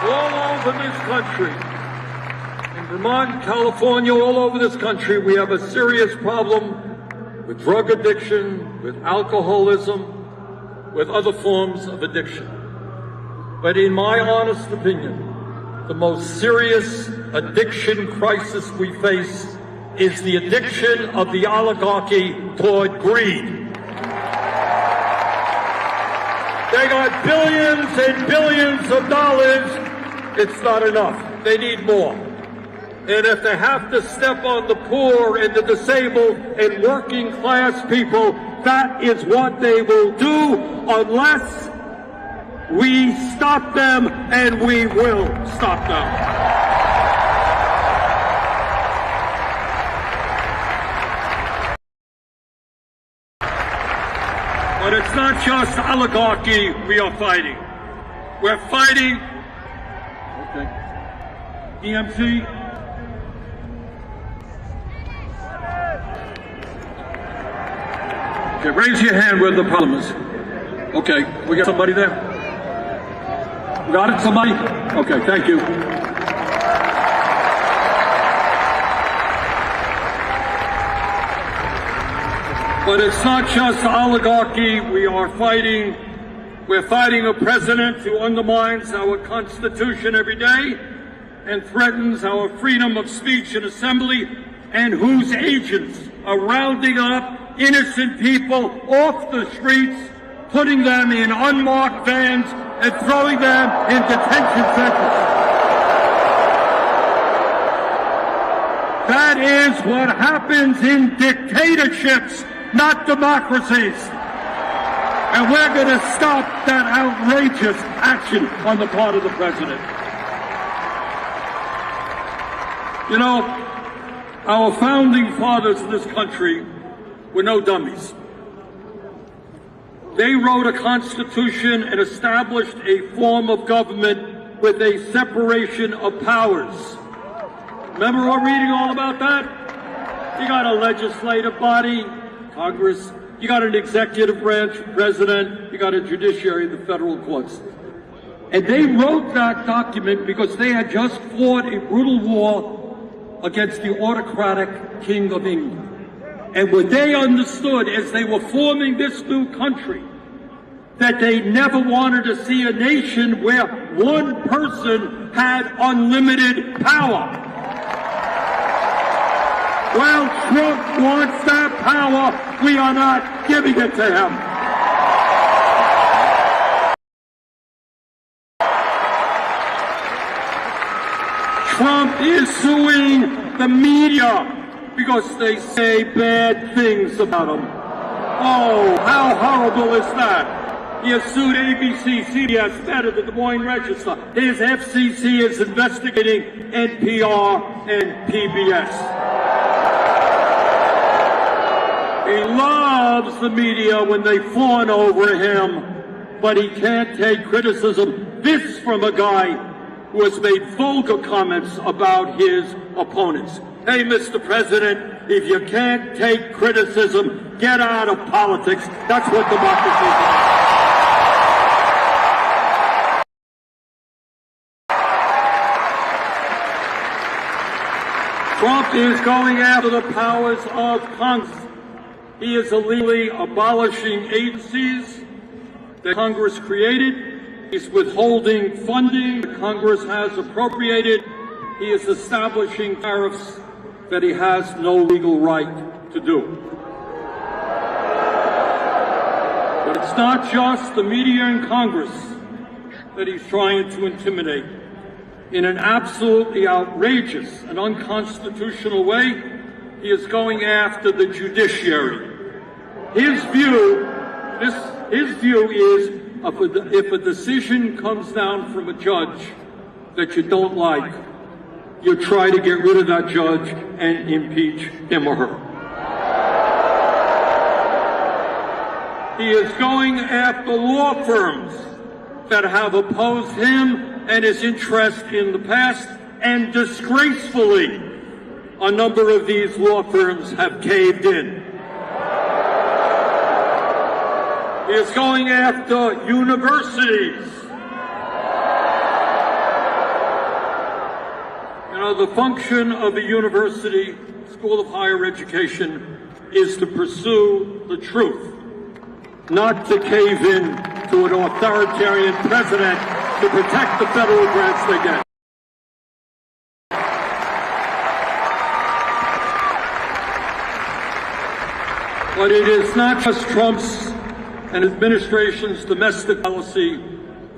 All over this country, in Vermont, California, all over this country, we have a serious problem with drug addiction, with alcoholism, with other forms of addiction. But in my honest opinion, the most serious addiction crisis we face is the addiction of the oligarchy toward greed. They got billions and billions of dollars. It's not enough. They need more. And if they have to step on the poor and the disabled and working class people, that is what they will do unless we stop them, and we will stop them. But it's not just oligarchy we are fighting. We're fighting, EMC. Okay, raise your hand where the problem is. Okay, we got somebody there? Got it, somebody? Okay, thank you. But it's not just oligarchy we are fighting. We're fighting a president who undermines our Constitution every day and threatens our freedom of speech and assembly and whose agents are rounding up innocent people off the streets, putting them in unmarked vans and throwing them in detention centers. That is what happens in dictatorships, not democracies. And we're going to stop that outrageous action on the part of the president. You know, our founding fathers in this country were no dummies. They wrote a constitution and established a form of government with a separation of powers. Remember we're reading all about that? You got a legislative body, Congress, you got an executive branch, president, you got a judiciary, the federal courts. And they wrote that document because they had just fought a brutal war against the autocratic King of England. And what they understood as they were forming this new country, that they never wanted to see a nation where one person had unlimited power. Well, Trump wants that power. We are not giving it to him. Trump is suing the media because they say bad things about him. Oh, how horrible is that? He has sued ABC, CBS, Meta, the Des Moines Register. His FCC is investigating NPR and PBS. He loves the media when they fawn over him, but he can't take criticism. This from a guy who has made vulgar comments about his opponents. Hey, Mr. President, if you can't take criticism, get out of politics. That's what democracy is about. Trump is going after the powers of Congress. He is illegally abolishing agencies that Congress created. He's withholding funding that Congress has appropriated. He is establishing tariffs that he has no legal right to do. But it's not just the media and Congress that he's trying to intimidate. In an absolutely outrageous and unconstitutional way, he is going after the judiciary. His view is if a decision comes down from a judge that you don't like, you try to get rid of that judge and impeach him or her. He is going after law firms that have opposed him and his interest in the past, and disgracefully, a number of these law firms have caved in. He is going after universities. You know, the function of a university, school of higher education, is to pursue the truth, not to cave in to an authoritarian president to protect the federal grants they get. But it is not just Trump's and administration's domestic policy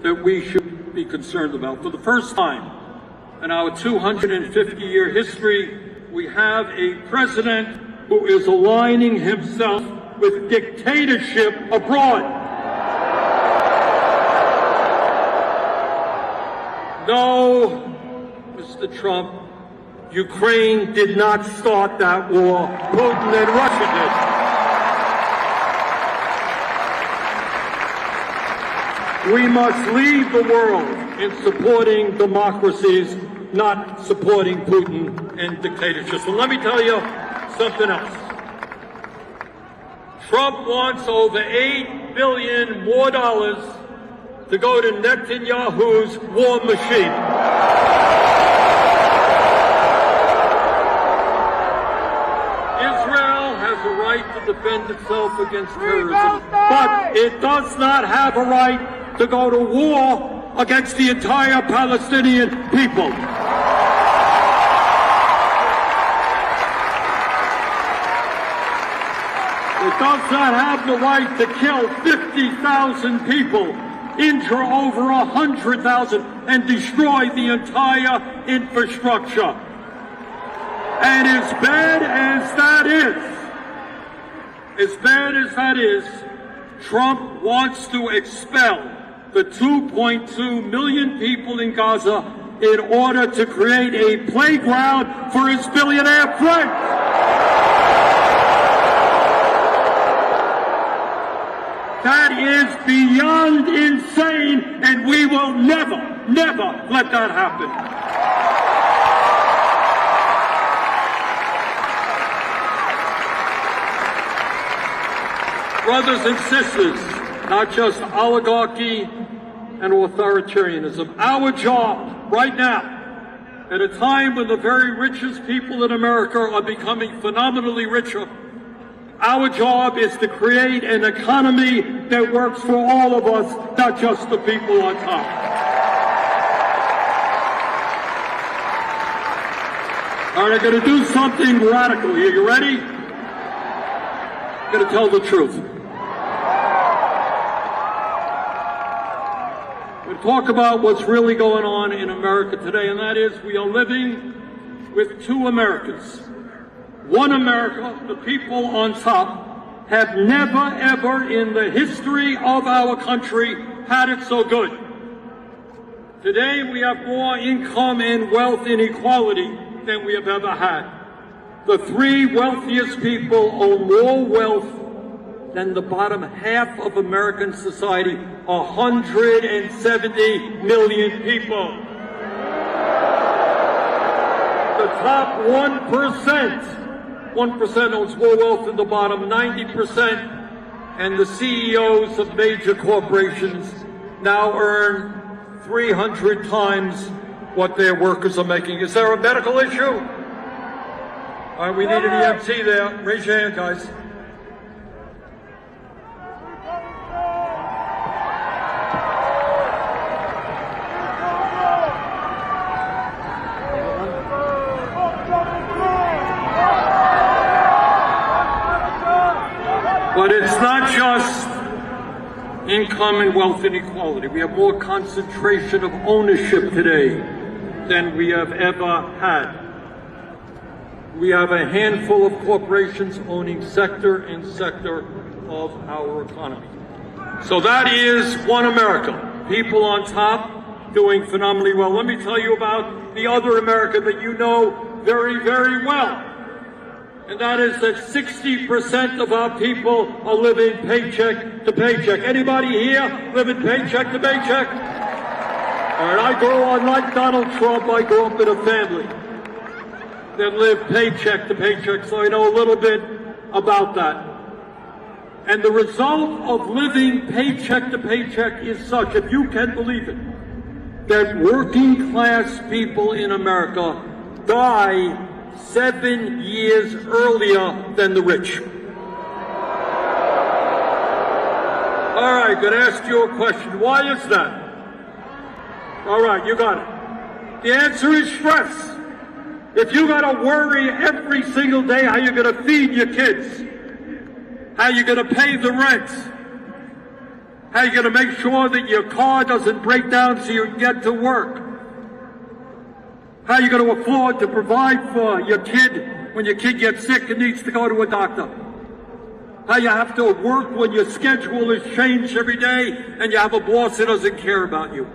that we should be concerned about. For the first time in our 250-year history, we have a president who is aligning himself with dictatorship abroad. No, Mr. Trump, Ukraine did not start that war. Putin and Russia did. We must lead the world in supporting democracies, not supporting Putin and dictatorships. And let me tell you something else. Trump wants over $8 billion more to go to Netanyahu's war machine. Israel has a right to defend itself against terrorism, but it does not have a right to go to war against the entire Palestinian people. does that have the right to kill 50,000 people, injure over 100,000, and destroy the entire infrastructure? And as bad as that is, Trump wants to expel the 2.2 million people in Gaza in order to create a playground for his billionaire friends. That is beyond insane, and we will never, never let that happen. Brothers and sisters, not just oligarchy and authoritarianism. Our job right now, at a time when the very richest people in America are becoming phenomenally richer, our job is to create an economy that works for all of us, not just the people on top. All right, I'm going to do something radical here. You ready? I'm going to tell the truth. Talk about what's really going on in America today, and that is we are living with two Americas. One America, the people on top, have never, ever in the history of our country had it so good. Today we have more income and wealth inequality than we have ever had. The three wealthiest people own more wealth than the bottom half of American society, 170 million people. The top 1% owns more wealth than the bottom 90%, and the CEOs of major corporations now earn 300 times what their workers are making. Is there a medical issue? All right, we need an EMT there. Raise your hand, guys. But it's not just income and wealth inequality. We have more concentration of ownership today than we have ever had. We have a handful of corporations owning sector and sector of our economy. So that is one America. People on top doing phenomenally well. Let me tell you about the other America that you know very, very well. And that is that 60% of our people are living paycheck to paycheck. Anybody here living paycheck to paycheck? All right, I grew up like Donald Trump. I grew up in a family that lived paycheck to paycheck, so I know a little bit about that. And the result of living paycheck to paycheck is such, if you can believe it, that working class people in America die 7 years earlier than the rich. All right, going to ask you a question. Why is that? All right, you got it. The answer is stress. If you got to worry every single day how you're going to feed your kids, how you're going to pay the rent, how you're going to make sure that your car doesn't break down so you can get to work, how you're going to afford to provide for your kid when your kid gets sick and needs to go to a doctor, how you have to work when your schedule is changed every day and you have a boss that doesn't care about you.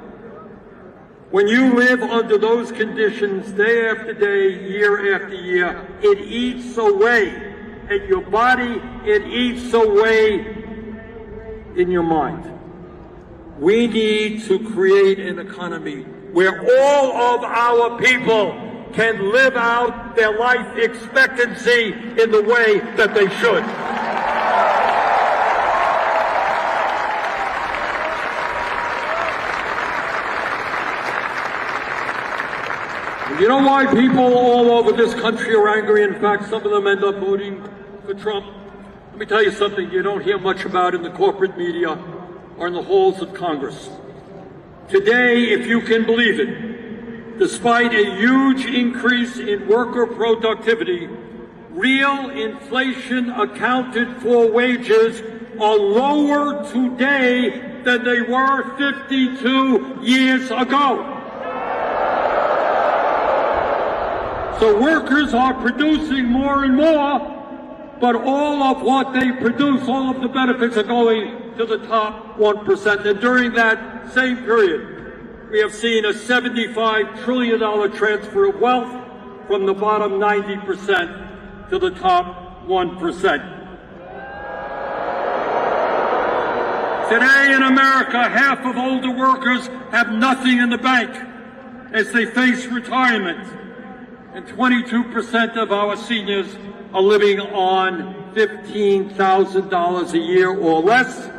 When you live under those conditions day after day, year after year, it eats away at your body, it eats away in your mind. We need to create an economy where all of our people can live out their life expectancy in the way that they should. You know why people all over this country are angry? In fact, some of them end up voting for Trump. Let me tell you something you don't hear much about in the corporate media or in the halls of Congress. Today, if you can believe it, despite a huge increase in worker productivity, real inflation accounted for wages are lower today than they were 52 years ago. So workers are producing more and more, but all of what they produce, all of the benefits are going to the top 1%. And during that same period, we have seen a $75 trillion transfer of wealth from the bottom 90% to the top 1%. Today in America, half of older workers have nothing in the bank as they face retirement. And 22% of our seniors are living on $15,000 a year or less.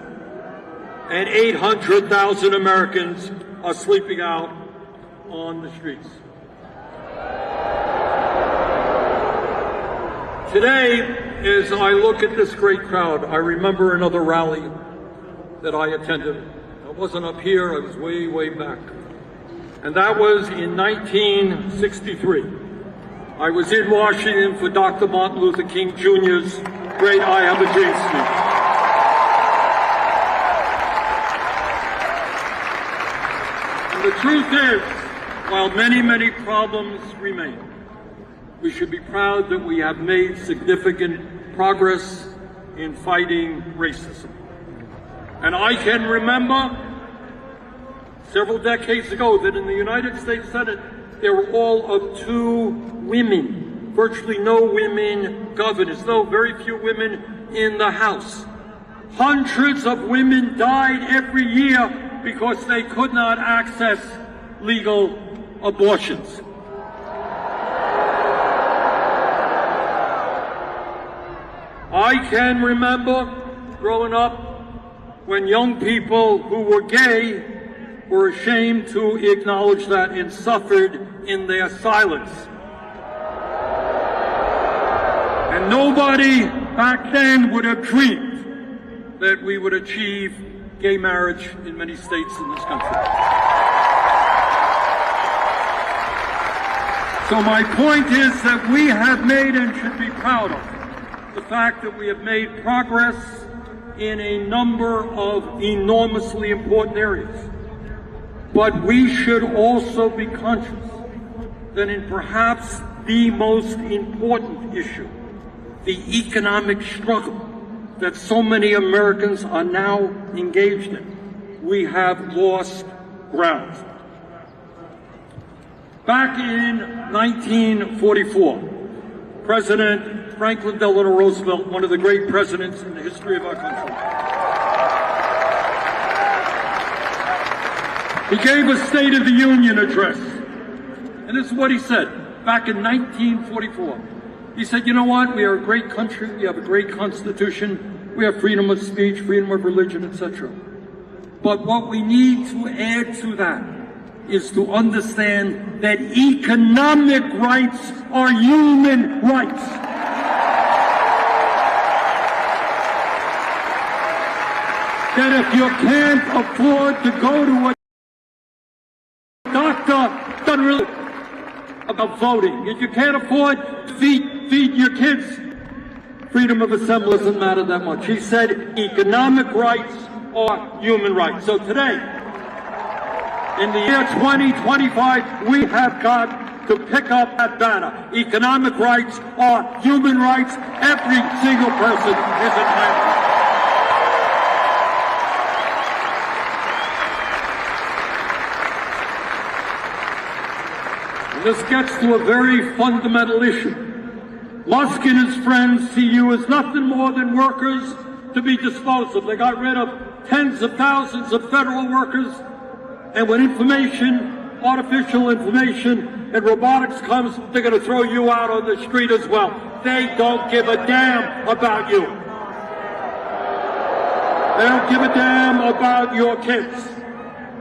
And 800,000 Americans are sleeping out on the streets. Today, as I look at this great crowd, I remember another rally that I attended. I wasn't up here, I was way, way back. And that was in 1963. I was in Washington for Dr. Martin Luther King Jr.'s great I Have a Dream speech. And the truth is, while many, many problems remain, we should be proud that we have made significant progress in fighting racism. And I can remember several decades ago that in the United States Senate, there were all of 2 women, virtually no women governors, no, very few women in the House. Hundreds of women died every year because they could not access legal abortions. I can remember growing up when young people who were gay were ashamed to acknowledge that and suffered in their silence. And nobody back then would have dreamed that we would achieve gay marriage in many states in this country. So my point is that we have made and should be proud of the fact that we have made progress in a number of enormously important areas. But we should also be conscious that in perhaps the most important issue, the economic struggle that so many Americans are now engaged in, we have lost ground. Back in 1944, President Franklin Delano Roosevelt, one of the great presidents in the history of our country, he gave a State of the Union address. And this is what he said back in 1944. He said, you know what? We are a great country. We have a great constitution. We have freedom of speech, freedom of religion, etc. But what we need to add to that is to understand that economic rights are human rights. That if you can't afford to go to a doctor, doesn't really about voting. If you can't afford to feed your kids, freedom of assembly doesn't matter that much. He said economic rights are human rights. So today, in the year 2025, we have got to pick up that banner. Economic rights are human rights. Every single person is entitled. And this gets to a very fundamental issue. Musk and his friends see you as nothing more than workers to be disposed of. They got rid of tens of thousands of federal workers. And when information, artificial information, and robotics comes, they're going to throw you out on the street as well. They don't give a damn about you. They don't give a damn about your kids.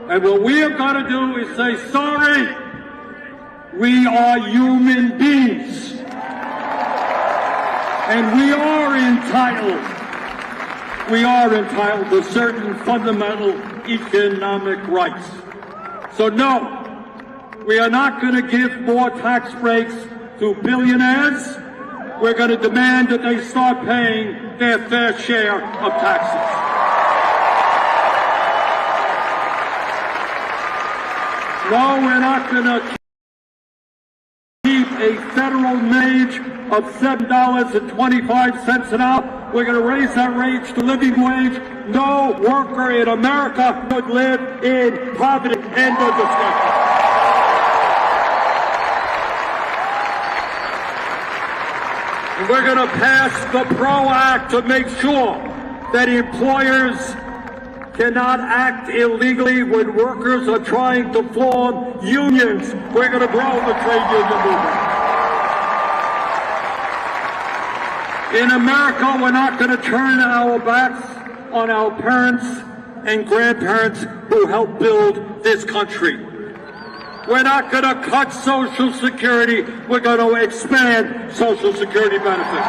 And what we have got to do is say, sorry, we are human beings. And we are entitled to certain fundamental economic rights. So no, we are not going to give more tax breaks to billionaires. we're going to demand that they start paying their fair share of taxes. No, we're not going to keep a federal wage of $7.25 an hour. We're going to raise that wage to living wage. No worker in America would live in poverty. End of discussion. And we're going to pass the PRO Act to make sure that employers cannot act illegally when workers are trying to form unions. We're going to grow the trade union movement. In America, we're not going to turn our backs on our parents and grandparents who helped build this country. We're not going to cut Social Security. We're going to expand Social Security benefits.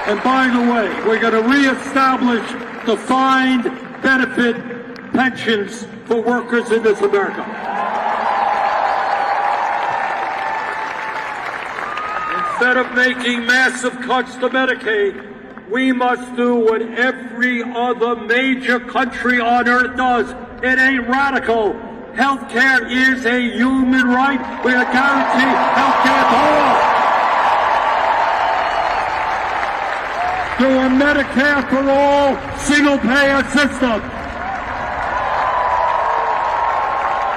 And by the way, we're going to reestablish defined benefit pensions for workers in this America. Instead of making massive cuts to Medicaid, we must do what every other major country on earth does. It ain't radical. Healthcare is a human right. We are guaranteed healthcare to all. Through a Medicare for all single-payer system.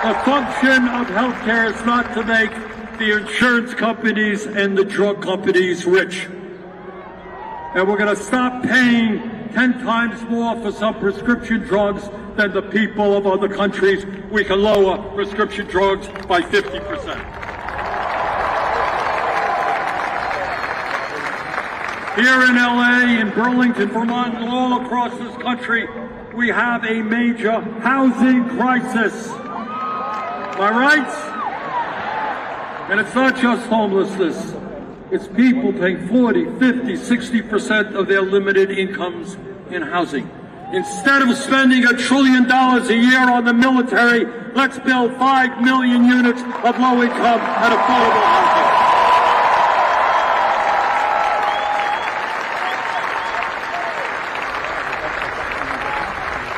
The function of healthcare is not to make the insurance companies and the drug companies rich. And we're going to stop paying 10 times more for some prescription drugs than the people of other countries. We can lower prescription drugs by 50%. Here in LA, in Burlington, Vermont, and all across this country, we have a major housing crisis. Am I right? And it's not just homelessness. It's people paying 40, 50, 60% of their limited incomes in housing. Instead of spending $1 trillion a year on the military, let's build 5 million units of low-income and affordable housing.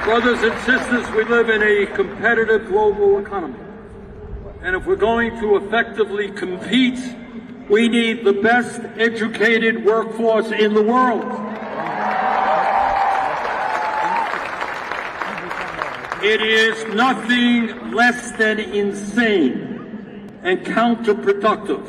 Brothers and sisters, we live in a competitive global economy. And if we're going to effectively compete, we need the best educated workforce in the world. It is nothing less than insane and counterproductive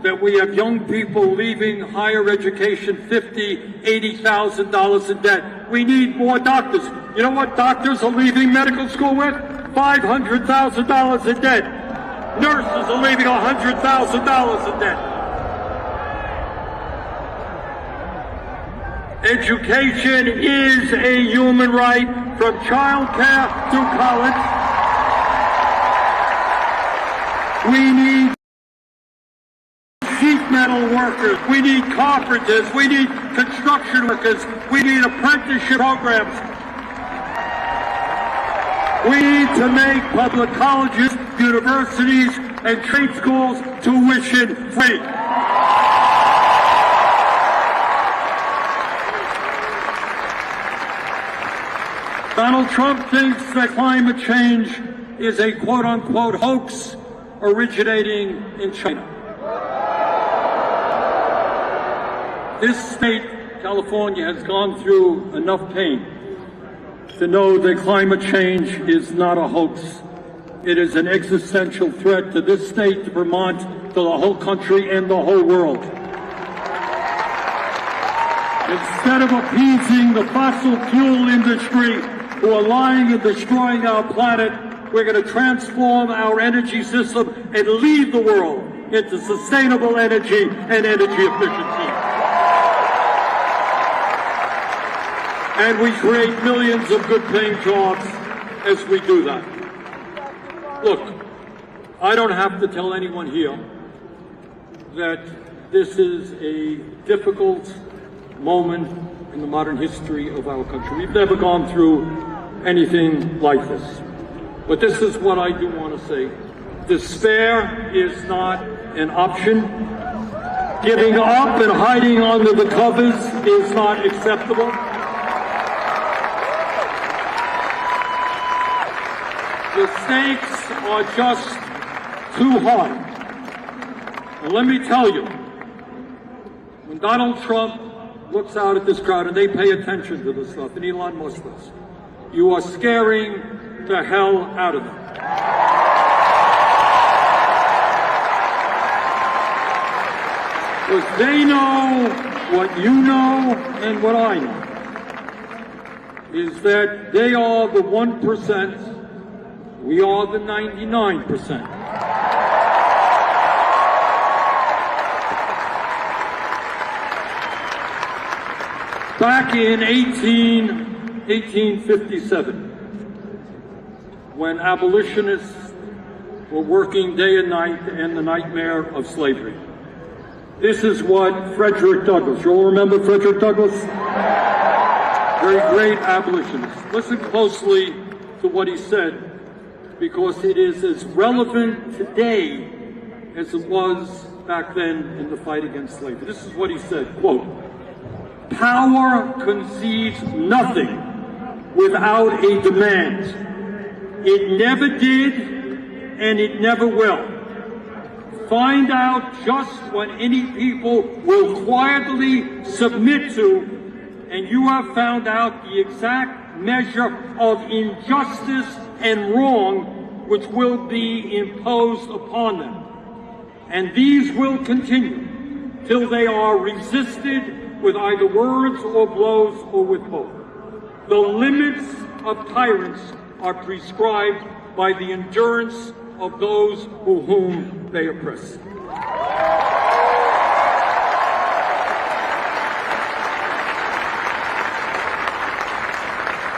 that we have young people leaving higher education $50,000, $80,000 in debt. We need more doctors. You know what doctors are leaving medical school with? $500,000 in debt. Nurses are leaving $100,000 in debt. Education is a human right, from child care to college. We need sheet metal workers. We need carpenters. We need construction workers. We need apprenticeship programs. We need to make public colleges, universities, and trade schools tuition free. Donald Trump thinks that climate change is a quote-unquote hoax originating in China. This state, California, has gone through enough pain to know that climate change is not a hoax. It is an existential threat to this state, to Vermont, to the whole country, and the whole world. Instead of appeasing the fossil fuel industry, who are lying and destroying our planet, we're going to transform our energy system and lead the world into sustainable energy and energy efficiency. And we create millions of good-paying jobs as we do that. Look, I don't have to tell anyone here that this is a difficult moment in the modern history of our country. We've never gone through anything like this. But this is what I do want to say. Despair is not an option. Giving up and hiding under the covers is not acceptable. The stakes are just too high. And let me tell you, when Donald Trump looks out at this crowd and they pay attention to this stuff, and Elon Musk does, you are scaring the hell out of them. Because they know what you know and what I know, is that they are the 1%, we are the 99%. Back in 1857, when abolitionists were working day and night to end the nightmare of slavery, this is what Frederick Douglass, you all remember Frederick Douglass? Very great abolitionist. Listen closely to what he said, because it is as relevant today as it was back then in the fight against slavery. This is what he said, quote, "Power concedes nothing without a demand. It never did, and it never will. Find out just what any people will quietly submit to, and you have found out the exact measure of injustice and wrong which will be imposed upon them. And these will continue till they are resisted with either words or blows or with both. The limits of tyrants are prescribed by the endurance of those whom they oppress."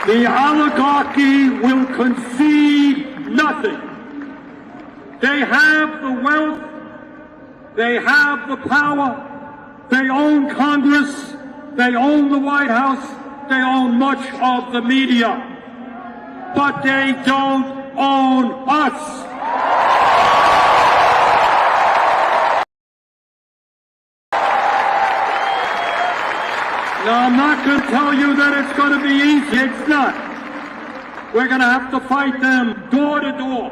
The oligarchy will concede nothing. They have the wealth, they have the power, they own Congress, they own the White House, they own much of the media, but they don't own us. Now, I'm not going to tell you that it's going to be easy. It's not. We're going to have to fight them door to door,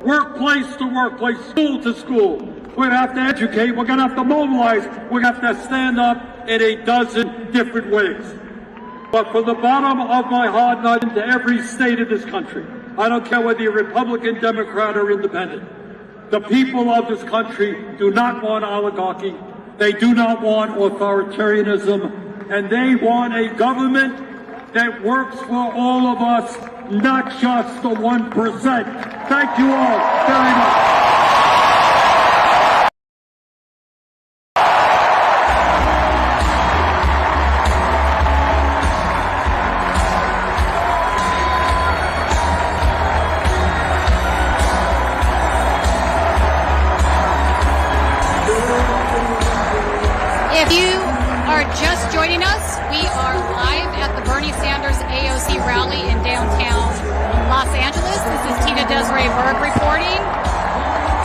workplace to workplace, school to school. We're going to have to educate. We're going to have to mobilize. We're going to have to stand up in a dozen different ways. But from the bottom of my heart, and I'm into every state of this country, I don't care whether you're Republican, Democrat, or Independent, the people of this country do not want oligarchy. They do not want authoritarianism. And they want a government that works for all of us, not just the 1%. Thank you all very much. If you are just joining us, we are live at the Bernie Sanders-AOC rally in downtown Los Angeles. This is Tina-Desiree Berg reporting.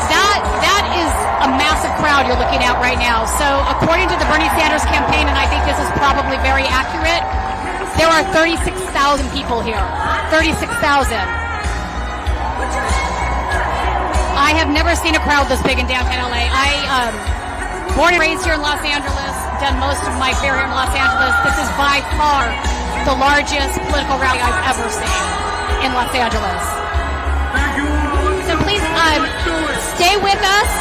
That is a massive crowd you're looking at right now. So according to the Bernie Sanders campaign, and I think this is probably very accurate, there are 36,000 people here. 36,000. I have never seen a crowd this big in downtown LA. Born and raised here in Los Angeles, done most of my career in Los Angeles. This is by far the largest political rally I've ever seen in Los Angeles. So please stay with us.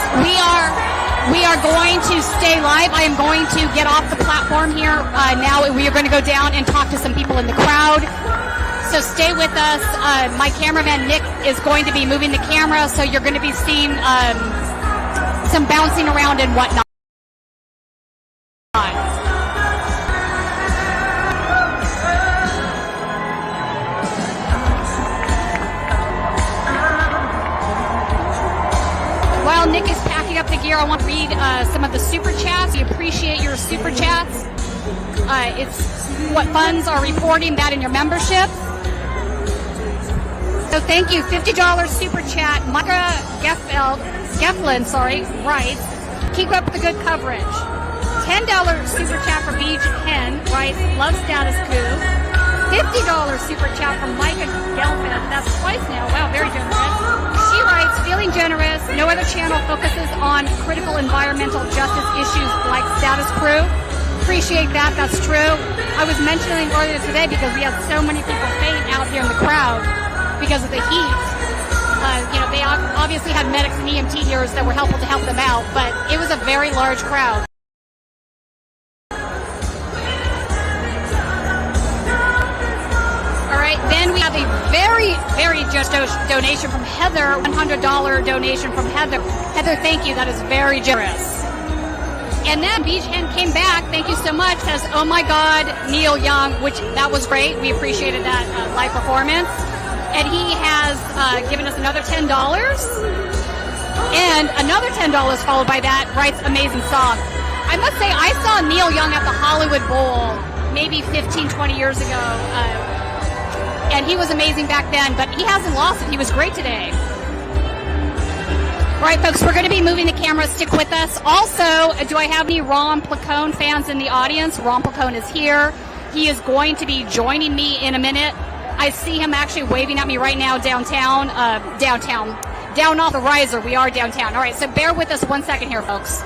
We are going to stay live. I am going to get off the platform here now. We are going to go down and talk to some people in the crowd. So stay with us. My cameraman Nick is going to be moving the camera, so you're going to be seeing some bouncing around and whatnot. While Nick is packing up the gear, I want to read some of the super chats. We appreciate your super chats. It's what funds are reporting that in your membership. So thank you. $50 super chat. Micah Geflin, writes, keep up the good coverage. $10 super chat from Beach Hen writes, love Status Coup. $50 super chat from Micah Gelman. That's twice now. Wow, very generous. She writes, feeling generous. No other channel focuses on critical environmental justice issues like Status Coup. Appreciate that. That's true. I was mentioning earlier today because we had so many people faint out here in the crowd because of the heat. They obviously had medics and EMTers that were helpful to help them out, but it was a very large crowd. All right, then we have a very, very just donation from Heather, $100 donation from Heather. Heather, thank you. That is very generous. And then Beach Hen came back. Thank you so much. Says, oh my God, Neil Young, which that was great. We appreciated that live performance. And he has given us another $10. And another $10 followed by that, writes amazing song. I must say, I saw Neil Young at the Hollywood Bowl maybe 15, 20 years ago. And he was amazing back then, but he hasn't lost it. He was great today. All right, folks, we're going to be moving the camera. Stick with us. Also, do I have any Ron Placone fans in the audience? Ron Placone is here. He is going to be joining me in a minute. I see him actually waving at me right now downtown. Down off the riser. We are downtown. All right, so bear with us 1 second here, folks.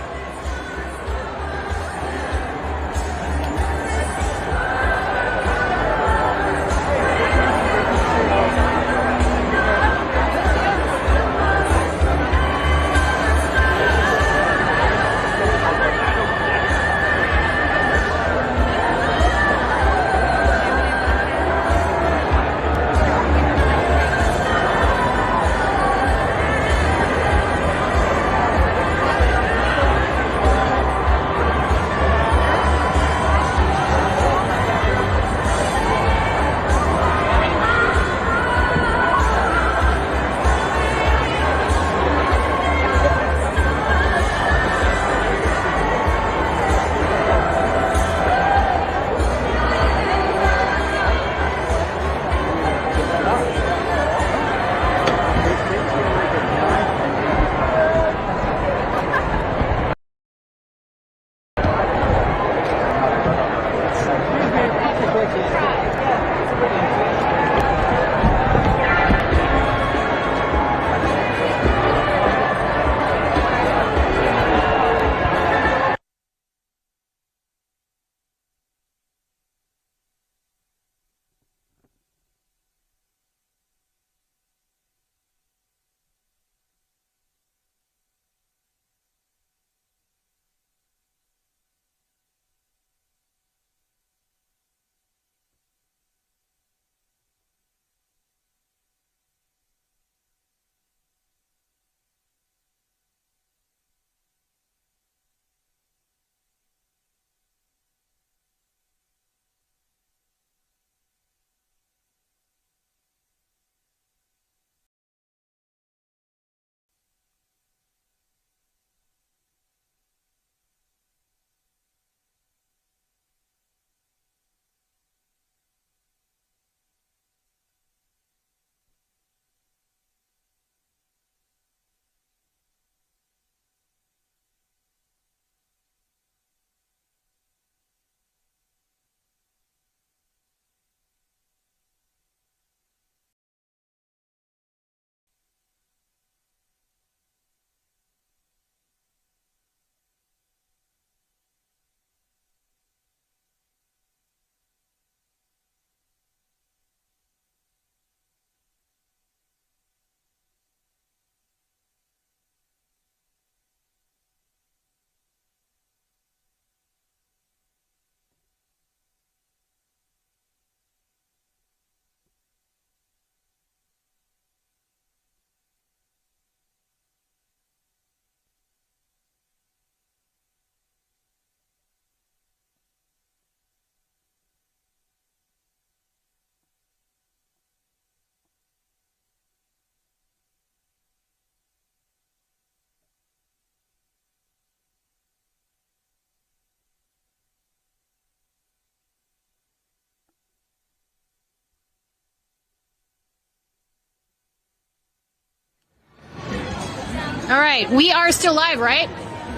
All right, we are still live, right?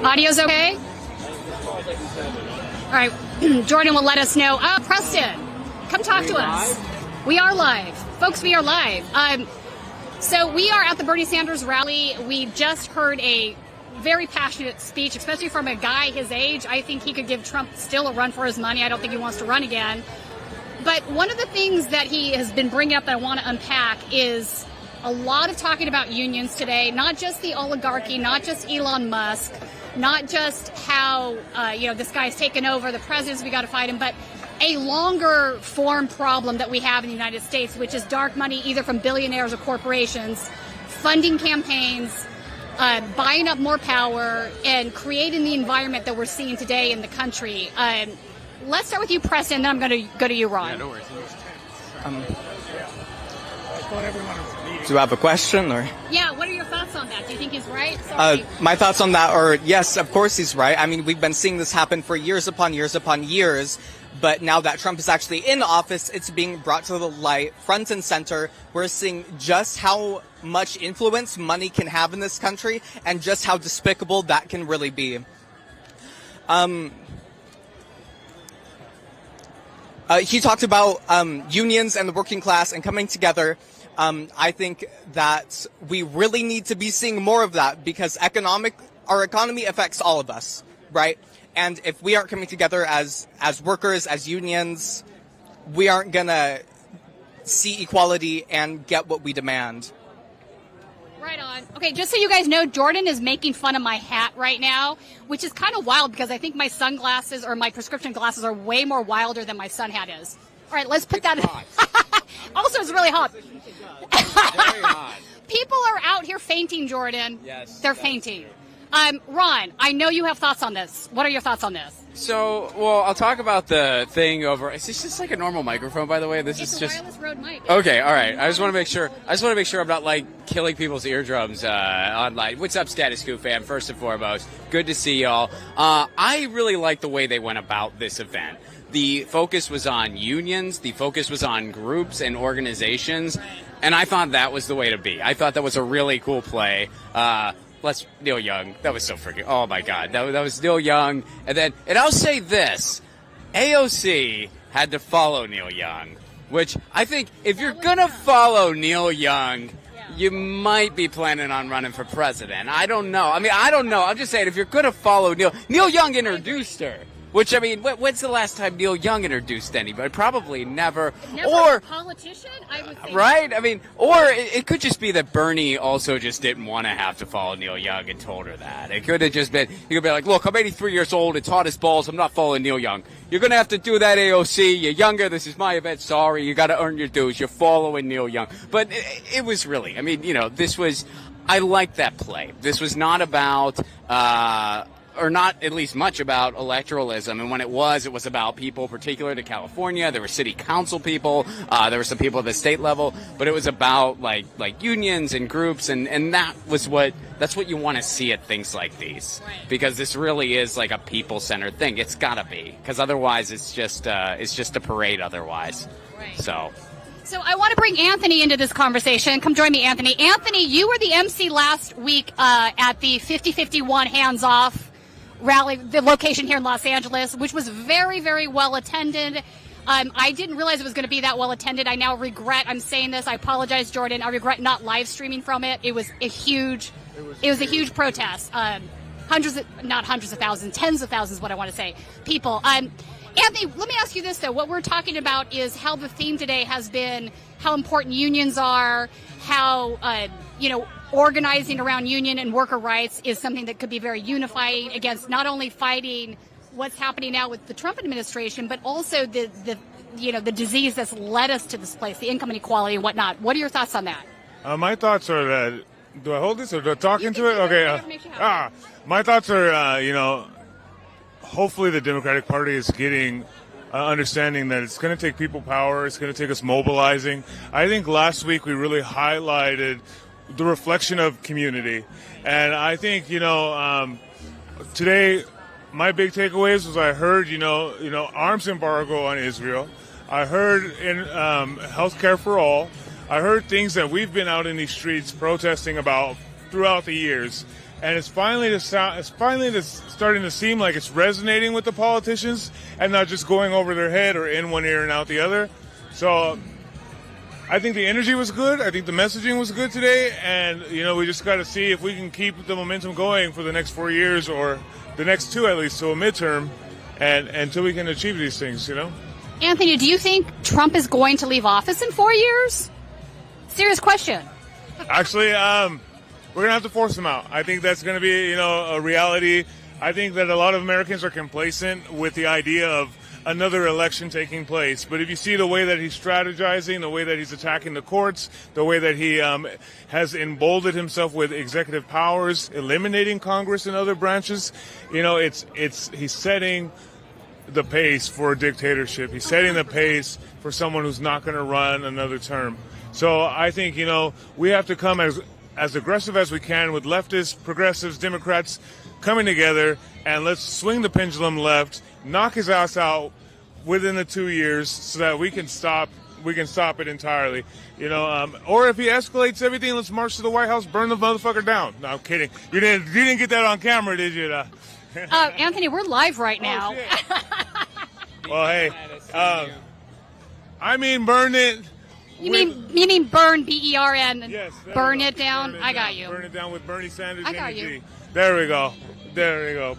Audio's okay? All right, Jordan will let us know. Preston, come talk to us. We are live. Folks, we are live. So we are at the Bernie Sanders rally. We just heard a very passionate speech, especially from a guy his age. I think he could give Trump still a run for his money. I don't think he wants to run again. But one of the things that he has been bringing up that I want to unpack is a lot of talking about unions today, not just the oligarchy, not just Elon Musk, not just how, this guy's taken over the presidents, we got to fight him, but a longer form problem that we have in the United States, which is dark money either from billionaires or corporations, funding campaigns, buying up more power, and creating the environment that we're seeing today in the country. Let's start with you, Preston, then I'm going to go to you, Ron. Yeah, no worries. Do I have a question, or? Yeah, what are your thoughts on that? Do you think he's right? Sorry. My thoughts on that are, yes, of course he's right. I mean, we've been seeing this happen for years upon years upon years, but now that Trump is actually in office, it's being brought to the light, front and center. We're seeing just how much influence money can have in this country and just how despicable that can really be. He talked about unions and the working class and coming together. I think that we really need to be seeing more of that because our economy affects all of us, right? And if we aren't coming together as workers, as unions, we aren't going to see equality and get what we demand. Right on. Okay, just so you guys know, Jordan is making fun of my hat right now, which is kind of wild because I think my sunglasses or my prescription glasses are way more wilder than my sun hat is. All right, let's put that in. Also, it's really hot. Very hot. People are out here fainting, Jordan. Yes. They're fainting. Ron, I know you have thoughts on this. What are your thoughts on this? So, well, I'll talk about the thing over. Is this just like a normal microphone, by the way? This is just. Wireless Rode mic. Okay, all right. I just want to make sure. I'm not like killing people's eardrums online. What's up, Status Coup fam? First and foremost, good to see y'all. I really like the way they went about this event. The focus was on unions. The focus was on groups and organizations, and I thought that was the way to be. I thought that was a really cool play. Neil Young. That was so freaking. Oh my God, that was Neil Young. And I'll say this: AOC had to follow Neil Young, which I think if you're gonna follow Neil Young, you might be planning on running for president. I don't know. I'm just saying if you're gonna follow Neil Young introduced her. Which, I mean, when's the last time Neil Young introduced anybody? Probably never. Or a politician, I would think. Right? I mean, or it could just be that Bernie also just didn't want to have to follow Neil Young and told her that. It could have just been, he could be like, look, I'm 83 years old, it's hot as balls, I'm not following Neil Young. You're going to have to do that, AOC, you're younger, this is my event, sorry, you got to earn your dues, you're following Neil Young. But it was really, I mean, this was, I liked that play. This was not about, or not at least much about electoralism. And when it was about people particular to California. There were city council people. There were some people at the state level. But it was about like unions and groups. And that's what you want to see at things like these. Right. Because this really is like a people-centered thing. It's got to be. Because otherwise it's just a parade otherwise. Right. So I want to bring Anthony into this conversation. Come join me, Anthony. Anthony, you were the MC last week at the 50-51 Hands Off rally, the location here in Los Angeles, which was very, very well attended. I didn't realize it was going to be that well attended. I now regret, I'm saying this, I apologize, Jordan, I regret not live streaming from it. It was a huge protest. Tens of thousands is what I want to say, people. Anthony, let me ask you this, though. What we're talking about is how the theme today has been how important unions are, how, organizing around union and worker rights is something that could be very unifying against not only fighting what's happening now with the Trump administration, but also the disease that's led us to this place, the income inequality and whatnot. What are your thoughts on that? My thoughts are that, do I hold this or do I talk into it? Okay. My thoughts are, hopefully the Democratic Party is getting understanding that it's going to take people power. It's going to take us mobilizing. I think last week we really highlighted the reflection of community. And I think, today my big takeaways was I heard, arms embargo on Israel. I heard in healthcare for all. I heard things that we've been out in these streets protesting about throughout the years. and it's finally starting to seem like it's resonating with the politicians and not just going over their head or in one ear and out the other. So I think the energy was good. I think the messaging was good today, and we just got to see if we can keep the momentum going for the next 4 years, or the next 2 at least, to a midterm, and until we can achieve these things. Anthony, do you think Trump is going to leave office in 4 years? Serious question. Actually, we're gonna have to force him out. I think that's gonna be a reality. I think that a lot of Americans are complacent with the idea of another election taking place. But if you see the way that he's strategizing, the way that he's attacking the courts, the way that he has emboldened himself with executive powers, eliminating Congress and other branches, he's setting the pace for a dictatorship. He's setting the pace for someone who's not going to run another term. So I think, we have to come as aggressive as we can with leftists, progressives, Democrats coming together, and let's swing the pendulum left, knock his ass out within the 2 years so that we can stop it entirely. Or if he escalates everything, let's march to the White House, burn the motherfucker down. No, I'm kidding. You didn't get that on camera, did you? Anthony, we're live right now. Well, hey, I mean burn it. You mean burn, B-E-R-N, yes, burn it down? I got you. Burn it down with Bernie Sanders. I got you. There we go.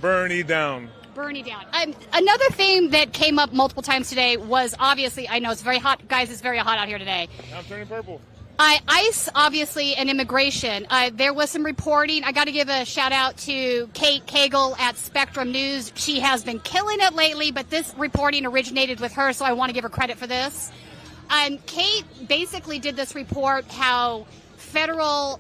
Bernie down. Bernie down. Another thing that came up multiple times today was, obviously, I know it's very hot. Guys, it's very hot out here today. I'm turning purple. ICE, obviously, and immigration. There was some reporting. I got to give a shout out to Kate Cagle at Spectrum News. She has been killing it lately, but this reporting originated with her, so I want to give her credit for this. Kate basically did this report how federal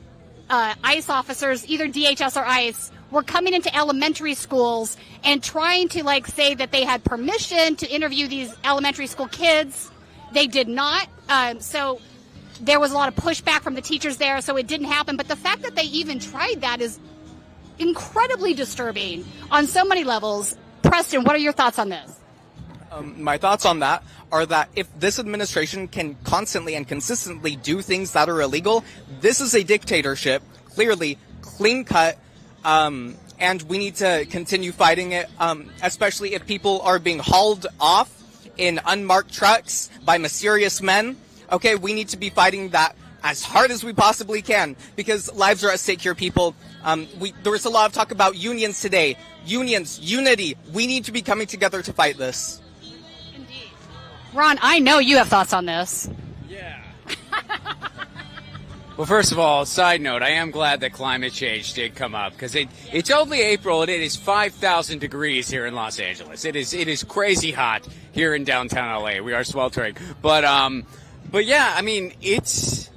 ICE officers, either DHS or ICE, were coming into elementary schools and trying to say that they had permission to interview these elementary school kids. They did not. So there was a lot of pushback from the teachers there, so it didn't happen. But the fact that they even tried that is incredibly disturbing on so many levels. Preston, what are your thoughts on this? My thoughts on that are that if this administration can constantly and consistently do things that are illegal, this is a dictatorship, clearly, clean cut, and we need to continue fighting it, especially if people are being hauled off in unmarked trucks by mysterious men. Okay, we need to be fighting that as hard as we possibly can, because lives are at stake here, people. There was a lot of talk about unions today. Unions, unity. We need to be coming together to fight this. Ron, I know you have thoughts on this. Yeah. Well, first of all, side note, I am glad that climate change did come up, because it's only April and it is 5,000 degrees here in Los Angeles. It is crazy hot here in downtown LA. We are sweltering. But yeah, I mean, it's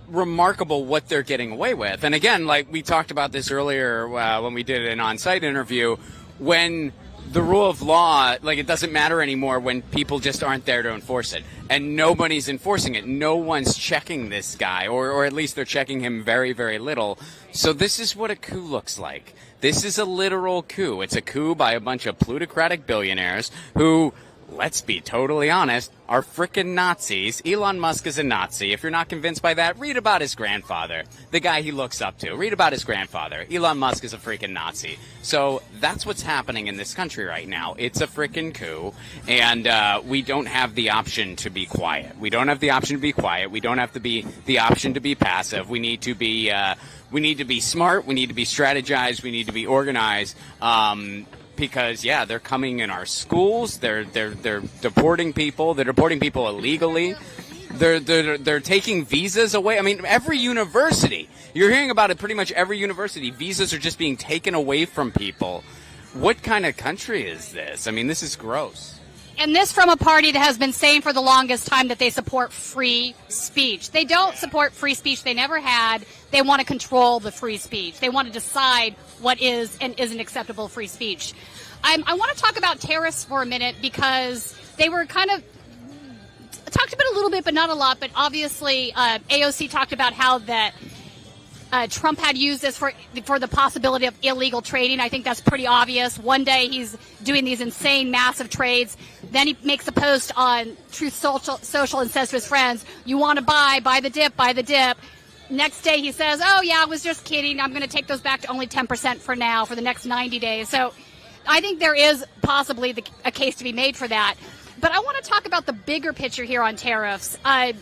remarkable what they're getting away with. And again, like we talked about this earlier when we did an on-site interview, when the rule of law, it doesn't matter anymore when people just aren't there to enforce it. And nobody's enforcing it. No one's checking this guy, or at least they're checking him very, very little. So this is what a coup looks like. This is a literal coup. It's a coup by a bunch of plutocratic billionaires who, let's be totally honest, are frickin' Nazis. Elon Musk is a Nazi. If you're not convinced by that, read about his grandfather, the guy he looks up to. Read about his grandfather. Elon Musk is a freaking Nazi. So that's what's happening in this country right now. It's a freaking coup, and we don't have the option to be quiet. We don't have the option to be quiet. We don't have the option to be passive. We need to be smart. We need to be strategized. We need to be organized. Because they're coming in our schools. They're deporting people. They're deporting people illegally. They're taking visas away. I mean, every university, you're hearing about it. Pretty much every university, visas are just being taken away from people. What kind of country is this? I mean, this is gross. And this from a party that has been saying for the longest time that they support free speech. They don't support free speech. They never had. They want to control the free speech. They want to decide what is and isn't acceptable free speech. I want to talk about tariffs for a minute, because they were kind of talked about a little bit, but not a lot. But obviously, AOC talked about how that Trump had used this for the possibility of illegal trading. I think that's pretty obvious. One day he's doing these insane, massive trades. Then he makes a post on Truth Social and says to his friends, "You want to buy the dip, buy the dip." Next day he says, oh, yeah, I was just kidding. I'm going to take those back to only 10% for now for the next 90 days. So I think there is possibly a case to be made for that. But I want to talk about the bigger picture here on tariffs. I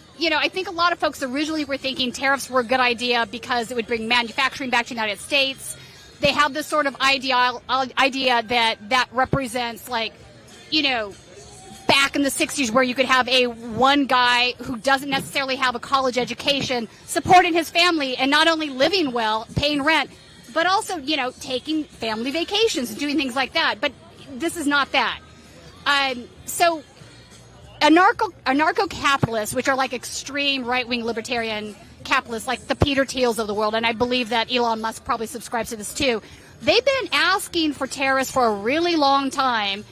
think a lot of folks originally were thinking tariffs were a good idea because it would bring manufacturing back to the United States. They have this sort of idea that represents, like, back in the 60s where you could have one guy who doesn't necessarily have a college education supporting his family and not only living well, paying rent, but also, taking family vacations and doing things like that. But this is not that. So anarcho-capitalists, which are like extreme right-wing libertarian capitalists, like the Peter Thiels of the world, and I believe that Elon Musk probably subscribes to this too, they've been asking for tariffs for a really long time.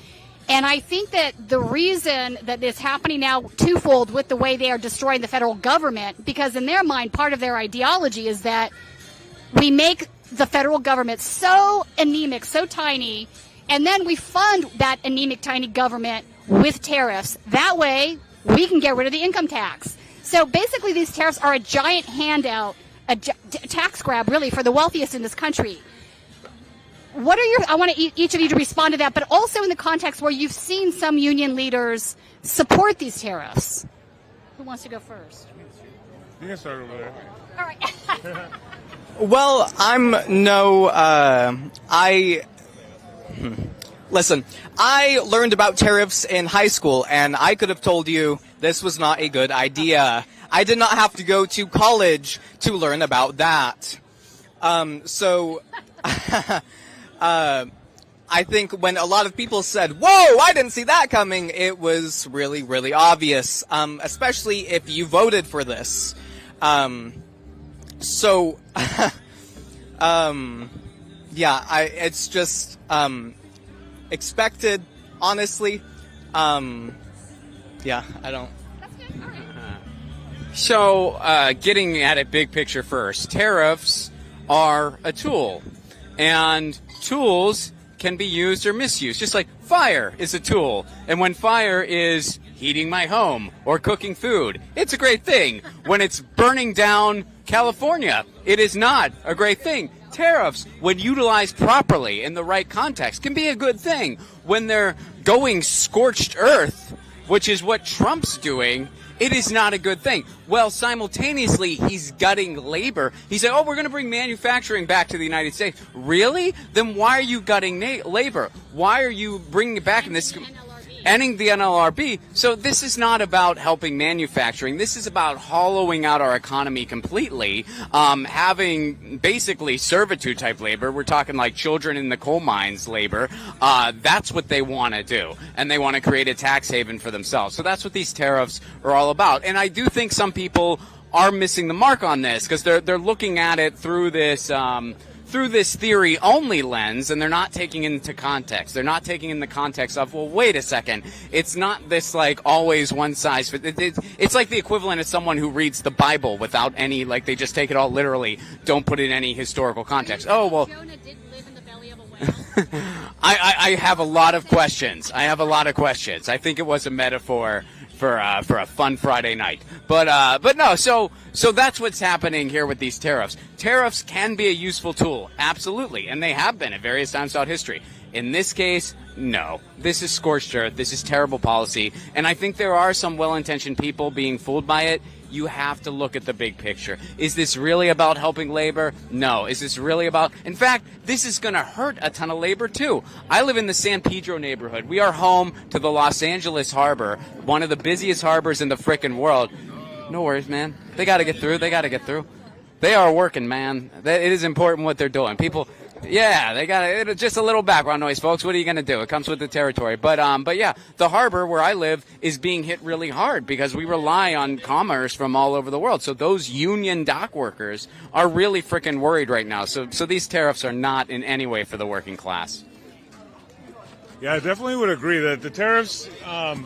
And I think that the reason that it's happening now twofold with the way they are destroying the federal government, because in their mind, part of their ideology is that we make the federal government so anemic, so tiny, and then we fund that anemic, tiny government with tariffs. That way, we can get rid of the income tax. So basically, these tariffs are a giant handout, a tax grab, really, for the wealthiest in this country. What are I want each of you to respond to that, but also in the context where you've seen some union leaders support these tariffs. Who wants to go first? You can start over there. All right. Well, listen, I learned about tariffs in high school, and I could have told you this was not a good idea. I did not have to go to college to learn about that. I think when a lot of people said, whoa, I didn't see that coming, it was really, really obvious, especially if you voted for this. It's just expected, honestly. I don't. So, getting at it big picture first, tariffs are a tool, and tools can be used or misused, just like fire is a tool. And when fire is heating my home or cooking food, it's a great thing. When it's burning down California, it is not a great thing. Tariffs, when utilized properly in the right context, can be a good thing. When they're going scorched earth, which is what Trump's doing, it is not a good thing. Well, simultaneously, he's gutting labor. He said, we're going to bring manufacturing back to the United States. Really? Then why are you gutting labor? Why are you bringing it back in this? Ending the NLRB. So this is not about helping manufacturing. This is about hollowing out our economy completely, having basically servitude type labor. We're talking like children in the coal mines labor. That's what they want to do. And they want to create a tax haven for themselves. So that's what these tariffs are all about. And I do think some people are missing the mark on this because they're looking at it through this theory only lens, and they're not taking into context. They're not taking in the context of, well, wait a second. It's not this like always one size fits. It's like the equivalent of someone who reads the Bible without any, like they just take it all literally, don't put in any historical context. Oh, well. Jonah did live in the belly of a whale? I have a lot of questions. I think it was a metaphor for a fun Friday night. But no, so that's what's happening here with these tariffs. Tariffs can be a useful tool, absolutely, and they have been at various times throughout history. In this case, no. This is scorched earth. This is terrible policy, and I think there are some well-intentioned people being fooled by it. You have to look at the big picture. Is this really about helping labor? No. Is this really about... In fact, this is going to hurt a ton of labor, too. I live in the San Pedro neighborhood. We are home to the Los Angeles harbor, one of the busiest harbors in the frickin' world. No worries, man. They got to get through. They are working, man. It is important what they're doing. People... Yeah, they got it. Just a little background noise, folks. What are you going to do? It comes with the territory. But yeah, the harbor where I live is being hit really hard because we rely on commerce from all over the world. So those union dock workers are really freaking worried right now. So these tariffs are not in any way for the working class. Yeah, I definitely would agree that the tariffs are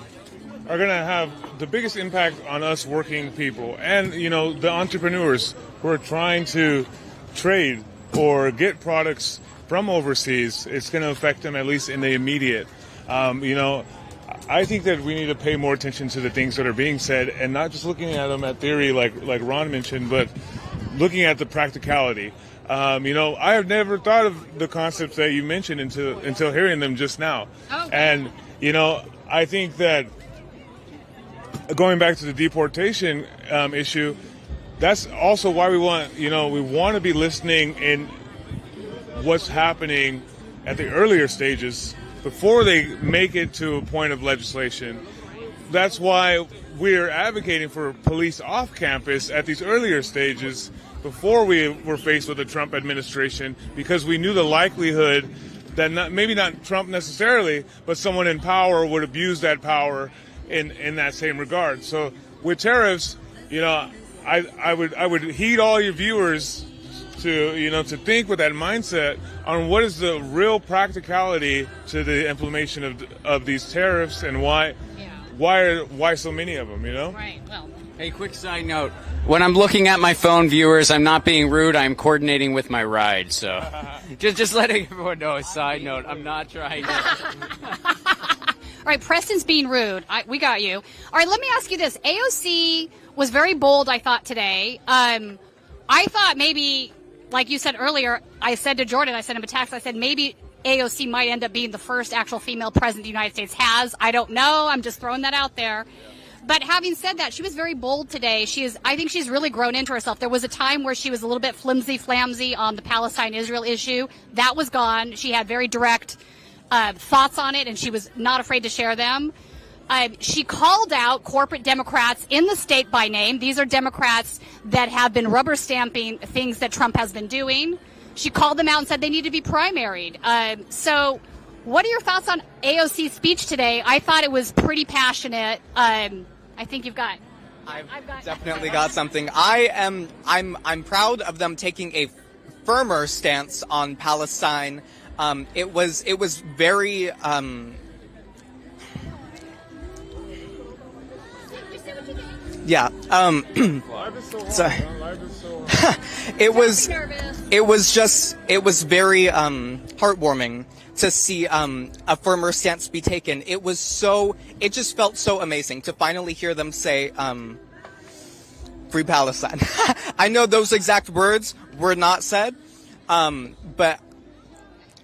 going to have the biggest impact on us working people and, the entrepreneurs who are trying to trade or get products from overseas. It's going to affect them, at least in the immediate. I think that we need to pay more attention to the things that are being said and not just looking at them at theory like Ron mentioned, but looking at the practicality. I have never thought of the concepts that you mentioned until hearing them just now. Oh. And, I think that going back to the deportation issue, that's also why we want to be listening in what's happening at the earlier stages before they make it to a point of legislation. That's why we're advocating for police off campus at these earlier stages before we were faced with the Trump administration, because we knew the likelihood that maybe not Trump necessarily, but someone in power would abuse that power in that same regard. So with tariffs, I would heed all your viewers to think with that mindset on what is the real practicality to the implementation of these tariffs, and why so many of them, Right. Well. Hey, quick side note. When I'm looking at my phone, viewers, I'm not being rude. I'm coordinating with my ride. So just letting everyone know, a side note. I'm not trying to. All right, Preston's being rude. We got you. All right, let me ask you this. AOC was very bold, I thought, today. I thought maybe, like you said earlier, I said to Jordan, I sent him a text, I said maybe AOC might end up being the first actual female president the United States has. I don't know. I'm just throwing that out there. But having said that, she was very bold today. I think she's really grown into herself. There was a time where she was a little bit flimsy-flamsy on the Palestine-Israel issue. That was gone. She had very direct thoughts on it, and she was not afraid to share them. She called out corporate Democrats in the state by name. These are Democrats that have been rubber stamping things that Trump has been doing. She called them out and said they need to be primaried. So what are your thoughts on AOC's speech today? I thought it was pretty passionate. I think you've got. I've definitely got something. I'm proud of them taking a firmer stance on Palestine. It was very. Yeah. So, it was very heartwarming to see a firmer stance be taken. It just felt so amazing to finally hear them say, free Palestine. I know those exact words were not said, but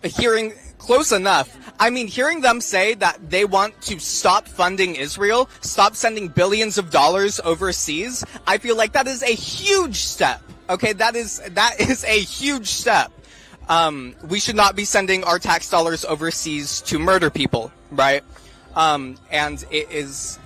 hearing close enough. I mean, hearing them say that they want to stop funding Israel, stop sending billions of dollars overseas, I feel like that is a huge step. Okay, that is a huge step. We should not be sending our tax dollars overseas to murder people, right? And it is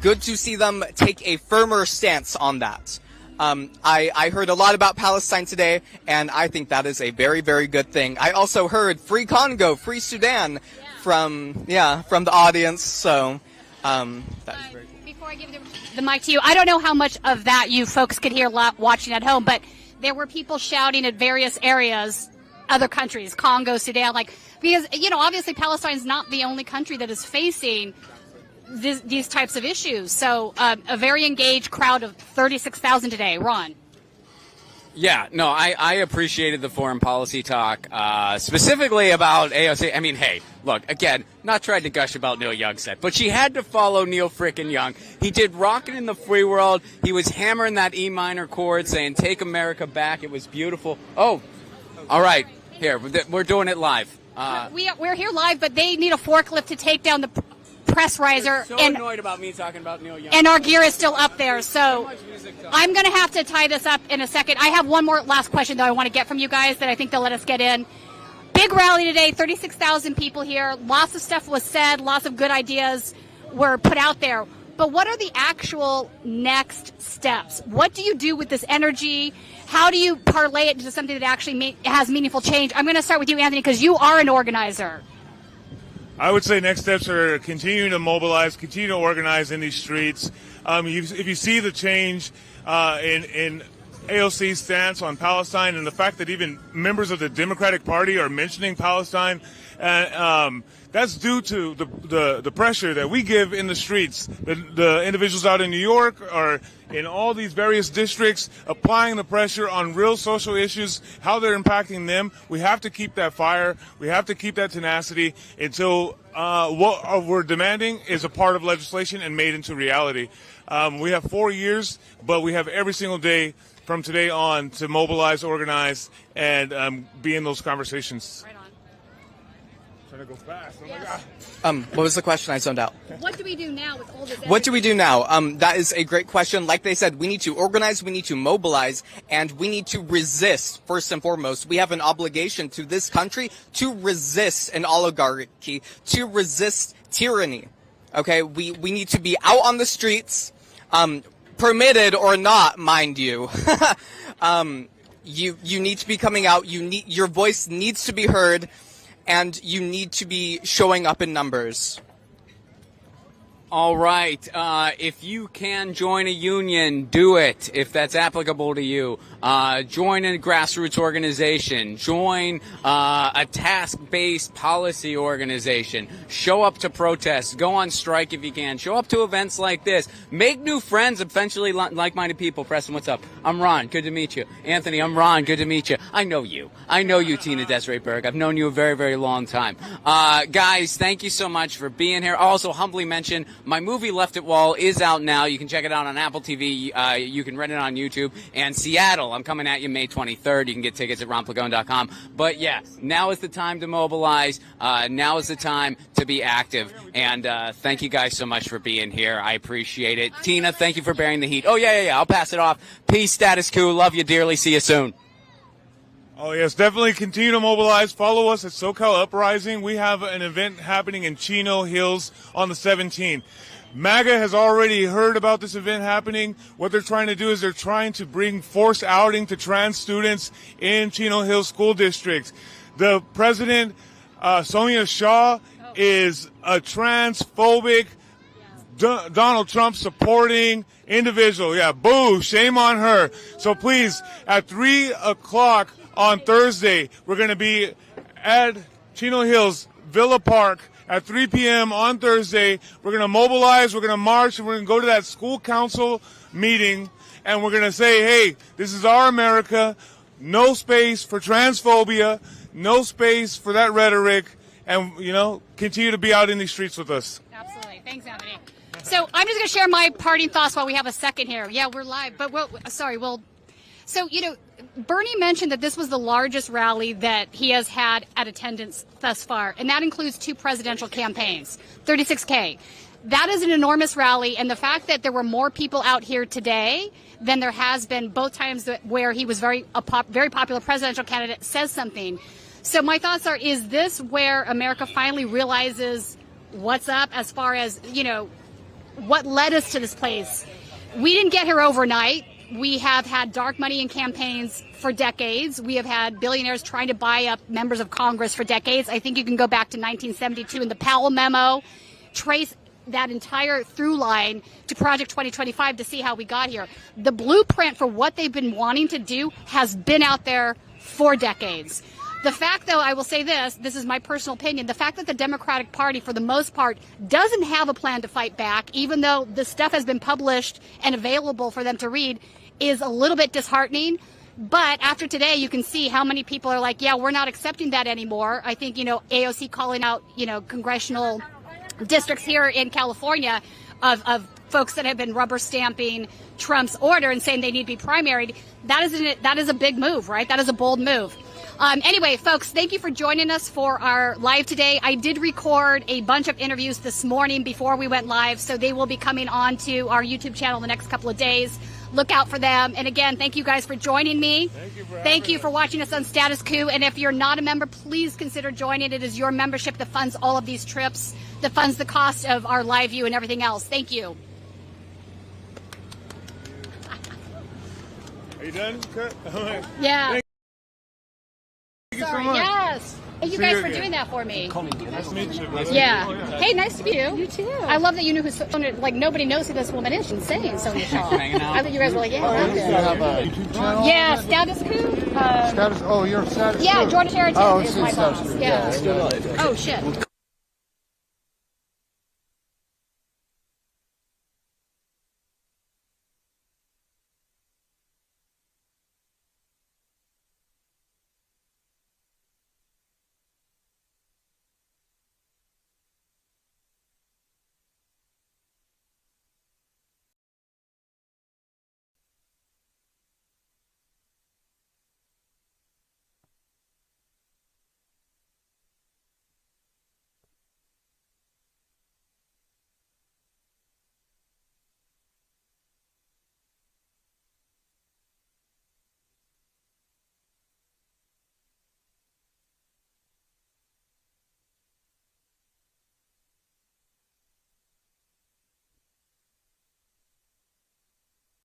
good to see them take a firmer stance on that. I heard a lot about Palestine today, and I think that is a very, very good thing. I also heard free Congo, free Sudan from the audience, so that is very cool. Before I give the mic to you, I don't know how much of that you folks could hear watching at home, but there were people shouting at various areas, other countries, Congo, Sudan, because, obviously Palestine's not the only country that is facing these types of issues. So a very engaged crowd of 36,000 today. Ron. Yeah, no, I appreciated the foreign policy talk, specifically about AOC. I mean, hey, look, again, not trying to gush about Neil Young's set, but she had to follow Neil frickin' Young. He did Rockin' in the Free World. He was hammering that E minor chord saying, take America back. It was beautiful. Oh, all right. Here, we're doing it live. We're here live, but they need a forklift to take down the press riser. So annoyed about me talking about Neil Young. And our gear is still up there, so I'm going to have to tie this up in a second. I have one more last question, though, I want to get from you guys that I think they'll let us get in. Big rally today, 36,000 people here. Lots of stuff was said. Lots of good ideas were put out there. But what are the actual next steps? What do you do with this energy? How do you parlay it into something that actually has meaningful change? I'm going to start with you, Anthony, because you are an organizer. I would say next steps are continuing to mobilize, continue to organize in these streets. If you see the change in AOC's stance on Palestine and the fact that even members of the Democratic Party are mentioning Palestine, that's due to the pressure that we give in the streets. The individuals out in New York or in all these various districts applying the pressure on real social issues, how they're impacting them. We have to keep that fire. We have to keep that tenacity until what we're demanding is a part of legislation and made into reality. We have 4 years, but we have every single day from today on to mobilize, organize, and be in those conversations. Right on. Trying to go fast. Oh Yes. my God. What was the question? I zoned out. What do we do now with all this energy? What do we do now? That is a great question. Like they said, we need to organize, we need to mobilize, and we need to resist, first and foremost. We have an obligation to this country to resist an oligarchy, to resist tyranny. Okay? We need to be out on the streets, permitted or not, mind you. You need to be coming out. Your voice needs to be heard, and you need to be showing up in numbers. All right. If you can join a union, do it. If that's applicable to you, join a grassroots organization. Join a task-based policy organization. Show up to protests. Go on strike if you can. Show up to events like this. Make new friends, eventually like-minded people. Preston, what's up? I'm Ron. Good to meet you. Anthony, I'm Ron. Good to meet you. I know you. Tina-Desiree Berg. I've known you a very, very long time. Guys, thank you so much for being here. I'll also humbly mention my movie Left It Wall is out now. You can check it out on Apple TV. You can rent it on YouTube. And Seattle, I'm coming at you May 23rd. You can get tickets at ronplagone.com. But yeah, now is the time to mobilize. Now is the time to be active. And thank you guys so much for being here. I appreciate it. Tina, thank you for bearing the heat. Oh, yeah. I'll pass it off. Peace, Status Coup. Love you dearly. See you soon. Oh, yes, definitely continue to mobilize. Follow us at SoCal Uprising. We have an event happening in Chino Hills on the 17th. MAGA has already heard about this event happening. What they're trying to do is they're trying to bring forced outing to trans students in Chino Hills School District. The president, Sonia Shaw, is a transphobic, Donald Trump supporting individual. Yeah, boo, shame on her. So please, at 3 o'clock on Thursday, we're going to be at Chino Hills Villa Park at 3 p.m. on Thursday. We're going to mobilize, we're going to march, and we're going to go to that school council meeting, and we're going to say, hey, this is our America. No space for transphobia. No space for that rhetoric. And, continue to be out in these streets with us. Absolutely. Thanks, Anthony. So I'm just going to share my parting thoughts while we have a second here. Yeah, we're live, but so, Bernie mentioned that this was the largest rally that he has had at attendance thus far, and that includes 2 presidential campaigns, 36K. That is an enormous rally, and the fact that there were more people out here today than there has been both times where he was very popular presidential candidate says something. So my thoughts are, is this where America finally realizes what's up as far as, what led us to this place? We didn't get here overnight. We have had dark money in campaigns for decades. We have had billionaires trying to buy up members of Congress for decades. I think you can go back to 1972 in the Powell memo, trace that entire through line to Project 2025 to see how we got here. The blueprint for what they've been wanting to do has been out there for decades. The fact, though, I will say this is my personal opinion, the fact that the Democratic Party, for the most part, doesn't have a plan to fight back, even though the stuff has been published and available for them to read, is a little bit disheartening. But after today, you can see how many people are like, yeah, we're not accepting that anymore. I think, AOC calling out, congressional districts here in California of folks that have been rubber stamping Trump's order and saying they need to be primaried. That is a big move, right? That is a bold move. Anyway, folks, thank you for joining us for our live today. I did record a bunch of interviews this morning before we went live, so they will be coming on to our YouTube channel in the next couple of days. Look out for them. And again, thank you guys for joining me. Thank you for watching us on Status Coup. And if you're not a member, please consider joining. It is your membership that funds all of these trips, that funds the cost of our live view and everything else. Thank you. Are you done? Yeah. Sorry, yes. Thank you guys for doing that for me. Nice to meet you. Yeah. Hey, nice to meet you. You too. I love that you knew who, like, nobody knows who this woman is. She's insane, Sonia Shaw. I thought you guys were like, yeah. You have a YouTube channel? Yeah, Status Coup. You're Status Yeah, George Harrington is my boss. Status Coup. Yeah. Oh, shit.